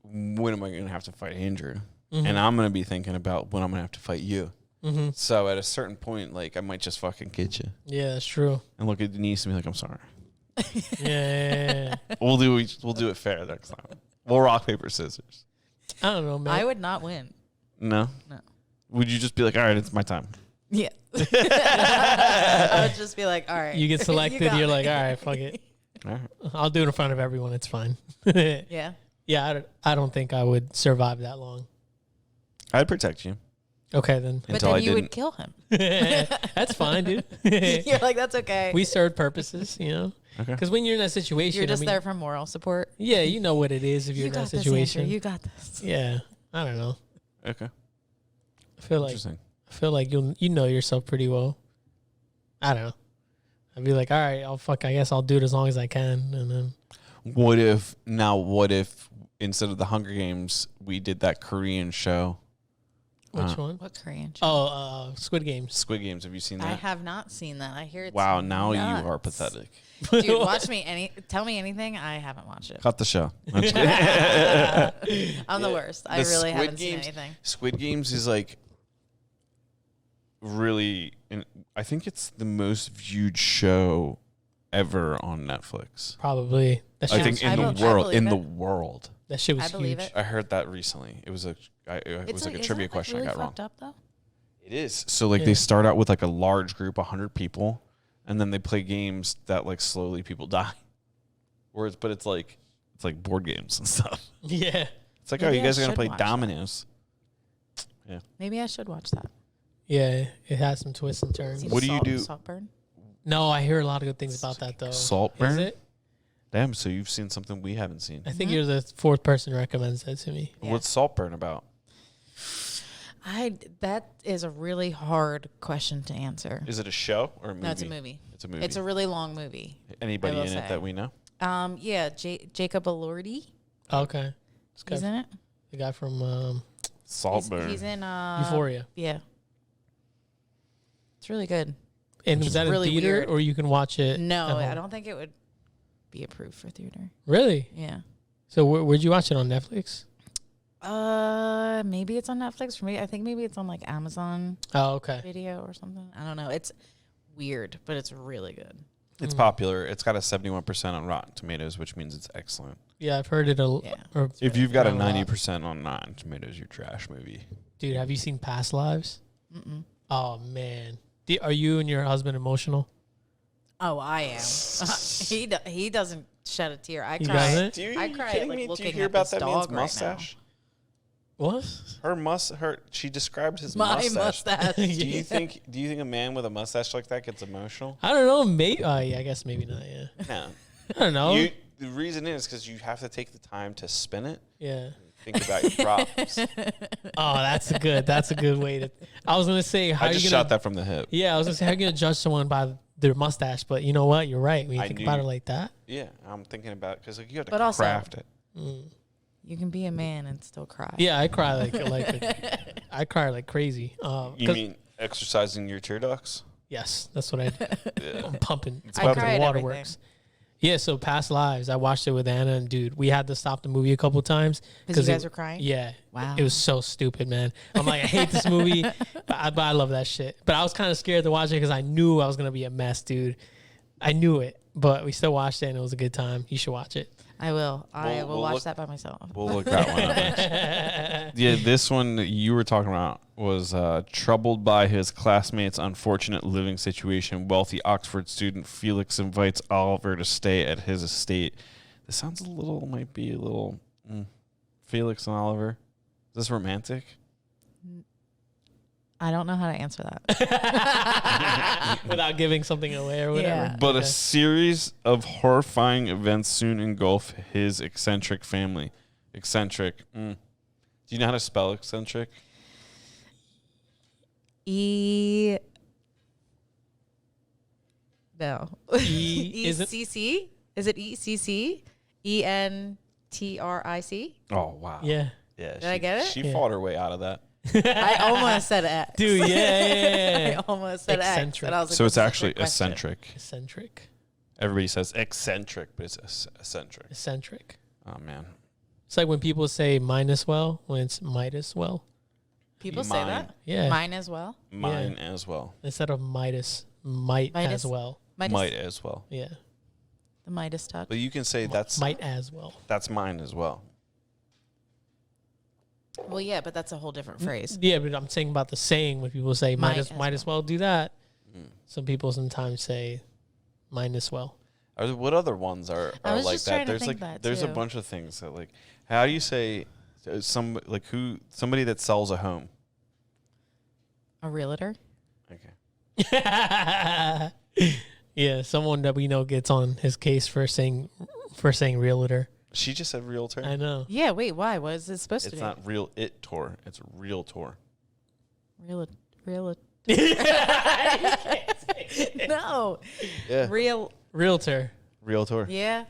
Speaker 3: when am I going to have to fight Andrew? And I'm going to be thinking about when I'm going to have to fight you. So at a certain point, like I might just fucking get you.
Speaker 2: Yeah, that's true.
Speaker 3: And look at Denise and be like, I'm sorry.
Speaker 2: Yeah.
Speaker 3: We'll do it fair next time. We'll rock, paper, scissors.
Speaker 2: I don't know, man.
Speaker 1: I would not win.
Speaker 3: No?
Speaker 1: No.
Speaker 3: Would you just be like, all right, it's my time?
Speaker 1: Yeah. I would just be like, all right.
Speaker 2: You get selected.
Speaker 1: got
Speaker 2: You're
Speaker 1: me.
Speaker 2: like, all right, fuck it.
Speaker 3: All right.
Speaker 2: I'll do it in front of everyone. It's fine.
Speaker 1: Yeah.
Speaker 2: Yeah, I don't think I would survive that long.
Speaker 3: I'd protect you.
Speaker 2: Okay, then.
Speaker 1: But
Speaker 3: Until
Speaker 1: then
Speaker 3: I
Speaker 1: you would
Speaker 3: didn't.
Speaker 1: kill him.
Speaker 2: That's fine, dude.
Speaker 1: You're like, that's okay.
Speaker 2: We served purposes,
Speaker 3: Okay.
Speaker 2: Because when you're in that situation,
Speaker 1: You're just
Speaker 2: I mean,
Speaker 1: there for moral support.
Speaker 2: yeah, you know what it is if you're
Speaker 1: You
Speaker 2: in that
Speaker 1: got this,
Speaker 2: situation.
Speaker 1: Andrew. You got this.
Speaker 2: Yeah, I don't know.
Speaker 3: Okay.
Speaker 2: I feel like
Speaker 3: Interesting.
Speaker 2: you know yourself pretty well. I don't know. I'd be like, all right, I guess I'll do it as long as I can, and then.
Speaker 3: What if instead of the Hunger Games, we did that Korean show?
Speaker 2: Which one?
Speaker 1: What Korean show?
Speaker 2: Oh, Squid Games.
Speaker 3: Squid Games. Have you seen that?
Speaker 1: I have not seen that. I hear it's
Speaker 3: Wow, now
Speaker 1: nuts.
Speaker 3: you are pathetic.
Speaker 1: Dude, watch me tell me anything. I haven't watched it.
Speaker 3: Cut the show.
Speaker 1: I'm the worst. I
Speaker 3: The
Speaker 1: really
Speaker 3: Squid
Speaker 1: haven't
Speaker 3: Games-
Speaker 1: seen anything.
Speaker 3: Squid Games is like really, I think it's the most viewed show ever on Netflix.
Speaker 2: Probably. That
Speaker 3: I
Speaker 2: shit
Speaker 3: think
Speaker 2: was
Speaker 3: in
Speaker 1: I
Speaker 3: the
Speaker 1: believe
Speaker 3: world. In
Speaker 1: it.
Speaker 3: the world.
Speaker 2: That shit was
Speaker 1: I believe
Speaker 2: huge.
Speaker 1: it.
Speaker 3: I heard that recently. It was a trivia question
Speaker 1: really
Speaker 3: I got wrong.
Speaker 1: fucked up though?
Speaker 3: It is. So like
Speaker 2: Yeah.
Speaker 3: they start out with like a large group, 100 people, and then they play games that like slowly people die. But it's like board games and stuff.
Speaker 2: Yeah.
Speaker 3: It's like,
Speaker 1: Maybe
Speaker 3: you
Speaker 1: I
Speaker 3: guys are gonna
Speaker 1: should
Speaker 3: play
Speaker 1: watch that.
Speaker 3: dominoes.
Speaker 1: Maybe I should watch that.
Speaker 2: Yeah, it has some twists and turns.
Speaker 1: Seen
Speaker 3: What do you do?
Speaker 1: Saltburn?
Speaker 2: No, I hear a lot of good things about that though.
Speaker 3: Saltburn?
Speaker 2: Is it?
Speaker 3: Damn, so you've seen something we haven't seen.
Speaker 2: I think you're the fourth person who recommends that to me.
Speaker 1: Yeah.
Speaker 3: What's Saltburn about?
Speaker 1: That is a really hard question to answer.
Speaker 3: Is it a show or a movie?
Speaker 1: No, it's a movie.
Speaker 3: It's a movie.
Speaker 1: It's a really long movie.
Speaker 3: Anybody
Speaker 1: I
Speaker 3: in
Speaker 1: will
Speaker 3: it
Speaker 1: say.
Speaker 3: that we know?
Speaker 1: Yeah, Jacob Elordi.
Speaker 2: Okay. This guy,
Speaker 1: He's in it.
Speaker 2: the guy from
Speaker 3: Saltburn.
Speaker 1: He's in
Speaker 2: Euphoria.
Speaker 1: Yeah. It's really good.
Speaker 2: And
Speaker 1: Which
Speaker 2: was
Speaker 1: is
Speaker 2: that
Speaker 1: really
Speaker 2: in theater
Speaker 1: weird.
Speaker 2: or you can watch it?
Speaker 1: No,
Speaker 2: at home?
Speaker 1: I don't think it would be approved for theater.
Speaker 2: Really?
Speaker 1: Yeah.
Speaker 2: So where'd you watch it on Netflix?
Speaker 1: Maybe it's on Netflix for me. I think maybe it's on like Amazon
Speaker 2: Oh, okay.
Speaker 1: Video or something. I don't know. It's weird, but it's really good.
Speaker 3: It's popular. It's got a 71% on Rotten Tomatoes, which means it's excellent.
Speaker 2: Yeah, I've heard it.
Speaker 1: Yeah.
Speaker 3: If you've got a
Speaker 2: around lot.
Speaker 3: 90% on Rotten Tomatoes, you're trash movie.
Speaker 2: Dude, have you seen Past Lives?
Speaker 1: Mm-mm.
Speaker 2: Oh man, are you and your husband emotional?
Speaker 1: Oh, I am. He doesn't shed a tear. I
Speaker 2: He
Speaker 1: cry.
Speaker 2: doesn't?
Speaker 1: I cry at, like,
Speaker 3: Do you
Speaker 1: looking
Speaker 3: hear
Speaker 1: at
Speaker 3: about
Speaker 1: this
Speaker 3: that
Speaker 1: dog
Speaker 3: man's
Speaker 1: right now.
Speaker 3: mustache?
Speaker 2: What?
Speaker 3: She described his
Speaker 1: My
Speaker 3: mustache.
Speaker 1: mustache.
Speaker 3: Do you think a man with a mustache like that gets emotional?
Speaker 2: I don't know. Maybe. Yeah, I guess maybe not. Yeah.
Speaker 3: No.
Speaker 2: I don't know.
Speaker 3: The reason is because you have to take the time to spin it.
Speaker 2: Yeah.
Speaker 3: Think about your props.
Speaker 2: Oh, that's a good way to. I was gonna say how
Speaker 3: I
Speaker 2: you
Speaker 3: just
Speaker 2: gonna.
Speaker 3: shot that from the hip.
Speaker 2: Yeah, I was gonna say how you gonna judge someone by their mustache, but you know what? You're right. When you
Speaker 3: I
Speaker 2: think
Speaker 3: knew-
Speaker 2: about it like that.
Speaker 3: Yeah, I'm thinking about because you have to
Speaker 1: But also-
Speaker 3: craft it.
Speaker 2: Mm.
Speaker 1: You can be a man and still cry.
Speaker 2: Yeah, I cry I cry like crazy.
Speaker 3: You
Speaker 2: 'Cause-
Speaker 3: mean exercising your tear ducts?
Speaker 2: Yes, that's what I do.
Speaker 3: Yeah.
Speaker 2: I'm pumping. It's
Speaker 1: I
Speaker 2: pumping
Speaker 1: cry at
Speaker 2: waterworks. Yeah, so Past Lives, I watched it with Anna, and dude, we had to stop the movie a couple times
Speaker 1: Because you guys
Speaker 2: it-
Speaker 1: were crying?
Speaker 2: Yeah,
Speaker 1: Wow.
Speaker 2: it was so stupid, man. I'm like, I hate this movie, but I love that shit. But I was kind of scared to watch it because I knew I was gonna be a mess, dude. I knew it, but we still watched it, and it was a good time. You should watch it.
Speaker 1: I will. I will
Speaker 3: we'll
Speaker 1: watch
Speaker 3: look-
Speaker 1: that by myself.
Speaker 3: We'll look that one up. next. Yeah, this one that you were talking about was troubled by his classmates' unfortunate living situation. Wealthy Oxford student Felix invites Oliver to stay at his estate. This sounds might be a little. Felix and Oliver. Is this romantic?
Speaker 1: I don't know how to answer that.
Speaker 2: Without giving something away or whatever.
Speaker 1: Yeah.
Speaker 3: But
Speaker 2: Okay.
Speaker 3: a series of horrifying events soon engulf his eccentric family. Eccentric. Do you know how to spell eccentric?
Speaker 1: No.
Speaker 2: Isn't-
Speaker 1: ECC? Is it ECC? ENTRIC?
Speaker 3: Oh, wow.
Speaker 2: Yeah.
Speaker 3: Yeah.
Speaker 1: Did I get it?
Speaker 3: She
Speaker 2: Yeah.
Speaker 3: fought her way out of that.
Speaker 1: I almost said X.
Speaker 2: Dude, yeah.
Speaker 1: I almost said X.
Speaker 2: Eccentric.
Speaker 1: And I was like,
Speaker 3: So it's
Speaker 1: this is a
Speaker 3: actually
Speaker 1: trick question.
Speaker 3: eccentric.
Speaker 2: Eccentric.
Speaker 3: Everybody says eccentric, but it's eccentric.
Speaker 2: Eccentric.
Speaker 3: Oh, man.
Speaker 2: It's like when people say mine as well, when it's might as well.
Speaker 1: People say
Speaker 3: Mine.
Speaker 1: that?
Speaker 2: Yeah.
Speaker 1: Mine as well?
Speaker 3: Mine as well.
Speaker 2: Instead of Midas, might
Speaker 1: Midas?
Speaker 2: as well.
Speaker 3: Might as well.
Speaker 2: Yeah.
Speaker 1: The Midas touch.
Speaker 3: But you can say that's
Speaker 2: Might as well.
Speaker 3: mine as well.
Speaker 1: Well, yeah, but that's a whole different phrase.
Speaker 2: Yeah, but I'm saying about the saying when people say might as well do that.
Speaker 3: Mm.
Speaker 2: Some people sometimes say might as well.
Speaker 3: What other ones are
Speaker 1: was
Speaker 3: like
Speaker 1: just trying
Speaker 3: that?
Speaker 1: to
Speaker 3: There's
Speaker 1: think
Speaker 3: like
Speaker 1: that
Speaker 3: there's a
Speaker 1: too.
Speaker 3: bunch of things that like how do you say somebody that sells a home?
Speaker 1: A realtor?
Speaker 3: Okay.
Speaker 2: Yeah, someone that we know gets on his case for saying realtor.
Speaker 3: She just said realtor.
Speaker 2: I know.
Speaker 1: Yeah, wait, why? What is it supposed to
Speaker 3: It's
Speaker 1: be?
Speaker 3: not real it tour. It's real tour.
Speaker 1: Realtor.
Speaker 2: Realtor.
Speaker 1: No.
Speaker 3: Yeah.
Speaker 2: Realtor.
Speaker 3: Realtor.
Speaker 1: Yeah.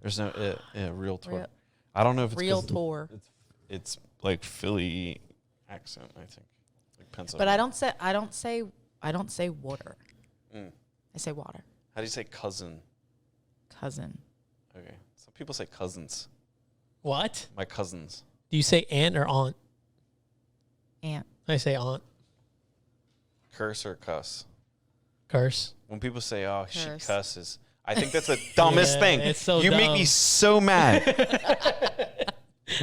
Speaker 3: There's no realtor.
Speaker 1: Real-
Speaker 3: I don't know if it's 'cause
Speaker 1: Realtor.
Speaker 3: It's like Philly accent, I think. Like
Speaker 1: But
Speaker 3: Pennsylvania.
Speaker 1: I don't say water.
Speaker 3: Mm.
Speaker 1: I say water.
Speaker 3: How do you say cousin?
Speaker 1: Cousin.
Speaker 3: Okay. Some people say cousins.
Speaker 2: What?
Speaker 3: My cousins.
Speaker 2: Do you say aunt or aunt?
Speaker 1: Aunt.
Speaker 2: I say aunt.
Speaker 3: Curse or cuss?
Speaker 2: Curse.
Speaker 3: When people say, "Oh, she
Speaker 1: Curse.
Speaker 3: cusses," I think that's the dumbest
Speaker 2: Yeah,
Speaker 3: thing.
Speaker 2: it's so
Speaker 3: you make
Speaker 2: dumb.
Speaker 3: me so mad.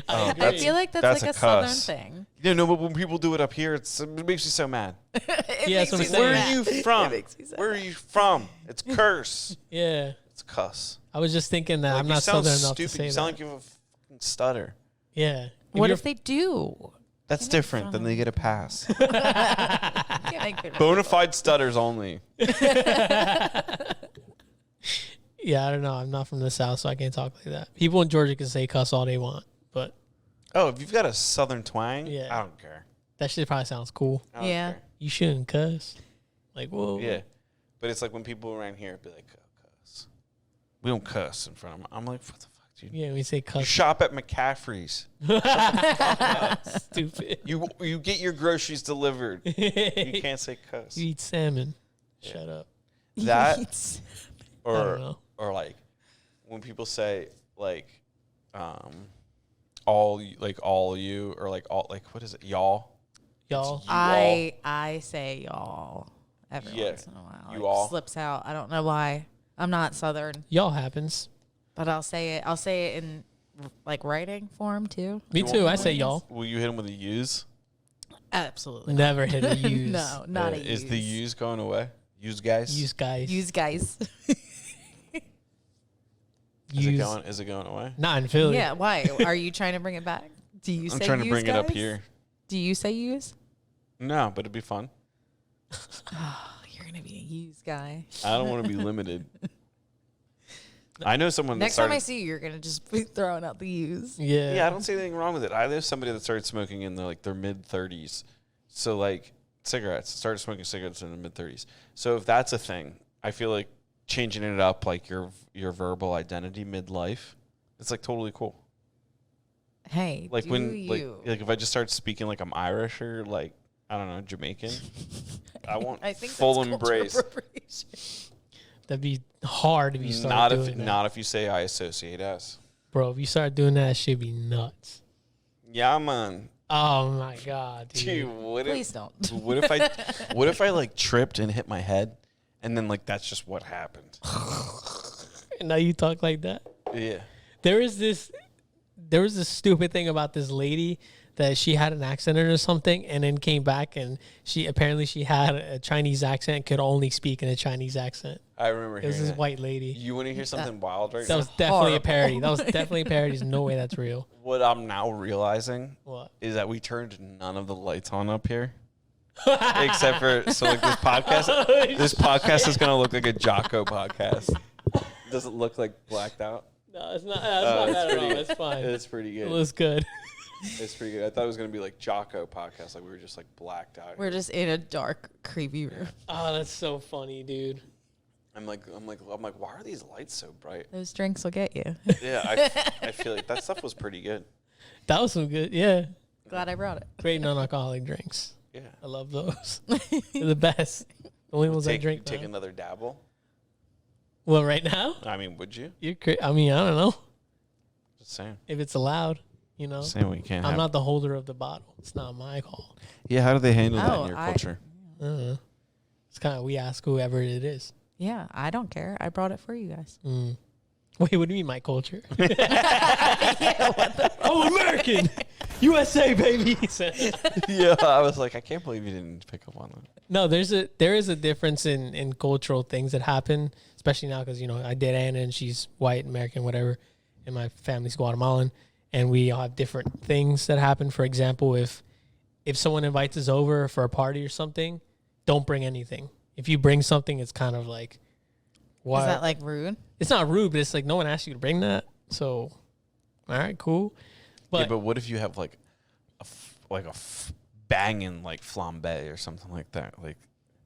Speaker 3: Oh,
Speaker 1: I feel like that's like a southern
Speaker 3: cuss.
Speaker 1: thing.
Speaker 3: Yeah, no, but when people do it up here, it makes me so mad.
Speaker 1: It
Speaker 2: Yeah,
Speaker 1: makes
Speaker 2: that's what
Speaker 1: me
Speaker 2: I'm
Speaker 1: so
Speaker 2: saying.
Speaker 3: Where are
Speaker 1: mad.
Speaker 3: you
Speaker 1: It
Speaker 3: from?
Speaker 1: makes me so
Speaker 3: Where are
Speaker 1: mad.
Speaker 3: you from? It's curse.
Speaker 2: Yeah.
Speaker 3: It's cuss.
Speaker 2: I was just thinking that
Speaker 3: Like,
Speaker 2: I'm
Speaker 3: you
Speaker 2: not
Speaker 3: sound
Speaker 2: southern enough
Speaker 3: stupid.
Speaker 2: to say
Speaker 3: You
Speaker 2: that.
Speaker 3: sound like you have a fucking stutter.
Speaker 2: Yeah.
Speaker 1: What
Speaker 2: you're-
Speaker 1: if they do?
Speaker 3: That's
Speaker 1: You're not
Speaker 3: different. Then
Speaker 1: from-
Speaker 3: they get a pass.
Speaker 1: You can't make good
Speaker 3: Bona fide stutters only.
Speaker 2: Yeah, I don't know. I'm not from the South, so I can't talk like that. People in Georgia can say cuss all they want, but
Speaker 3: Oh, if you've got a southern twang,
Speaker 2: Yeah.
Speaker 3: I don't care.
Speaker 2: that shit probably sounds cool.
Speaker 3: I don't
Speaker 1: Yeah.
Speaker 3: care.
Speaker 2: You shouldn't cuss. Like, whoa.
Speaker 3: Yeah. But it's like when people around here be like, oh, cuss. We don't cuss in front of them. I'm like, what the fuck, dude?
Speaker 2: Yeah, we say
Speaker 3: You
Speaker 2: cuss.
Speaker 3: shop at McCaffrey's.
Speaker 2: Stupid.
Speaker 3: You get your groceries delivered. You can't say cuss.
Speaker 2: You eat salmon.
Speaker 3: Yeah.
Speaker 2: Shut up.
Speaker 3: That
Speaker 1: Yeets.
Speaker 2: I don't
Speaker 3: or
Speaker 2: know.
Speaker 3: like when people say like all you or like all like what is it, y'all?
Speaker 2: Y'all.
Speaker 3: You
Speaker 1: I say y'all every
Speaker 3: Yeah.
Speaker 1: once in a while.
Speaker 3: You
Speaker 1: It
Speaker 3: all.
Speaker 1: slips out. I don't know why. I'm not southern,
Speaker 2: Y'all happens.
Speaker 1: but I'll say it. I'll say it in like writing form too.
Speaker 2: Me
Speaker 3: You
Speaker 2: too.
Speaker 3: want-
Speaker 2: I say y'all.
Speaker 3: Will you hit them with a use?
Speaker 1: Absolutely.
Speaker 2: Never hit a use.
Speaker 1: No, not a use.
Speaker 3: Is the use going away? Use guys?
Speaker 2: Use guys.
Speaker 1: Use guys.
Speaker 2: Use.
Speaker 3: Is it going away?
Speaker 2: Not in Philly.
Speaker 1: Yeah. Why? Are you trying to bring it back? Do you
Speaker 3: I'm
Speaker 1: say
Speaker 3: trying to
Speaker 1: use
Speaker 3: bring it up
Speaker 1: guys?
Speaker 3: here.
Speaker 1: Do you say use?
Speaker 3: No, but it'd be fun.
Speaker 1: Oh, you're gonna be a use guy.
Speaker 3: I don't want to be limited. I know someone that
Speaker 1: Next time
Speaker 3: started.
Speaker 1: I see you, you're gonna just be throwing out the use.
Speaker 2: Yeah.
Speaker 3: Yeah, I don't see anything wrong with it. I know somebody that started smoking in their mid 30s. So like cigarettes, started smoking cigarettes in the mid 30s. So if that's a thing, I feel like changing it up like your verbal identity midlife, it's like totally cool.
Speaker 1: Hey,
Speaker 3: Like
Speaker 1: do
Speaker 3: when
Speaker 1: you?
Speaker 3: like if I just start speaking like I'm Irish or like I don't know, Jamaican, I want
Speaker 1: I think
Speaker 3: full
Speaker 1: that's cultural
Speaker 3: embrace.
Speaker 1: appropriation.
Speaker 2: That'd be hard if you start
Speaker 3: Not
Speaker 2: doing
Speaker 3: if
Speaker 2: that.
Speaker 3: not if you say I associate us.
Speaker 2: Bro, if you start doing that, it should be nuts.
Speaker 3: Yeah, man.
Speaker 2: Oh my god, dude.
Speaker 3: Dude, what
Speaker 1: Please
Speaker 3: if
Speaker 1: don't.
Speaker 3: what if I like tripped and hit my head and then like that's just what happened?
Speaker 2: Now you talk like that.
Speaker 3: Yeah.
Speaker 2: There was this stupid thing about this lady that she had an accident or something and then came back and she had a Chinese accent, could only speak in a Chinese accent.
Speaker 3: I remember
Speaker 2: It was
Speaker 3: hearing
Speaker 2: this
Speaker 3: that.
Speaker 2: white lady.
Speaker 3: You want to hear something wild right
Speaker 2: That
Speaker 3: now?
Speaker 2: was definitely a
Speaker 1: horrible.
Speaker 2: parody. That was definitely a parody. There's no way that's real.
Speaker 3: What I'm now realizing
Speaker 2: What?
Speaker 3: is that we turned none of the lights on up here. Except for this podcast. This podcast is gonna look like a Jocko podcast. Does it look like blacked out?
Speaker 2: No, it's not.
Speaker 3: Oh,
Speaker 2: That's not
Speaker 3: it's
Speaker 2: bad at
Speaker 3: pretty
Speaker 2: all.
Speaker 3: good.
Speaker 2: It's fine.
Speaker 3: It's pretty
Speaker 2: It
Speaker 3: good.
Speaker 2: looks good.
Speaker 3: It's pretty good. I thought it was gonna be like Jocko podcast, like we were just like blacked out.
Speaker 1: We're just in a dark, creepy room.
Speaker 2: Oh, that's so funny, dude.
Speaker 3: I'm like, why are these lights so bright?
Speaker 1: Those drinks will get you.
Speaker 3: Yeah, I feel like that stuff was pretty good.
Speaker 2: That was some good. Yeah,
Speaker 1: Glad I brought it.
Speaker 2: great non-alcoholic drinks.
Speaker 3: Yeah.
Speaker 2: I love those. They're the best. The only ones I drink.
Speaker 3: Take
Speaker 2: now.
Speaker 3: another dabble.
Speaker 2: Well, right now,
Speaker 3: I mean, would you?
Speaker 2: you're. I mean, I don't know
Speaker 3: Just saying.
Speaker 2: if it's allowed. You know,
Speaker 3: Saying we can't.
Speaker 2: I'm
Speaker 3: have
Speaker 2: not the holder of the bottle. It's not my call.
Speaker 3: Yeah, how do they handle that
Speaker 1: Oh,
Speaker 3: in your
Speaker 1: I-
Speaker 3: culture?
Speaker 2: I don't know. It's kind of we ask whoever it is.
Speaker 1: Yeah, I don't care. I brought it for you guys.
Speaker 2: Mm. Wait, what do you mean my culture? I'm American. USA, baby.
Speaker 3: Yeah, I was like, I can't believe you didn't pick up on that.
Speaker 2: No, there is a difference in cultural things that happen, especially now because I date Anna and she's white, American, whatever, and my family's Guatemalan, and we all have different things that happen. For example, if someone invites us over for a party or something, don't bring anything. If you bring something, it's kind of like, why?
Speaker 1: Is that like rude?
Speaker 2: It's not rude, but it's like no one asked you to bring that. So, all right, cool.
Speaker 3: But what if you have like a banging like flambe or something like that? Like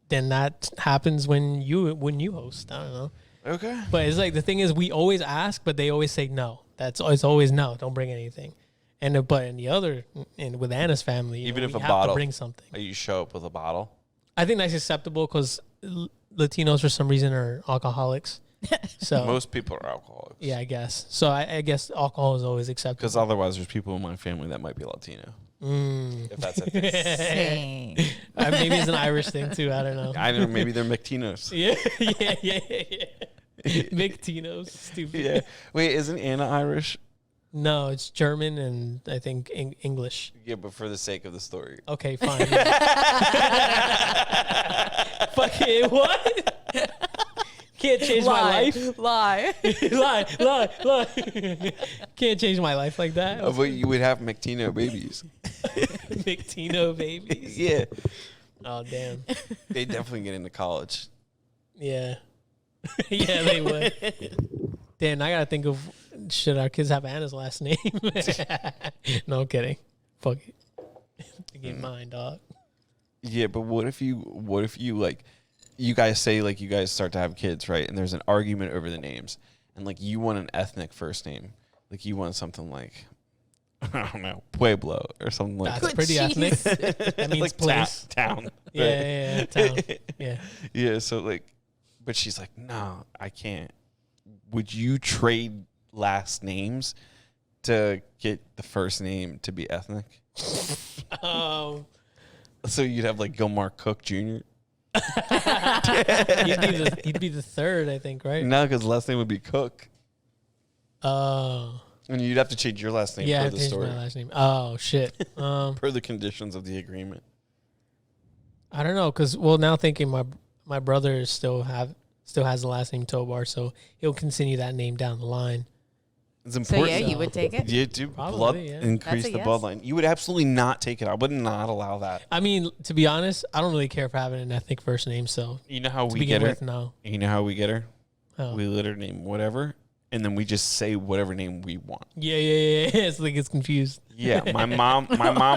Speaker 2: then that happens when you host. I don't know.
Speaker 3: Okay.
Speaker 2: But it's like the thing is we always ask, but they always say no. It's always no. Don't bring anything. But in the other, and with Anna's family,
Speaker 3: even if
Speaker 2: we
Speaker 3: a
Speaker 2: have
Speaker 3: bottle,
Speaker 2: to bring something.
Speaker 3: you show up with a bottle.
Speaker 2: I think that's acceptable because Latinos for some reason are alcoholics. So
Speaker 3: Most people are alcoholics.
Speaker 2: yeah, I guess. So I guess alcohol is always acceptable.
Speaker 3: Because otherwise, there's people in my family that might be Latino. If that's a thing.
Speaker 1: Same.
Speaker 2: Maybe it's an Irish thing too. I don't know.
Speaker 3: I don't know. Maybe they're McTinos.
Speaker 2: Yeah. McTinos, stupid.
Speaker 3: Yeah. Wait, isn't Anna Irish?
Speaker 2: No, it's German and I think English.
Speaker 3: Yeah, but for the sake of the story.
Speaker 2: Okay, fine. Fucking what? Can't change my life.
Speaker 1: Lie.
Speaker 2: lie. Can't change my life like that.
Speaker 3: But you would have McTino babies.
Speaker 2: McTino babies.
Speaker 3: Yeah.
Speaker 2: Oh damn.
Speaker 3: They definitely get into college.
Speaker 2: Yeah. Yeah, they would. Damn, I gotta think of should our kids have Anna's last name? No I'm kidding. Fuck it. Get mine, dog.
Speaker 3: Yeah, but what if you like, you guys say like you guys start to have kids, right? And there's an argument over the names, and like you want an ethnic first name, like you want something like I don't know, Pueblo or something like
Speaker 2: That's
Speaker 3: that.
Speaker 2: pretty ethnic. That means
Speaker 3: like
Speaker 2: place.
Speaker 3: town.
Speaker 2: Yeah, town. Yeah.
Speaker 3: Yeah, so like, but she's like, no, I can't. Would you trade last names to get the first name to be ethnic? So you'd have like Gilmar Cook Jr.
Speaker 2: He'd be the third, I think, right?
Speaker 3: No, because last name would be Cook,
Speaker 2: Oh.
Speaker 3: and you'd have to change your last name
Speaker 2: Yeah, I
Speaker 3: per the
Speaker 2: changed
Speaker 3: story,
Speaker 2: my last name. Oh shit.
Speaker 3: per the conditions of the agreement.
Speaker 2: I don't know, cause now thinking my brother still has the last name Tobar, so he'll continue that name down the line.
Speaker 3: It's
Speaker 1: So
Speaker 3: important.
Speaker 1: yeah, you would take it.
Speaker 3: You do
Speaker 2: Probably,
Speaker 3: blood
Speaker 2: yeah.
Speaker 3: increase
Speaker 1: That's a
Speaker 3: the
Speaker 1: yes.
Speaker 3: bloodline. You would absolutely not take it. I would not allow that.
Speaker 2: I mean, to be honest, I don't really care for having an ethnic first name. So
Speaker 3: You know how
Speaker 2: to
Speaker 3: we
Speaker 2: begin
Speaker 3: get her?
Speaker 2: with, no.
Speaker 3: You know how we get her?
Speaker 2: Oh.
Speaker 3: We let her name whatever, and then we just say whatever name we want.
Speaker 2: Yeah. It's like it's confused.
Speaker 3: Yeah, my mom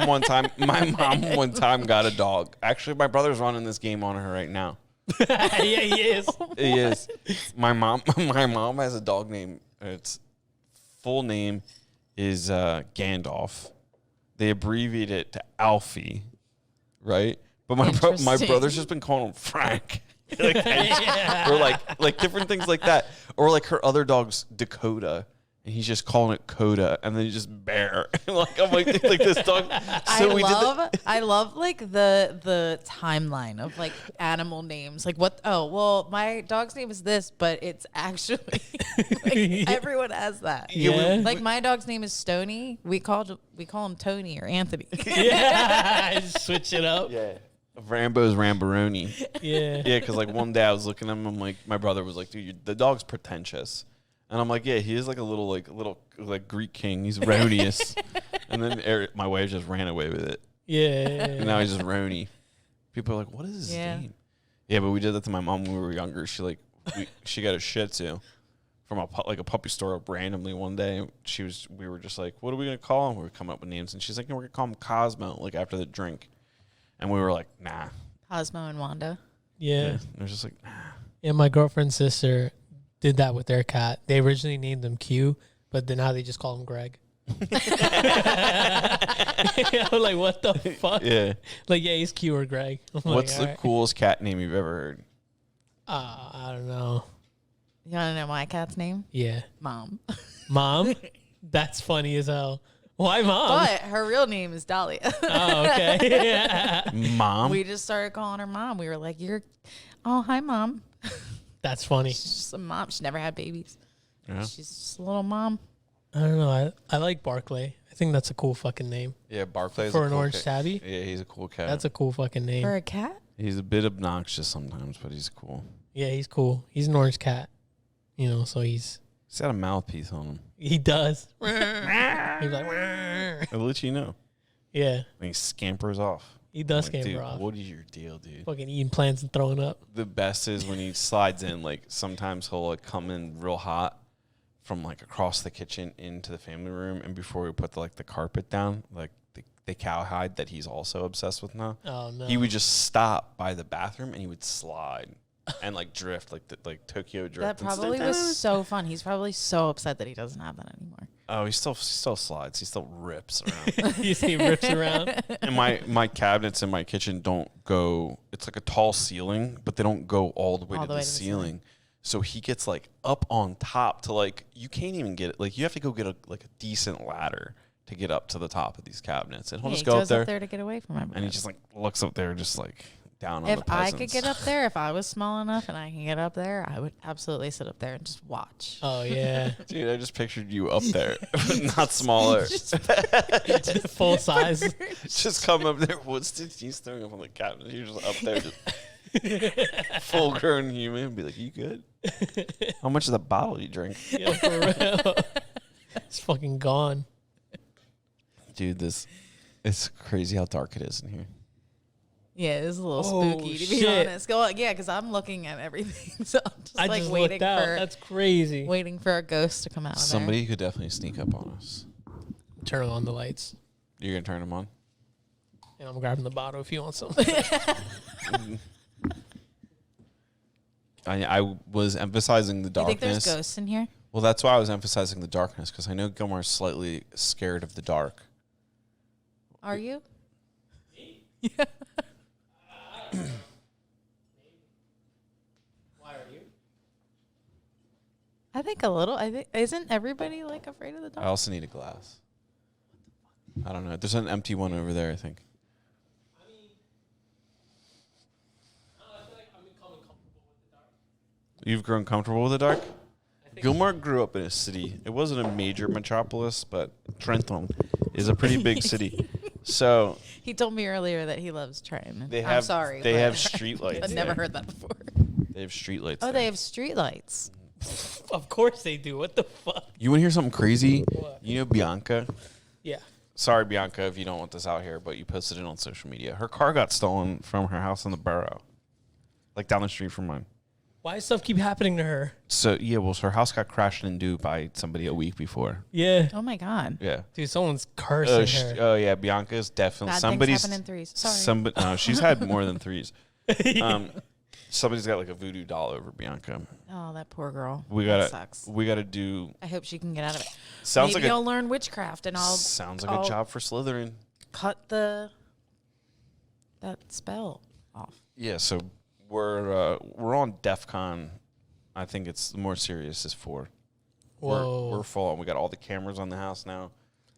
Speaker 3: one time got a dog. Actually, my brother's running this game on her right now.
Speaker 2: Yeah, he is.
Speaker 3: He is. My mom has a dog name. Its full name is Gandalf. They abbreviate it to Alfie, right? But my
Speaker 1: Interesting.
Speaker 3: brother's just been calling him Frank. Or like different things like that. Or like her other dog's Dakota, and he's just calling it Coda, and then he's just Bear. Like I'm like this dog. So
Speaker 1: I love like the timeline of like animal names. Like what? Oh well, my dog's name is this, but it's actually like, everyone has that.
Speaker 2: Yeah.
Speaker 1: Like my dog's name is Stony. We call him Tony or Anthony.
Speaker 2: Yeah. Just switch it up.
Speaker 3: Yeah. Rambo's Ramboroni.
Speaker 2: Yeah.
Speaker 3: Yeah, because like one day I was looking at him, I'm like, my brother was like, dude, the dog's pretentious. And I'm like, yeah, he is like a little Greek king. He's Ronius. And then my wife just ran away with it.
Speaker 2: Yeah.
Speaker 3: And now he's just Roni. People are like, what is his name? Yeah, but we did that to my mom when we were younger. She got a Shih Tzu from a puppy store randomly one day. We were just like, what are we gonna call him? We were coming up with names, and she's like, no, we're gonna call him Cosmo, like after the drink. And we were like, nah.
Speaker 1: Cosmo and Wanda.
Speaker 2: Yeah.
Speaker 3: And it was just like, nah.
Speaker 2: And my girlfriend's sister did that with their cat. They originally named him Q, but then now they just call him Greg. I'm like, what the fuck?
Speaker 3: Yeah.
Speaker 2: Like, yeah, he's Q or Greg. I'm
Speaker 3: What's
Speaker 2: like,
Speaker 3: the
Speaker 2: all right.
Speaker 3: coolest cat name you've ever heard?
Speaker 2: I don't know.
Speaker 1: You want to know my cat's name?
Speaker 2: Yeah.
Speaker 1: Mom.
Speaker 2: Mom? That's funny as hell. Why mom?
Speaker 1: But her real name is Dahlia.
Speaker 2: Oh, okay.
Speaker 3: Mom?
Speaker 1: We just started calling her Mom. We were like, oh, hi, Mom.
Speaker 2: That's funny.
Speaker 1: She's just a mom. She never had babies.
Speaker 3: Yeah.
Speaker 1: She's just a little mom.
Speaker 2: I don't know. I like Barclay. I think that's a cool fucking name.
Speaker 3: Yeah, Barclay's
Speaker 2: For
Speaker 3: a
Speaker 2: an
Speaker 3: cool
Speaker 2: orange
Speaker 3: cat.
Speaker 2: tabby?
Speaker 3: Yeah, he's a cool cat.
Speaker 2: That's a cool fucking name.
Speaker 1: For a cat?
Speaker 3: He's a bit obnoxious sometimes, but he's cool.
Speaker 2: Yeah, he's cool. He's an orange cat. You know, so
Speaker 3: He's got a mouthpiece on him.
Speaker 2: he does. He's like,
Speaker 3: I'll let you know.
Speaker 2: yeah,
Speaker 3: And he scampers off.
Speaker 2: he does
Speaker 3: I'm like,
Speaker 2: scamper
Speaker 3: dude,
Speaker 2: off.
Speaker 3: what is your deal, dude?
Speaker 2: Fucking eating plants and throwing up.
Speaker 3: The best is when he slides in, like sometimes he'll like come in real hot from like across the kitchen into the family room, and before we put the carpet down, like the cowhide that he's also obsessed with now,
Speaker 2: Oh no.
Speaker 3: he would just stop by the bathroom and he would slide and like drift like Tokyo drift.
Speaker 1: That probably was so fun. He's probably so upset that he doesn't have that anymore.
Speaker 3: Oh, he still slides. He still rips around.
Speaker 2: You see him rips around.
Speaker 3: And my cabinets in my kitchen don't go. It's like a tall ceiling, but they don't go all the way to the ceiling. So he gets like up on top to like you can't even get it. Like you have to go get a decent ladder to get up to the top of these cabinets, and he'll just go
Speaker 1: up there to get away from everyone.
Speaker 3: and he just like looks up there, just like down on
Speaker 1: If
Speaker 3: the peasants.
Speaker 1: I could get up there, if I was small enough and I can get up there, I would absolutely sit up there and just watch.
Speaker 2: Oh yeah.
Speaker 3: Dude, I just pictured you up there, not smaller.
Speaker 2: Full size.
Speaker 3: Just come up there. What's this? He's throwing up on the cabinet. You're just up there, just full grown human. Be like, you good? How much of the bottle you drink?
Speaker 2: Yeah, for real. It's fucking gone.
Speaker 3: Dude, it's crazy how dark it is in here.
Speaker 1: Yeah, it is a little
Speaker 2: Oh,
Speaker 1: spooky to be
Speaker 2: shit.
Speaker 1: honest. Go on, yeah, because I'm looking at everything, so I'm just
Speaker 2: I
Speaker 1: like
Speaker 2: just
Speaker 1: waiting
Speaker 2: looked out.
Speaker 1: for
Speaker 2: That's crazy.
Speaker 1: a ghost to come out.
Speaker 3: Somebody could definitely sneak up on us.
Speaker 2: Turn on the lights.
Speaker 3: You're gonna turn them on?
Speaker 2: And I'm grabbing the bottle if you want some.
Speaker 3: I was emphasizing the
Speaker 1: Of there. You think
Speaker 3: darkness.
Speaker 1: there's ghosts in here?
Speaker 3: Well, that's why I was emphasizing the darkness, because I know Gilmore's slightly scared of the dark.
Speaker 1: Are you?
Speaker 2: Why are you?
Speaker 1: I think a little. I think isn't everybody like afraid of the
Speaker 3: I
Speaker 1: dark?
Speaker 3: also need a glass. I don't know. There's an empty one over there, I think.
Speaker 2: I mean, I feel like I'm becoming comfortable with the dark.
Speaker 3: You've grown comfortable with the dark?
Speaker 2: I think
Speaker 3: Gilmore grew up in a city. It wasn't a major metropolis, but Trenton is a pretty big city. So
Speaker 1: He told me earlier that he loves Trenton.
Speaker 3: they
Speaker 1: I'm
Speaker 3: have
Speaker 1: sorry.
Speaker 3: they
Speaker 1: but
Speaker 3: have street lights.
Speaker 1: I've never
Speaker 3: there.
Speaker 1: heard that before.
Speaker 3: They have street lights.
Speaker 1: Oh,
Speaker 3: there.
Speaker 1: they have street lights.
Speaker 2: Of course they do. What the fuck?
Speaker 3: You want to hear something crazy?
Speaker 2: What?
Speaker 3: You know Bianca?
Speaker 2: Yeah.
Speaker 3: Sorry, Bianca, if you don't want this out here, but you posted it on social media. Her car got stolen from her house in the borough, like down the street from mine.
Speaker 2: Why does stuff keep happening to her?
Speaker 3: So yeah, well, her house got crashed into by somebody a week before.
Speaker 2: Yeah.
Speaker 1: Oh my god.
Speaker 3: Yeah.
Speaker 2: Dude, someone's cursing her.
Speaker 3: Oh yeah, Bianca's definitely
Speaker 1: Bad
Speaker 3: somebody's.
Speaker 1: things happen in threes. Sorry.
Speaker 3: Somebody, no, she's had more than threes. Somebody's got like a voodoo doll over Bianca.
Speaker 1: Oh, that poor girl.
Speaker 3: We
Speaker 1: That
Speaker 3: gotta,
Speaker 1: sucks.
Speaker 3: we gotta do.
Speaker 1: I hope she can get out of it.
Speaker 3: Sounds
Speaker 1: Maybe
Speaker 3: like
Speaker 1: I'll learn witchcraft and I'll
Speaker 3: sounds like
Speaker 1: I'll
Speaker 3: a job for Slytherin.
Speaker 1: cut that spell off.
Speaker 3: Yeah, so we're on DEF CON. I think it's more serious is 4.
Speaker 2: Whoa.
Speaker 3: We're full on. We got all the cameras on the house now,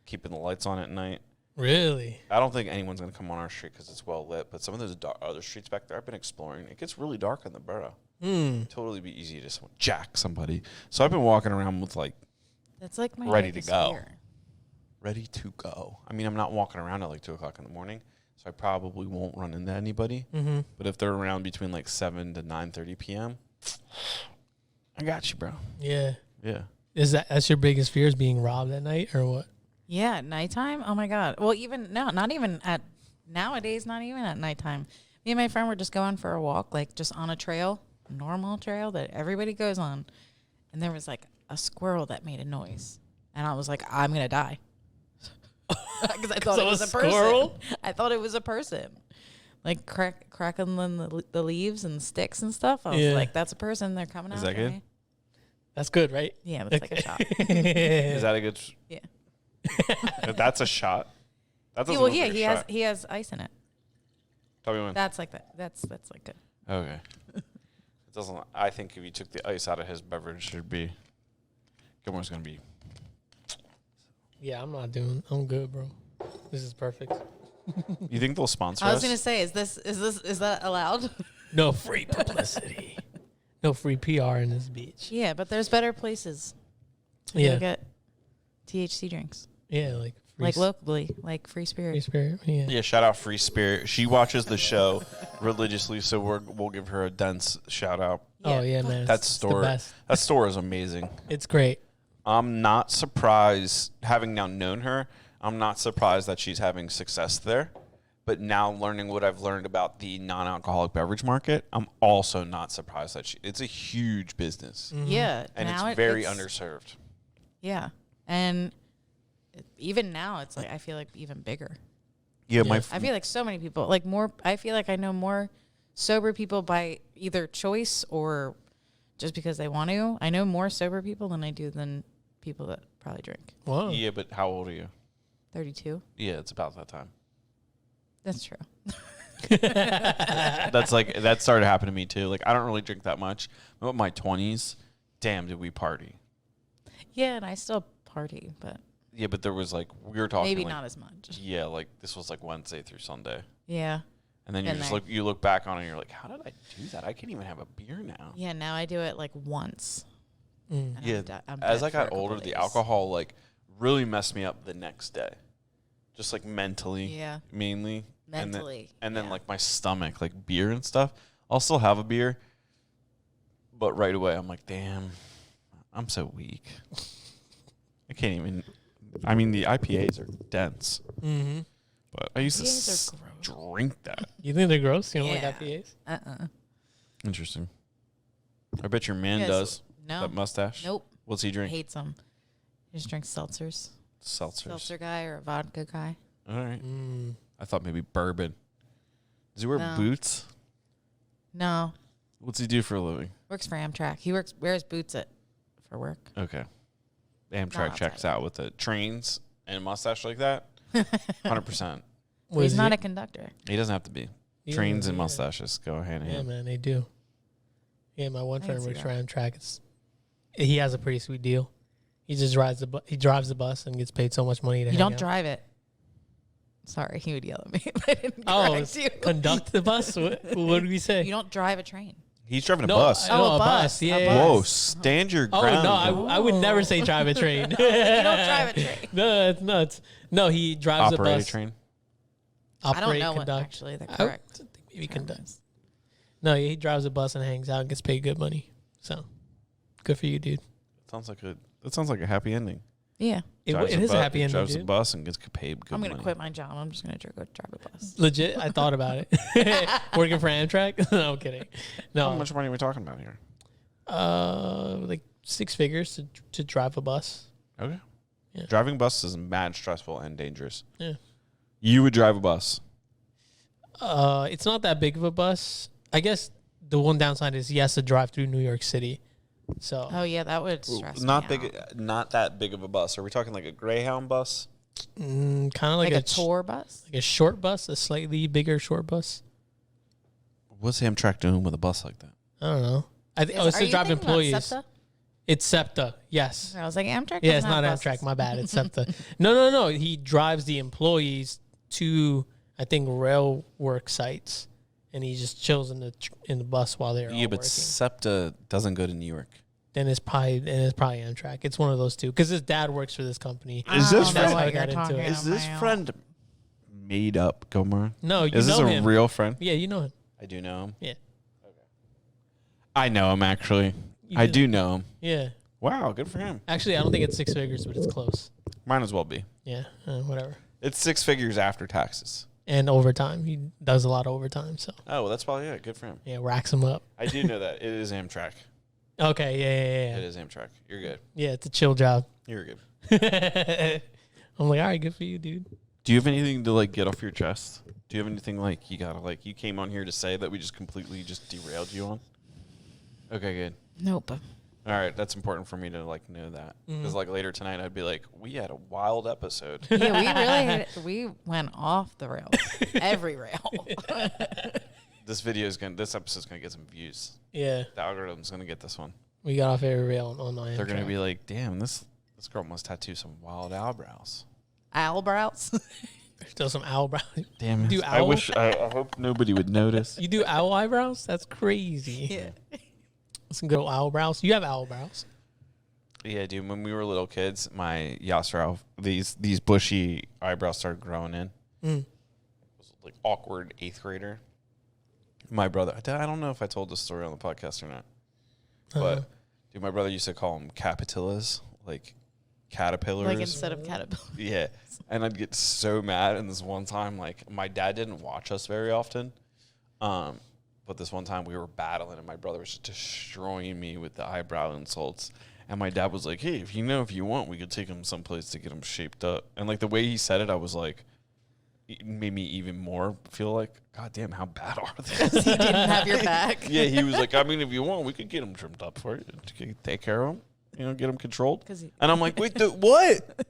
Speaker 3: keeping the lights on at night.
Speaker 2: Really?
Speaker 3: I don't think anyone's gonna come on our street because it's well lit. But some of those other streets back there, I've been exploring. It gets really dark in the borough. Totally be easy to jack somebody. So I've been walking around with like
Speaker 1: That's like my
Speaker 3: Ready to
Speaker 1: biggest
Speaker 3: go.
Speaker 1: fear.
Speaker 3: ready to go. I mean, I'm not walking around at like 2 o'clock in the morning, so I probably won't run into anybody.
Speaker 2: Mm-hmm.
Speaker 3: But if they're around between like 7 to 9:30 p.m., I got you, bro.
Speaker 2: Yeah.
Speaker 3: Yeah.
Speaker 2: That's your biggest fear is being robbed at night or what?
Speaker 1: Yeah, at nighttime. Oh my god. Well, even no, not even at nowadays. Not even at nighttime. Me and my friend were just going for a walk, like just on a trail, a normal trail that everybody goes on, and there was like a squirrel that made a noise, and I was like, I'm gonna die because I thought it was a person. I thought it was a person, like cracking the leaves and sticks and stuff. I was like, that's a person. They're coming
Speaker 3: Is
Speaker 1: after
Speaker 3: that good?
Speaker 1: me.
Speaker 2: That's good, right?
Speaker 1: Yeah, that's like a shot.
Speaker 3: Is that a good?
Speaker 1: Yeah.
Speaker 3: If that's a shot. That doesn't
Speaker 1: Well,
Speaker 3: look
Speaker 1: yeah,
Speaker 3: like a shot.
Speaker 1: he has ice in it.
Speaker 3: Tell me when.
Speaker 1: That's like that. That's like good.
Speaker 3: Okay. It doesn't. I think if you took the ice out of his beverage, there'd be. Gilmore's gonna be.
Speaker 2: Yeah, I'm good, bro. This is perfect.
Speaker 3: You think they'll sponsor
Speaker 1: I was
Speaker 3: us?
Speaker 1: gonna say, is that allowed?
Speaker 2: No free publicity. No free PR in this bitch.
Speaker 1: Yeah, but there's better places.
Speaker 2: Yeah.
Speaker 1: Go get THC drinks.
Speaker 2: Yeah, like
Speaker 1: Like locally, like Free Spirit.
Speaker 2: Free Spirit. Yeah.
Speaker 3: Yeah, shout out Free Spirit. She watches the show religiously, so we'll give her a dense shout out.
Speaker 2: Oh yeah, man.
Speaker 3: That
Speaker 2: It's the
Speaker 3: store,
Speaker 2: best.
Speaker 3: that store is amazing.
Speaker 2: It's great.
Speaker 3: I'm not surprised, having now known her, I'm not surprised that she's having success there. But now learning what I've learned about the non-alcoholic beverage market, I'm also not surprised that it's a huge business.
Speaker 1: Yeah.
Speaker 3: And
Speaker 1: now
Speaker 3: it's very underserved.
Speaker 1: Yeah. And even now, it's like, I feel like even bigger.
Speaker 3: Yeah,
Speaker 1: I feel like so many people, like more, I feel like I know more sober people by either choice or just because they want to. I know more sober people than people that probably drink.
Speaker 2: Wow.
Speaker 3: Yeah, but how old are you?
Speaker 1: 32.
Speaker 3: Yeah, it's about that time.
Speaker 1: That's true.
Speaker 3: That started happening to me too. Like, I don't really drink that much. But in my 20s, damn, did we party.
Speaker 1: Yeah, and I still party, but
Speaker 3: Yeah, but there was like, we were talking
Speaker 1: maybe
Speaker 3: like,
Speaker 1: not as much.
Speaker 3: yeah, like this was like Wednesday through Sunday.
Speaker 1: Yeah.
Speaker 3: And then you look back on it and you're like, how did I do that? I can't even have a beer now.
Speaker 1: Yeah, now I do it like once.
Speaker 2: Mm.
Speaker 1: and
Speaker 3: Yeah,
Speaker 1: I'm
Speaker 3: as
Speaker 1: dead
Speaker 3: I
Speaker 1: for a
Speaker 3: got
Speaker 1: couple
Speaker 3: older,
Speaker 1: days.
Speaker 3: the alcohol like really messed me up the next day. Just like mentally,
Speaker 1: Yeah.
Speaker 3: mainly.
Speaker 1: Mentally.
Speaker 3: And then
Speaker 1: yeah.
Speaker 3: like my stomach, like beer and stuff. I'll still have a beer, but right away I'm like, damn, I'm so weak. I can't even. I mean, the IPAs are dense,
Speaker 2: Mm-hmm.
Speaker 3: but I used
Speaker 1: IPAs
Speaker 3: to
Speaker 1: are gross.
Speaker 3: drink that.
Speaker 2: You think they're gross? You don't
Speaker 1: Yeah.
Speaker 2: like IPAs?
Speaker 3: Interesting. I bet your man
Speaker 1: Yes.
Speaker 3: does.
Speaker 1: No.
Speaker 3: That mustache.
Speaker 1: Nope.
Speaker 3: What's he drink?
Speaker 1: Hates them. He just drinks seltzers.
Speaker 3: Seltzers.
Speaker 1: Seltzer guy or a vodka guy.
Speaker 3: All right.
Speaker 2: Mm.
Speaker 3: I thought maybe bourbon. Does he wear
Speaker 1: No.
Speaker 3: boots?
Speaker 1: No.
Speaker 3: What's he do for a living?
Speaker 1: Works for Amtrak. He wears boots for work.
Speaker 3: Okay. Amtrak
Speaker 1: outside.
Speaker 3: checks out with the trains and a mustache like that. 100%.
Speaker 1: He's not a conductor.
Speaker 3: He doesn't have to be.
Speaker 2: Yeah,
Speaker 3: Trains and
Speaker 2: yeah.
Speaker 3: mustaches go hand in
Speaker 2: Yeah,
Speaker 3: hand.
Speaker 2: man, they do. Yeah, my one
Speaker 1: I
Speaker 2: friend
Speaker 1: can see
Speaker 2: works for
Speaker 1: that.
Speaker 2: Amtrak. He has a pretty sweet deal. He just drives the bus and gets paid so much money to
Speaker 1: You
Speaker 2: hang
Speaker 1: don't
Speaker 2: out.
Speaker 1: drive it. Sorry, he would yell at me if I didn't
Speaker 2: Oh,
Speaker 1: correct you.
Speaker 2: conduct the bus? What did we say?
Speaker 1: You don't drive a train.
Speaker 3: He's driving a
Speaker 2: No,
Speaker 3: bus.
Speaker 2: I know,
Speaker 1: Oh,
Speaker 2: a
Speaker 1: a
Speaker 2: bus.
Speaker 1: bus.
Speaker 2: Yeah.
Speaker 1: A
Speaker 2: yeah.
Speaker 1: bus.
Speaker 3: Whoa, stand your
Speaker 2: Oh
Speaker 3: ground.
Speaker 2: no, I would never say drive a train.
Speaker 1: You don't drive a train.
Speaker 2: No, it's nuts. No, he drives
Speaker 3: Operate
Speaker 2: a
Speaker 3: a
Speaker 2: bus.
Speaker 3: train.
Speaker 1: I don't
Speaker 2: Operate,
Speaker 1: know what
Speaker 2: conduct.
Speaker 1: actually the
Speaker 2: I
Speaker 1: correct
Speaker 2: think maybe
Speaker 1: term
Speaker 2: conduct.
Speaker 1: is.
Speaker 2: No, he drives a bus and hangs out and gets paid good money. So, good for you, dude.
Speaker 3: That sounds like a happy ending.
Speaker 1: Yeah.
Speaker 2: It
Speaker 3: Drives
Speaker 2: is a happy ending,
Speaker 3: Drives a
Speaker 2: dude.
Speaker 3: bus and gets paid good
Speaker 1: I'm
Speaker 3: money.
Speaker 1: going to quit my job. I'm just going to go drive a bus.
Speaker 2: Legit, I thought about it. Working for Amtrak? No, I'm kidding.
Speaker 3: How
Speaker 2: No,
Speaker 3: much money are we talking about here?
Speaker 2: like 6 figures to drive a bus.
Speaker 3: Okay.
Speaker 2: Yeah.
Speaker 3: Driving buses is mad stressful and dangerous.
Speaker 2: Yeah.
Speaker 3: You would drive a bus.
Speaker 2: It's not that big of a bus. I guess the one downside is he has to drive through New York City. So
Speaker 1: Oh, yeah, that would stress
Speaker 3: Not
Speaker 1: me
Speaker 3: big,
Speaker 1: out.
Speaker 3: not that big of a bus. Are we talking like a Greyhound bus?
Speaker 2: kind of
Speaker 1: Like
Speaker 2: like,
Speaker 1: a tour bus?
Speaker 2: like a short bus, a slightly bigger short bus.
Speaker 3: What's Amtrak doing with a bus like that?
Speaker 2: I don't know. It's
Speaker 1: Are
Speaker 2: to
Speaker 1: you
Speaker 2: drive
Speaker 1: thinking about
Speaker 2: employees.
Speaker 1: SEPTA?
Speaker 2: It's SEPTA. Yes.
Speaker 1: I was like, Amtrak
Speaker 2: Yeah, it's
Speaker 1: doesn't
Speaker 2: not
Speaker 1: have
Speaker 2: Amtrak.
Speaker 1: buses.
Speaker 2: My bad. It's SEPTA. No. He drives the employees to, I think, rail work sites, and he just chills in the bus while they're all
Speaker 3: Yeah, but
Speaker 2: working.
Speaker 3: SEPTA doesn't go to New York.
Speaker 2: Then it's probably Amtrak. It's one of those two because his dad works for this company.
Speaker 3: Is this
Speaker 1: I don't
Speaker 2: friend-
Speaker 1: know what
Speaker 2: I got
Speaker 1: you're
Speaker 2: into
Speaker 1: talking
Speaker 2: it.
Speaker 3: Is this
Speaker 1: about.
Speaker 3: friend made up, Gomar?
Speaker 2: No, you
Speaker 3: Is this
Speaker 2: know
Speaker 3: a
Speaker 2: him.
Speaker 3: real friend?
Speaker 2: Yeah, you know him.
Speaker 3: I do know him.
Speaker 2: Yeah.
Speaker 3: I know him, actually.
Speaker 2: You
Speaker 3: I do know him.
Speaker 2: Yeah.
Speaker 3: Wow, good for him.
Speaker 2: Actually, I don't think it's 6 figures, but it's close.
Speaker 3: Might as well be.
Speaker 2: Yeah, whatever.
Speaker 3: It's 6 figures after taxes.
Speaker 2: And overtime. He does a lot of overtime, so
Speaker 3: Oh, well, that's probably it. Good for him.
Speaker 2: yeah, racks him up.
Speaker 3: I do know that. It is Amtrak.
Speaker 2: Okay, yeah.
Speaker 3: It is Amtrak. You're good.
Speaker 2: Yeah, it's a chill job.
Speaker 3: You're good.
Speaker 2: I'm like, all right, good for you, dude.
Speaker 3: Do you have anything to like get off your chest? Do you have anything like you gotta like you came on here to say that we just completely just derailed you on? Okay, good.
Speaker 1: Nope.
Speaker 3: All right, that's important for me to like know that because like later tonight I'd be like, we had a wild episode.
Speaker 1: Yeah, we went off the rails. Every rail.
Speaker 3: This episode's gonna get some views.
Speaker 2: Yeah,
Speaker 3: The algorithm's gonna get this one.
Speaker 2: we got off every rail on the
Speaker 3: They're gonna
Speaker 2: Amtrak.
Speaker 3: be like, damn, this girl must tattoo some wild eyebrows.
Speaker 1: Owlbrows.
Speaker 2: Still some owl brows.
Speaker 3: Damn it!
Speaker 2: Do
Speaker 3: I
Speaker 2: owl?
Speaker 3: wish. I hope nobody would notice.
Speaker 2: You do owl eyebrows? That's crazy.
Speaker 1: Yeah.
Speaker 2: Some good old owl brows. You have owl brows.
Speaker 3: Yeah, dude. When we were little kids, my Yasser, these bushy eyebrows started growing in. It was like awkward 8th grader. My brother, I don't know if I told this story on the podcast or not, but dude, my brother used to call them capitillas, like caterpillars.
Speaker 1: Like instead of caterpillar.
Speaker 3: Yeah, and I'd get so mad. And this one time, like my dad didn't watch us very often, but this one time we were battling, and my brother was just destroying me with the eyebrow insults. And my dad was like, "Hey, if you want, we could take him someplace to get him shaped up." And like the way he said it, I was like, it made me even more feel like, God damn, how bad are they?
Speaker 1: He didn't have your back.
Speaker 3: Yeah, he was like, I mean, if you want, we could get him trimmed up for you, take care of him, get him controlled. And I'm like, wait, what?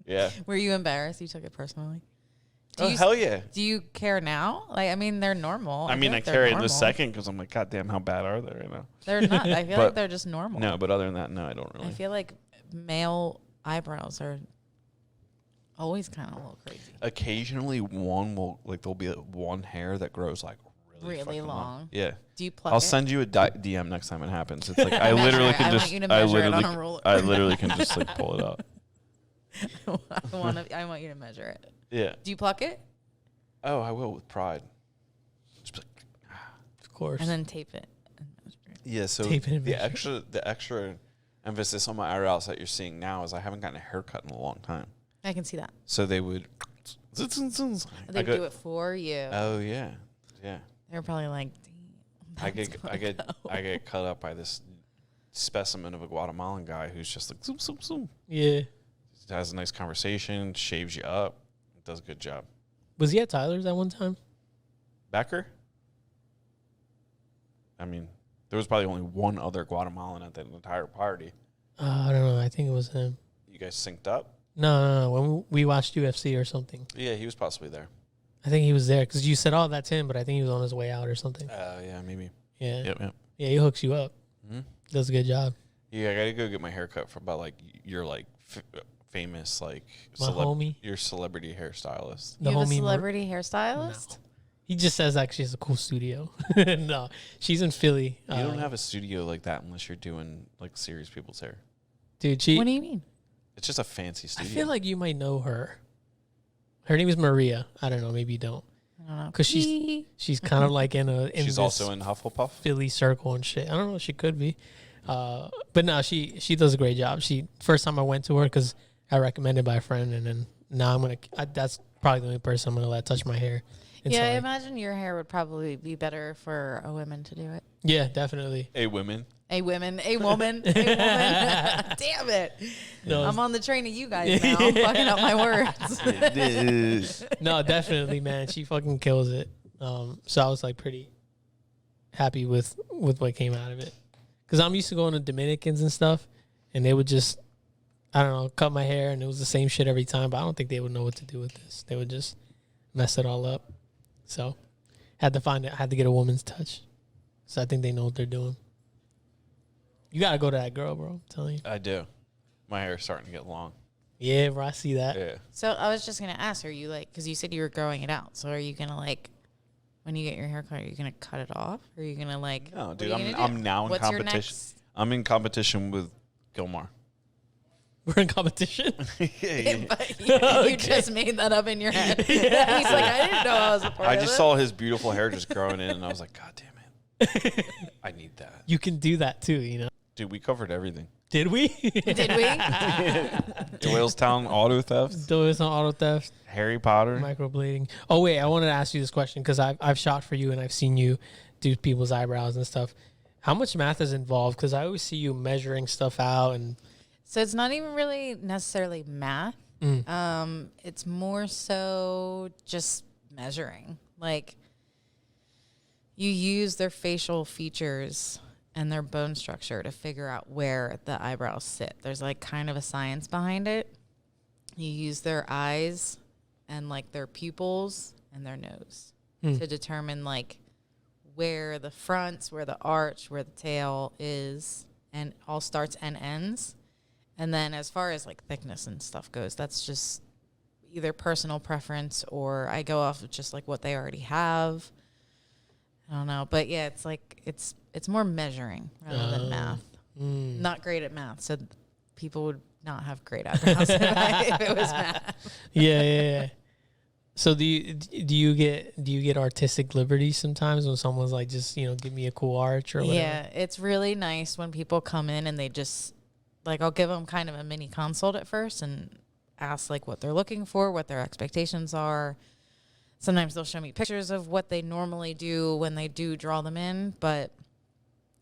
Speaker 3: Yeah.
Speaker 1: Were you embarrassed? You took it personally?
Speaker 3: Hell yeah.
Speaker 1: Do you care now? Like, I mean, they're normal.
Speaker 3: I mean, I
Speaker 1: they're
Speaker 3: care in
Speaker 1: normal.
Speaker 3: the second because I'm like, God damn, how bad are they right now?
Speaker 1: They're not. I feel like they're just normal.
Speaker 3: No, but other than that, no, I don't really.
Speaker 1: I feel like male eyebrows are always kind of a little crazy.
Speaker 3: Occasionally, there'll be one hair that grows like really fucking
Speaker 1: long.
Speaker 3: Yeah.
Speaker 1: Do you pluck
Speaker 3: I'll
Speaker 1: it?
Speaker 3: send you a DM next time it happens. It's like I literally can just. I literally can just like pull it out.
Speaker 1: I want you to measure it.
Speaker 3: Yeah.
Speaker 1: Do you pluck it?
Speaker 3: Oh, I will with pride. Just like,
Speaker 2: Of course.
Speaker 1: And then tape it.
Speaker 3: yeah. So
Speaker 2: Tape it and
Speaker 3: the
Speaker 2: measure.
Speaker 3: extra emphasis on my eyebrows that you're seeing now is I haven't gotten a haircut in a long time.
Speaker 1: I can see that.
Speaker 3: So they would.
Speaker 1: They do it for you.
Speaker 3: Oh yeah, yeah.
Speaker 1: They're probably like,
Speaker 3: I get cut up by this specimen of a Guatemalan guy who's just like zoom zoom zoom.
Speaker 2: Yeah.
Speaker 3: Has a nice conversation, shaves you up, does a good job.
Speaker 2: Was he at Tyler's at one time?
Speaker 3: Becker? I mean, there was probably only one other Guatemalan at the entire party.
Speaker 2: I don't know. I think it was him.
Speaker 3: You guys synced up?
Speaker 2: No. When we watched UFC or something.
Speaker 3: Yeah, he was possibly there.
Speaker 2: I think he was there because you said, "Oh, that's him," but I think he was on his way out or something.
Speaker 3: Yeah, maybe.
Speaker 2: Yeah.
Speaker 3: Yep.
Speaker 2: Yeah, he hooks you up.
Speaker 3: Mm-hmm.
Speaker 2: Does a good job.
Speaker 3: Yeah, I gotta go get my hair cut for about like your like famous like
Speaker 2: My homie.
Speaker 3: your celebrity hairstylist.
Speaker 2: The
Speaker 1: you have a
Speaker 2: homie
Speaker 1: celebrity hairstylist?
Speaker 2: No. He just says like she has a cool studio. No, she's in Philly.
Speaker 3: You don't have a studio like that unless you're doing like serious people's hair.
Speaker 2: Dude,
Speaker 1: What do you mean?
Speaker 3: It's just a fancy
Speaker 2: I
Speaker 3: studio.
Speaker 2: feel like you might know her. Her name is Maria. I don't know. Maybe you don't.
Speaker 1: I don't know.
Speaker 2: Because she's kind of like in
Speaker 3: she's
Speaker 2: this
Speaker 3: also in Hufflepuff.
Speaker 2: Philly circle and shit. I don't know. She could be. But no, she does a great job. First time I went to her because I recommended by a friend, and then now that's probably the only person I'm gonna let touch my hair.
Speaker 1: Yeah, I imagine your hair would probably be better for a woman to do it.
Speaker 2: Yeah, definitely.
Speaker 3: A woman.
Speaker 1: A woman. Damn it.
Speaker 2: No,
Speaker 1: I'm on the train of you guys now. I'm fucking up my words.
Speaker 2: no, definitely, man. She fucking kills it. So I was like pretty happy with what came out of it. Because I'm used to going to Dominicans and stuff, and they would just, I don't know, cut my hair, and it was the same shit every time. But I don't think they would know what to do with this. They would just mess it all up. So had to get a woman's touch. So I think they know what they're doing. You gotta go to that girl, bro. I'm telling you.
Speaker 3: I do. My hair's starting to get long.
Speaker 2: Yeah, bro. I see that.
Speaker 3: Yeah.
Speaker 1: So I was just going to ask, are you like, because you said you were growing it out. So are you going to like, when you get your hair cut, are you going to cut it off? Or are you going to like,
Speaker 3: No,
Speaker 1: what
Speaker 3: dude,
Speaker 1: are you gonna do?
Speaker 3: I'm now in
Speaker 1: What's your
Speaker 3: competition.
Speaker 1: next-
Speaker 3: I'm in competition with Gilmar.
Speaker 2: We're in competition.
Speaker 3: yeah.
Speaker 1: But you just made that up in your head. He's like, I didn't know I was a part
Speaker 3: I
Speaker 1: of
Speaker 3: just
Speaker 1: it.
Speaker 3: saw his beautiful hair just growing in, and I was like, God damn it. I need that.
Speaker 2: You can do that too, you know.
Speaker 3: Dude, we covered everything.
Speaker 2: Did we?
Speaker 1: Did we?
Speaker 3: Doylestown auto theft,
Speaker 2: Doing some auto theft,
Speaker 3: Harry Potter.
Speaker 2: microblading. Oh wait, I wanted to ask you this question because I've shot for you and I've seen you do people's eyebrows and stuff. How much math is involved? Because I always see you measuring stuff out and.
Speaker 1: So it's not even really necessarily math. It's more so just measuring. Like, you use their facial features and their bone structure to figure out where the eyebrows sit. There's like kind of a science behind it. You use their eyes and like their pupils and their nose to determine like where the fronts, where the arch, where the tail is, and all starts and ends. And then as far as like thickness and stuff goes, that's just either personal preference or I go off of just like what they already have. I don't know. But yeah, it's like it's more measuring rather than math. Not great at math. So people would not have great eyebrows if it was matte.
Speaker 2: Yeah. So do you get artistic liberty sometimes when someone's like, just, give me a cool arch or whatever?
Speaker 1: Yeah, it's really nice when people come in and they just, like, I'll give them kind of a mini consult at first and ask, like, what they're looking for, what their expectations are. Sometimes they'll show me pictures of what they normally do when they do draw them in, but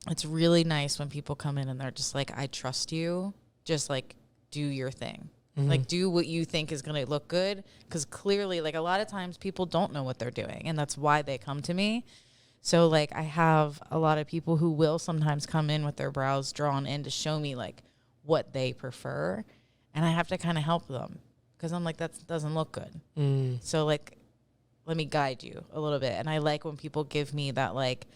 Speaker 1: it's really nice when people come in and they're just like, I trust you, just, like, do your thing. Like, do what you think is going to look good, because clearly, like, a lot of times people don't know what they're doing, and that's why they come to me. So, like, I have a lot of people who will sometimes come in with their brows drawn in to show me, like, what they prefer, and I have to kind of help them, because I'm like, that doesn't look good. So, like, let me guide you a little bit. And I like when people give me that, like,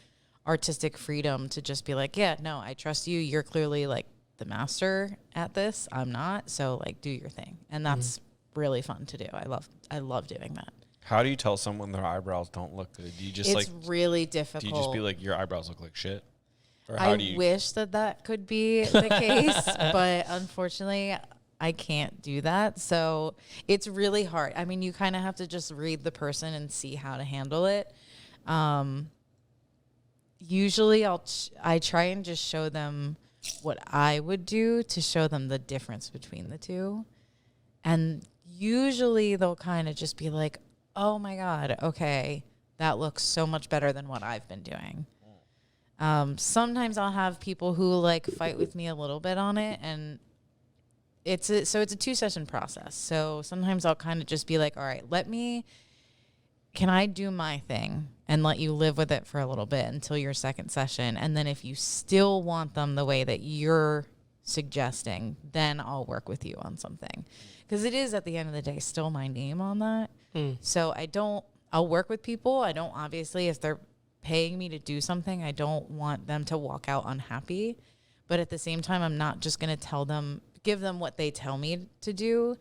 Speaker 1: artistic freedom to just be like, yeah, no, I trust you. You're clearly, like, the master at this. I'm not. So, like, do your thing. And that's really fun to do. I love doing that.
Speaker 3: How do you tell someone their eyebrows don't look good? Do you just
Speaker 1: it's really difficult.
Speaker 3: Do you just be like, your eyebrows look like shit? Or
Speaker 1: I wish that could be the case, but unfortunately I can't do that. So it's really hard. I mean, you kind of have to just read the person and see how to handle it. Usually I try and just show them what I would do to show them the difference between the two. And usually they'll kind of just be like, oh my God, okay, that looks so much better than what I've been doing. Sometimes I'll have people who, like, fight with me a little bit on it, and it's a 2-session process. So sometimes I'll kind of just be like, all right, can I do my thing and let you live with it for a little bit until your second session? And then if you still want them the way that you're suggesting, then I'll work with you on something. Because it is, at the end of the day, still my name on that. So I'll work with people. I don't, obviously, if they're paying me to do something, I don't want them to walk out unhappy. But at the same time, I'm not just going to give them what they tell me to do,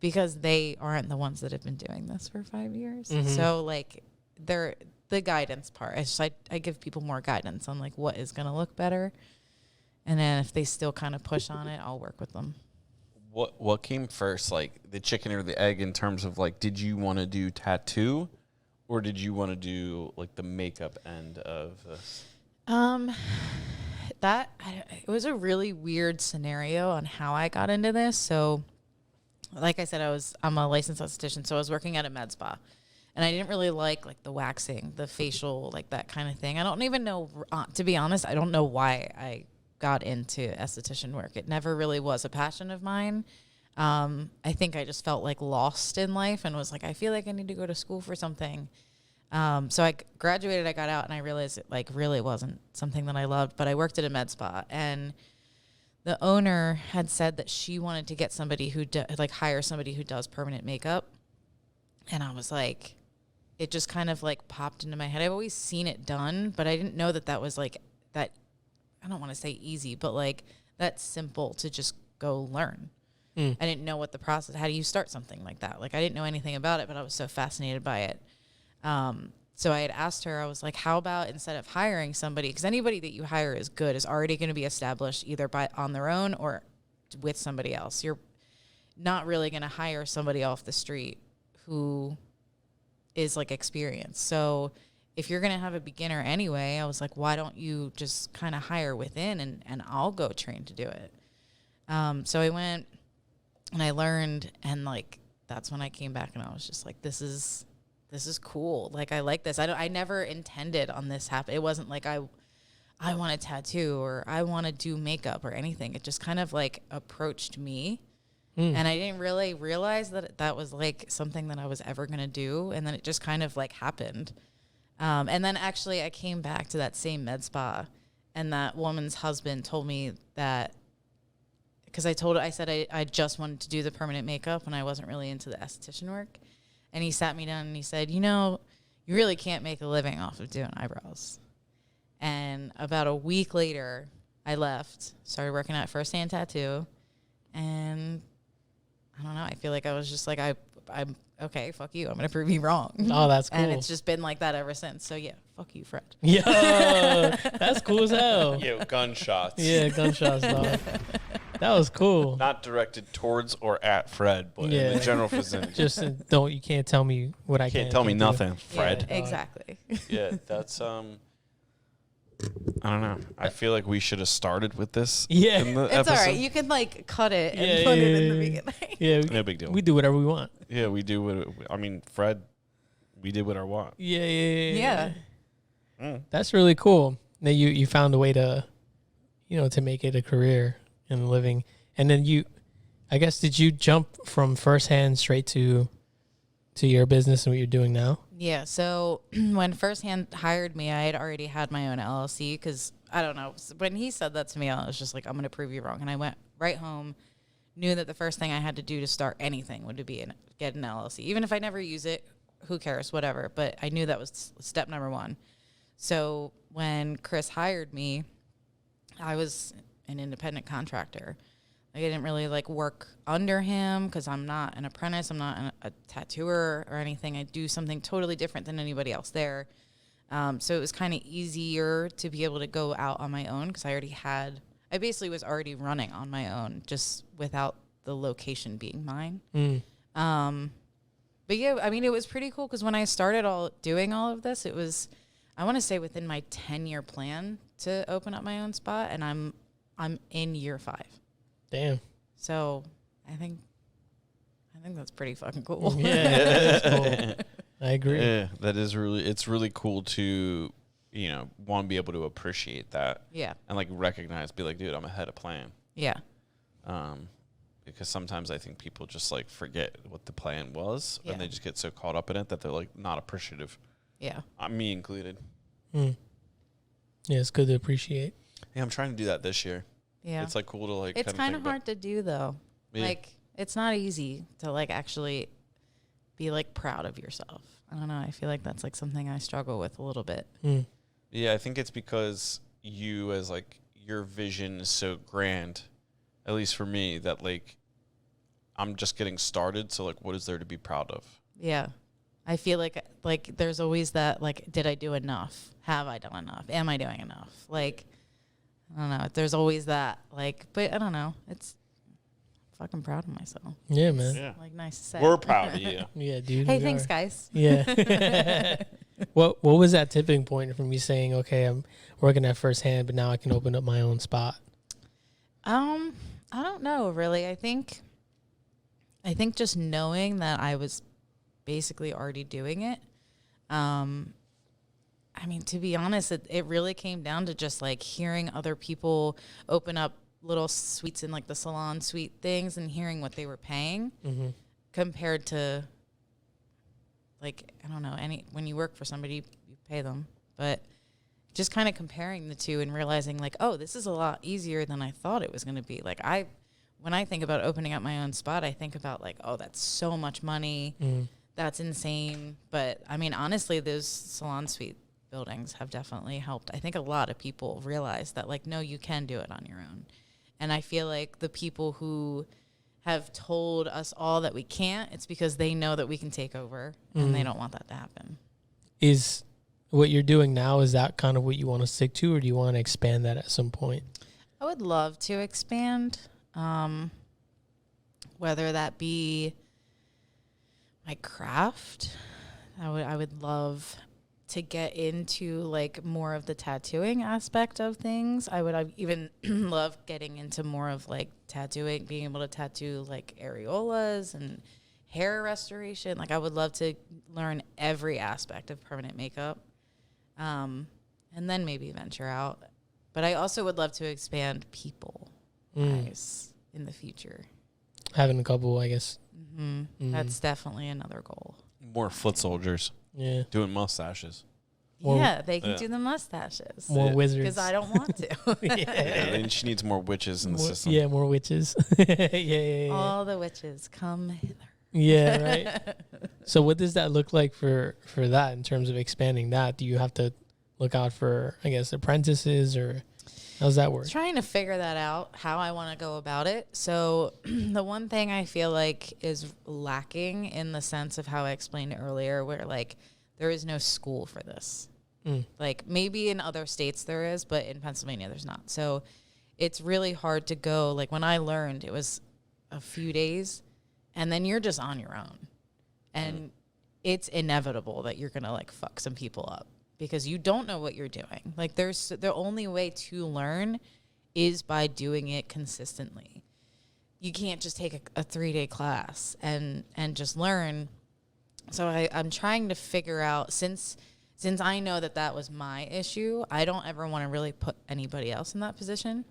Speaker 1: because they aren't the ones that have been doing this for 5 years. So, like, they're the guidance part. I give people more guidance on, like, what is going to look better. And then if they still kind of push on it, I'll work with them.
Speaker 3: What came first, like the chicken or the egg, in terms of, like, did you want to do tattoo, or did you want to do, like, the makeup end of this?
Speaker 1: It was a really weird scenario on how I got into this. So, like I said, I'm a licensed esthetician, so I was working at a med spa, and I didn't really like the waxing, the facial, like, that kind of thing. I don't even know, to be honest, I don't know why I got into esthetician work. It never really was a passion of mine. I think I just felt, like, lost in life and was like, I feel like I need to go to school for something. So I graduated, I got out, and I realized it, like, really wasn't something that I loved. But I worked at a med spa, and the owner had said that she wanted to get somebody who hire somebody who does permanent makeup. And I was like, it just kind of, like, popped into my head. I've always seen it done, but I didn't know that was, like, that, I don't want to say easy, but, like, that's simple to just go learn. I didn't know what the process, how do you start something like that? Like, I didn't know anything about it, but I was so fascinated by it. So I had asked her, I was like, how about, instead of hiring somebody, because anybody that you hire is already going to be established either on their own or with somebody else. You're not really going to hire somebody off the street who is, like, experienced. So if you're going to have a beginner anyway, I was like, why don't you just kind of hire within, and I'll go train to do it. So I went and I learned, and, like, that's when I came back and I was just like, this is cool. Like, I like this. I never intended on this happen. It wasn't like I want a tattoo or I want to do makeup or anything. It just kind of, like, approached me. And I didn't really realize that was, like, something that I was ever going to do. And then it just kind of, like, happened. And then actually I came back to that same med spa, and that woman's husband told me that, because I said I just wanted to do the permanent makeup and I wasn't really into the esthetician work. And he sat me down and he said, you really can't make a living off of doing eyebrows. And about a week later, I left, started working at First Hand Tattoo, and I don't know, I feel like I was just like, I'm okay, fuck you, I'm going to prove you wrong.
Speaker 2: Oh, that's cool.
Speaker 1: And it's just been like that ever since. So, yeah, fuck you, Fred.
Speaker 2: Yeah, that's cool as hell.
Speaker 3: Yo, gunshots.
Speaker 2: Yeah, gunshots, dog. That was cool.
Speaker 3: Not directed towards or at Fred, but in the general vicinity.
Speaker 2: Just you can't tell me what I
Speaker 3: can't tell me nothing,
Speaker 2: do.
Speaker 3: Fred.
Speaker 1: Yeah, exactly.
Speaker 3: Yeah, that's I don't know. I feel like we should have started with this.
Speaker 2: Yeah.
Speaker 3: in the
Speaker 1: It's
Speaker 3: episode.
Speaker 1: all right. You can like cut it and put it in the beginning.
Speaker 2: Yeah,
Speaker 3: No big deal.
Speaker 2: we do whatever we want.
Speaker 3: Yeah, we do what I mean, Fred. We did what I want.
Speaker 2: Yeah. That's really cool that you found a way to, to make it a career and living. And then I guess, did you jump from firsthand straight to your business and what you're doing now?
Speaker 1: Yeah. So when First Hand hired me, I had already had my own LLC because I don't know. When he said that to me, I was just like, I'm going to prove you wrong. And I went right home, knew that the first thing I had to do to start anything would be get an LLC. Even if I never use it, who cares, whatever. But I knew that was step number one. So when Chris hired me, I was an independent contractor. I didn't really like work under him because I'm not an apprentice. I'm not a tattooer or anything. I do something totally different than anybody else there. So it was kind of easier to be able to go out on my own because I basically was already running on my own just without the location being mine. But yeah, I mean, it was pretty cool because when I started doing all of this, it was, I want to say within my 10-year plan to open up my own spot, and I'm in year 5.
Speaker 2: Damn.
Speaker 1: So I think that's pretty fucking cool.
Speaker 2: Yeah, that's cool. I agree.
Speaker 3: Yeah, it's really cool to, want to be able to appreciate that.
Speaker 1: Yeah.
Speaker 3: And like recognize, be like, dude, I'm ahead of plan.
Speaker 1: Yeah.
Speaker 3: Because sometimes I think people just like forget what the plan was
Speaker 1: Yeah.
Speaker 3: and they just get so caught up in it that they're like not appreciative.
Speaker 1: Yeah.
Speaker 3: Me included.
Speaker 2: Yeah, it's good to appreciate.
Speaker 3: Yeah, I'm trying to do that this year.
Speaker 1: Yeah.
Speaker 3: It's like cool to like.
Speaker 1: It's kind of hard to do though.
Speaker 3: Yeah.
Speaker 1: Like it's not easy to like actually be like proud of yourself. I don't know. I feel like that's like something I struggle with a little bit.
Speaker 3: Yeah, I think it's because you as like your vision is so grand, at least for me, that like I'm just getting started. So like, what is there to be proud of?
Speaker 1: Yeah. I feel like there's always that like, did I do enough? Have I done enough? Am I doing enough? Like, I don't know. There's always that like, but I don't know. It's fucking proud of myself.
Speaker 2: Yeah, man.
Speaker 3: Yeah.
Speaker 1: Like nice to say.
Speaker 3: We're proud of you.
Speaker 2: Yeah, dude.
Speaker 1: Hey,
Speaker 2: we
Speaker 1: thanks
Speaker 2: are.
Speaker 1: guys.
Speaker 2: Yeah. What was that tipping point for me saying, okay, I'm working at First Hand, but now I can open up my own spot?
Speaker 1: I don't know really. I think just knowing that I was basically already doing it. I mean, to be honest, it really came down to just like hearing other people open up little suites in like the salon suite things and hearing what they were paying compared to like, I don't know, when you work for somebody, you pay them, but just kind of comparing the two and realizing like, oh, this is a lot easier than I thought it was going to be. Like when I think about opening up my own spot, I think about like, oh, that's so much money. That's insane. But I mean, honestly, those salon suite buildings have definitely helped. I think a lot of people realize that like, no, you can do it on your own. And I feel like the people who have told us all that we can't, it's because they know that we can take over and they don't want that to happen.
Speaker 2: Is what you're doing now, is that kind of what you want to stick to, or do you want to expand that at some point?
Speaker 1: I would love to expand, whether that be my craft. I would love to get into like more of the tattooing aspect of things. I would even love getting into more of like tattooing, being able to tattoo like areolas and hair restoration. Like I would love to learn every aspect of permanent makeup, and then maybe venture out. But I also would love to expand people wise in the future.
Speaker 2: Having a couple, I guess.
Speaker 1: That's definitely another goal.
Speaker 3: More foot soldiers.
Speaker 2: Yeah.
Speaker 3: Doing mustaches.
Speaker 2: Well,
Speaker 1: yeah, they can do the mustaches.
Speaker 2: More
Speaker 3: Yeah.
Speaker 2: wizards.
Speaker 1: Because I don't want to.
Speaker 3: Yeah, then she needs more witches in the system.
Speaker 2: Yeah, more witches. yeah.
Speaker 1: All the witches come hither.
Speaker 2: Yeah, right. So what does that look like for that in terms of expanding that? Do you have to look out for, I guess, apprentices, or how's that work?
Speaker 1: Trying to figure that out, how I want to go about it. So the one thing I feel like is lacking in the sense of how I explained it earlier, where like there is no school for this. Like maybe in other states there is, but in Pennsylvania there's not. So it's really hard to go. Like when I learned, it was a few days, and then you're just on your own. And it's inevitable that you're going to like fuck some people up because you don't know what you're doing. Like the only way to learn is by doing it consistently. You can't just take a 3-day class and just learn. So I'm trying to figure out, since I know that was my issue, I don't ever want to really put anybody else in that position.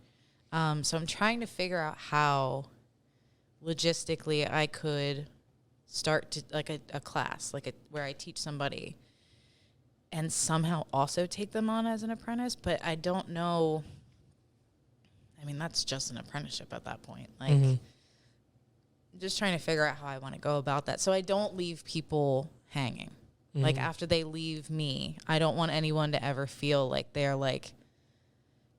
Speaker 1: So I'm trying to figure out how logistically I could start to like a class, like where I teach somebody and somehow also take them on as an apprentice. But I don't know. I mean, that's just an apprenticeship at that point. Like, I'm just trying to figure out how I want to go about that. So I don't leave people hanging. Like after they leave me, I don't want anyone to ever feel like they're like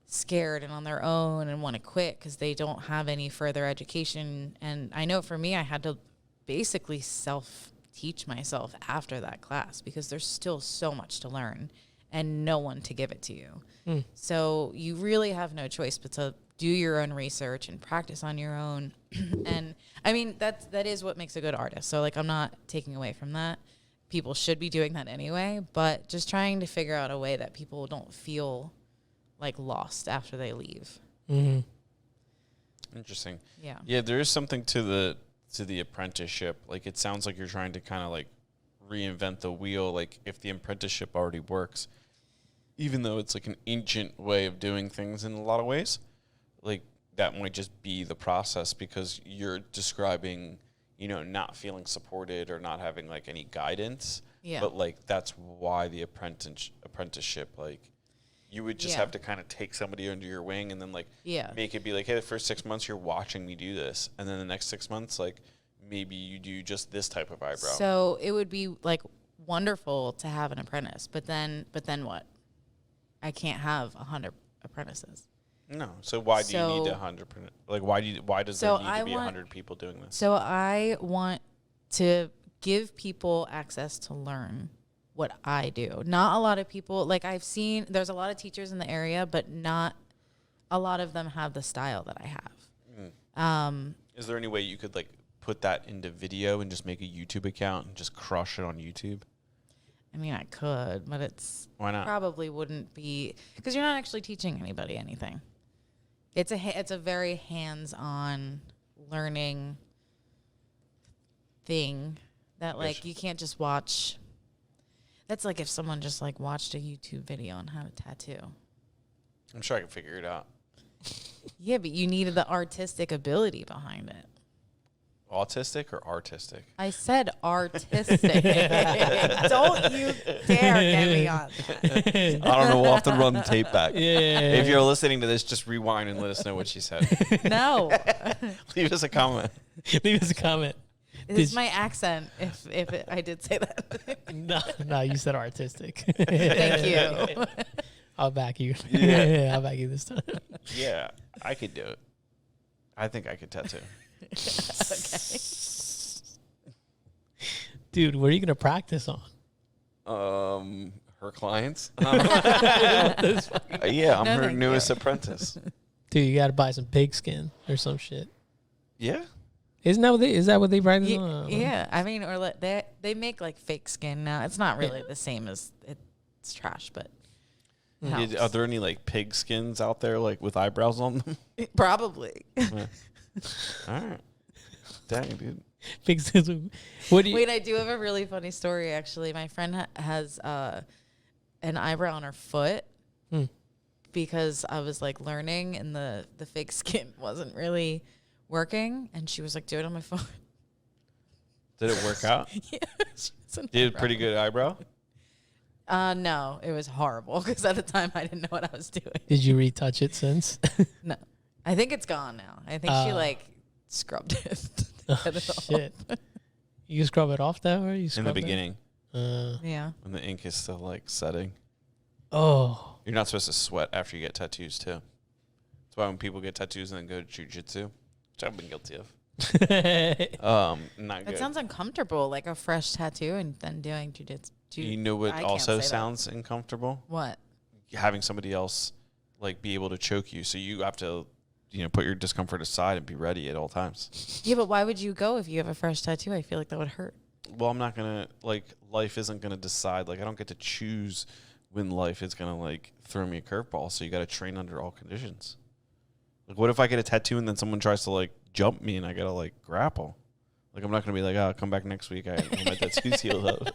Speaker 1: scared and on their own and want to quit because they don't have any further education. And I know for me, I had to basically self-teach myself after that class because there's still so much to learn and no one to give it to you. So you really have no choice but to do your own research and practice on your own. And I mean, that is what makes a good artist. So like, I'm not taking away from that. People should be doing that anyway, but just trying to figure out a way that people don't feel like lost after they leave.
Speaker 3: Interesting.
Speaker 1: Yeah.
Speaker 3: Yeah, there is something to the apprenticeship. Like it sounds like you're trying to kind of like reinvent the wheel. Like if the apprenticeship already works, even though it's like an ancient way of doing things in a lot of ways, like that might just be the process because you're describing, you know, not feeling supported or not having like any guidance.
Speaker 1: Yeah.
Speaker 3: But like that's why the apprenticeship, like you would just have to kind of take somebody under your wing and then like make it be like, hey, the first 6 months you're watching me do this, and then the next 6 months like maybe you do just this type of eyebrow.
Speaker 1: So it would be like wonderful to have an apprentice, but then what? I can't have 100 apprentices.
Speaker 3: No. So why do you need 100? Like why does there need to be 100 people doing this?
Speaker 1: So I want to give people access to learn what I do. Not a lot of people, like I've seen, there's a lot of teachers in the area, but not a lot of them have the style that I have.
Speaker 3: Is there any way you could like put that into video and just make a YouTube account and just crush it on YouTube?
Speaker 1: I mean, I could, but
Speaker 3: why not?
Speaker 1: Probably wouldn't be, because you're not actually teaching anybody anything. It's a very hands-on learning thing that like you can't just watch. That's like if someone just like watched a YouTube video on how to tattoo.
Speaker 3: I'm sure I can figure it out.
Speaker 1: Yeah, but you needed the artistic ability behind it.
Speaker 3: Autistic or artistic?
Speaker 1: I said artistic. Don't you dare get me on that.
Speaker 3: I don't know. We'll have to run the tape back.
Speaker 2: Yeah.
Speaker 3: If you're listening to this, just rewind and let us know what she said.
Speaker 1: No.
Speaker 3: Leave us a comment.
Speaker 2: Leave us a comment.
Speaker 1: It's my accent if I did say that.
Speaker 2: No, you said artistic.
Speaker 1: Thank you.
Speaker 2: I'll back you.
Speaker 3: Yeah.
Speaker 2: I'll back you this time.
Speaker 3: Yeah, I could do it. I think I could tattoo.
Speaker 1: Okay.
Speaker 2: Dude, what are you going to practice on?
Speaker 3: Her clients. Yeah, I'm
Speaker 1: No,
Speaker 3: her
Speaker 1: thank
Speaker 3: newest
Speaker 1: you.
Speaker 3: apprentice.
Speaker 2: Dude, you got to buy some pig skin or some shit.
Speaker 3: Yeah.
Speaker 2: Is that what they practice on?
Speaker 1: Yeah, I mean, or they make like fake skin now. It's not really the same as it's trash, but it helps.
Speaker 3: Are there any like pig skins out there like with eyebrows on them?
Speaker 1: Probably.
Speaker 3: Yeah. All right. Dang, dude.
Speaker 2: Pig skin. What do you?
Speaker 1: Wait, I do have a really funny story actually. My friend has an eyebrow on her foot because I was like learning and the fake skin wasn't really working, and she was like, "Do it on my phone."
Speaker 3: Did it work out?
Speaker 1: Yeah,
Speaker 3: Did a pretty good eyebrow?
Speaker 1: No, it was horrible because at the time I didn't know what I was doing.
Speaker 2: Did you retouch it since?
Speaker 1: No, I think it's gone now. I think she like scrubbed it.
Speaker 2: Oh, shit. You scrub it off though, or you scrub
Speaker 3: In the
Speaker 2: it?
Speaker 3: beginning,
Speaker 1: Yeah.
Speaker 3: when the ink is still like setting.
Speaker 2: Oh.
Speaker 3: You're not supposed to sweat after you get tattoos too. That's why when people get tattoos and then go to jujitsu, which I've been guilty of. Not
Speaker 1: That
Speaker 3: good.
Speaker 1: sounds uncomfortable, like a fresh tattoo and then doing jujitsu.
Speaker 3: You know what
Speaker 1: I can't
Speaker 3: also
Speaker 1: say that.
Speaker 3: sounds uncomfortable?
Speaker 1: What?
Speaker 3: Having somebody else like be able to choke you, so you have to put your discomfort aside and be ready at all times.
Speaker 1: Yeah, but why would you go if you have a fresh tattoo? I feel like that would hurt.
Speaker 3: Well, I'm not going to, life isn't going to decide. I don't get to choose when life is going to, throw me a curveball. So you got to train under all conditions. What if I get a tattoo and then someone tries to, jump me and I got to, grapple? I'm not going to be I'll come back next week. My tattoo's healed up.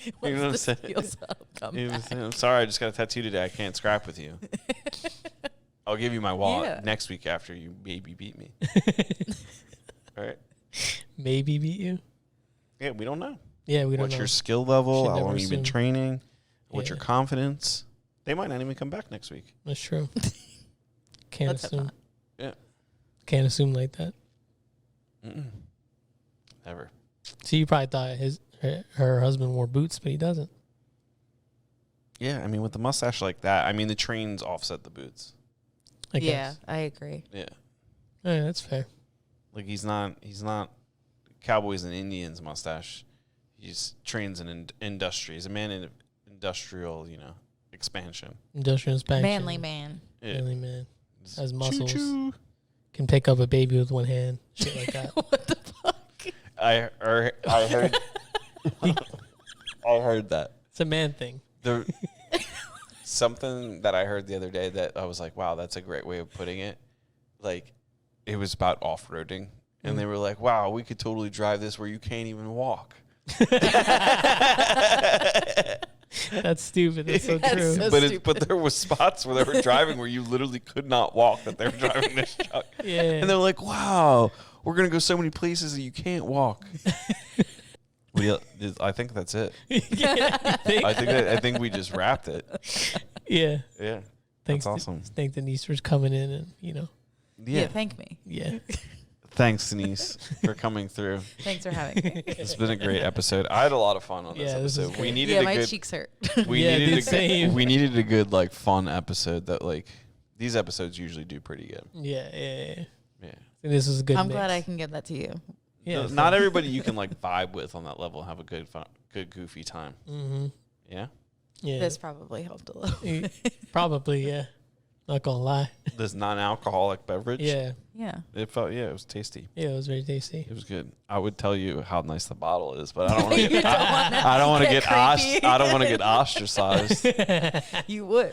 Speaker 3: You know what I'm saying? I'm sorry, I just got a tattoo today. I can't scrap with you. I'll give you my wallet next week after you maybe beat me. All right?
Speaker 2: Maybe beat you?
Speaker 3: Yeah, we don't know.
Speaker 2: Yeah, we don't know.
Speaker 3: What's your skill level? How long you've been training? What's your
Speaker 2: Yeah.
Speaker 3: confidence? They might not even come back next week.
Speaker 2: That's true. Can't
Speaker 1: Let's hope
Speaker 2: assume.
Speaker 1: not.
Speaker 3: Yeah.
Speaker 2: Can't assume like that.
Speaker 3: Mm-mm. Never.
Speaker 2: See, you probably thought her husband wore boots, but he doesn't.
Speaker 3: Yeah, with the mustache like that, the trains offset the boots.
Speaker 2: I
Speaker 1: Yeah,
Speaker 2: guess.
Speaker 1: I agree.
Speaker 3: Yeah.
Speaker 2: Yeah, that's fair.
Speaker 3: He's not Cowboys and Indians mustache. He's trains in industry. He's a man in industrial, expansion.
Speaker 2: Industrial inspection.
Speaker 1: Manly man.
Speaker 3: Yeah.
Speaker 2: Manly man.
Speaker 3: Just
Speaker 2: Has muscles.
Speaker 3: choo-choo.
Speaker 2: Can pick up a baby with one hand. Shit like that.
Speaker 1: What the fuck?
Speaker 3: I heard I heard that.
Speaker 2: It's a man thing.
Speaker 3: Something that I heard the other day that I was like, wow, that's a great way of putting it. It was about off-roading. And they were like, wow, we could totally drive this where you can't even walk.
Speaker 2: That's stupid. That's so
Speaker 1: That's
Speaker 2: true.
Speaker 1: so
Speaker 3: But there was spots where they were driving where you literally could not walk, that they were driving this truck.
Speaker 2: Yeah.
Speaker 3: And they were like, wow, we're going to go so many places that you can't walk. I think that's it. I think we just wrapped it.
Speaker 2: Yeah.
Speaker 3: Yeah.
Speaker 2: Thanks.
Speaker 3: That's awesome.
Speaker 2: Thank Denise for coming in and,
Speaker 1: Yeah, thank me.
Speaker 2: Yeah.
Speaker 3: Thanks, Denise, for coming through.
Speaker 1: Thanks for having me.
Speaker 3: It's been a great episode. I had a lot of fun on this
Speaker 2: Yeah, this was
Speaker 3: episode. We
Speaker 2: great.
Speaker 3: needed
Speaker 1: Yeah,
Speaker 3: a
Speaker 1: my
Speaker 3: good
Speaker 1: cheeks hurt.
Speaker 3: we
Speaker 2: Yeah,
Speaker 3: needed
Speaker 2: dude,
Speaker 3: a
Speaker 2: same.
Speaker 3: we needed a good fun episode that these episodes usually do pretty good.
Speaker 2: Yeah.
Speaker 3: Yeah.
Speaker 2: And this was a good
Speaker 1: I'm
Speaker 2: mix.
Speaker 1: glad I can give that to you.
Speaker 2: Yeah.
Speaker 3: Not everybody you can vibe with on that level and have a good goofy time.
Speaker 2: Mm-hmm.
Speaker 3: Yeah.
Speaker 2: Yeah.
Speaker 1: This probably helped a little.
Speaker 2: Probably, yeah. Not gonna lie.
Speaker 3: This non-alcoholic beverage.
Speaker 2: Yeah.
Speaker 1: Yeah.
Speaker 3: It was tasty.
Speaker 2: Yeah, it was very tasty.
Speaker 3: It was good. I would tell you how nice the bottle is, but I don't want to
Speaker 1: You
Speaker 3: get.
Speaker 1: don't wanna
Speaker 3: I don't want to
Speaker 1: get
Speaker 3: get.
Speaker 1: creepy.
Speaker 3: I don't want to get ostracized.
Speaker 1: You would.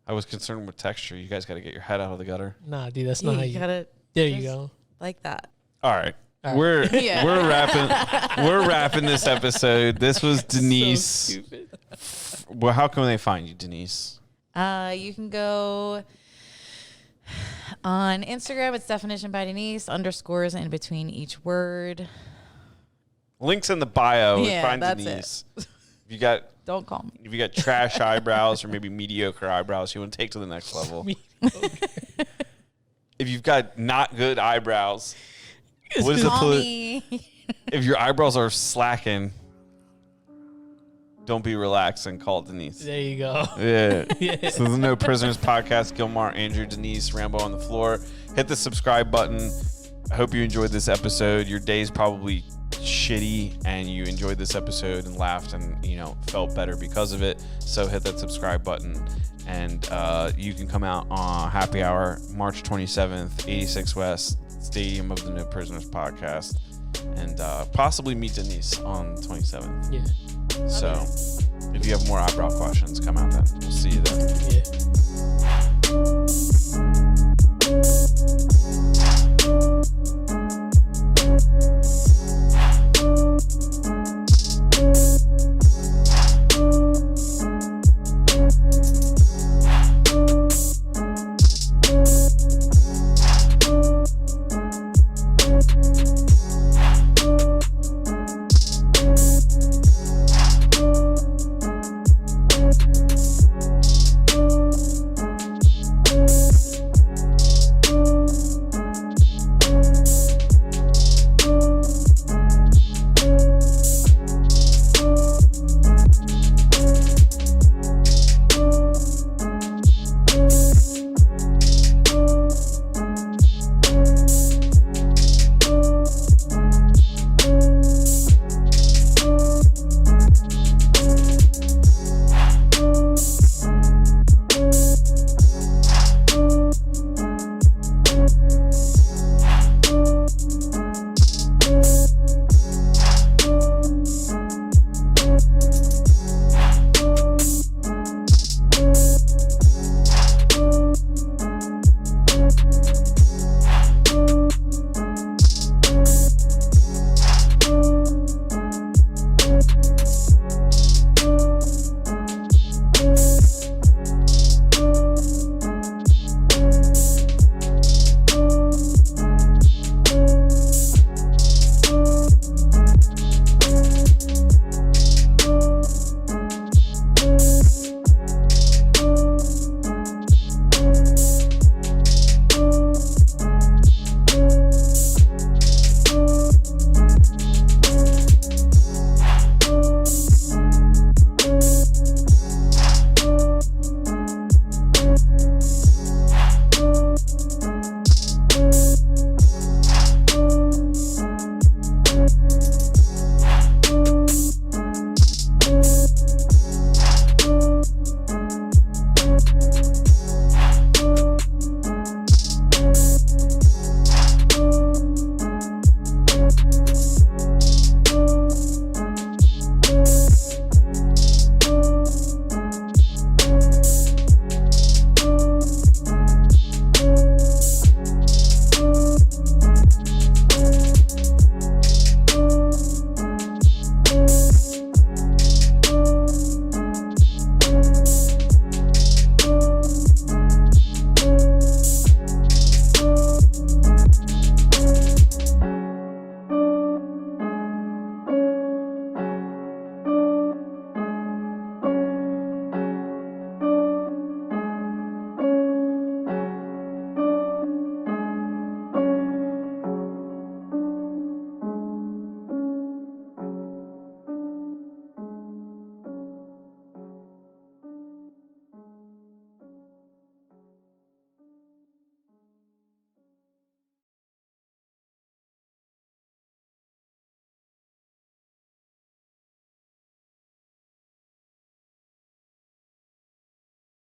Speaker 3: I was concerned with texture. You guys got to get your head out of the gutter.
Speaker 2: Nah, dude, that's
Speaker 1: Yeah,
Speaker 2: not how
Speaker 1: you
Speaker 2: you.
Speaker 1: gotta
Speaker 2: There you
Speaker 1: just-
Speaker 2: go.
Speaker 1: like that.
Speaker 3: All right.
Speaker 2: All right.
Speaker 3: We're
Speaker 1: Yeah.
Speaker 3: we're wrapping this episode. This was Denise.
Speaker 2: So stupid.
Speaker 3: Well, how can they find you, Denise?
Speaker 1: You can go on Instagram. It's definition by Denise, underscores in between each word.
Speaker 3: Links in the bio.
Speaker 1: Yeah,
Speaker 3: Find
Speaker 1: that's
Speaker 3: Denise. If you got
Speaker 1: Don't call me.
Speaker 3: if you got trash eyebrows or maybe mediocre eyebrows, you want to take to the next level. If you've got not good eyebrows, what is the
Speaker 1: Call me.
Speaker 3: if your eyebrows are slacking, don't be relaxed and call Denise.
Speaker 2: There you go.
Speaker 3: Yeah.
Speaker 2: Yeah.
Speaker 3: So the No Prisoners podcast, Gilmar, Andrew, Denise, Rambo on the floor. Hit the subscribe button. I hope you enjoyed this episode. Your day's probably shitty and you enjoyed this episode and laughed and, felt better because of it. So hit that subscribe button and you can come out on happy hour, March 27th, 86 West, Stadium of the No Prisoners podcast, and possibly meet Denise on the 27th.
Speaker 2: Yeah.
Speaker 3: So if you have more eyebrow questions, come out then. We'll see you then.
Speaker 2: Yeah.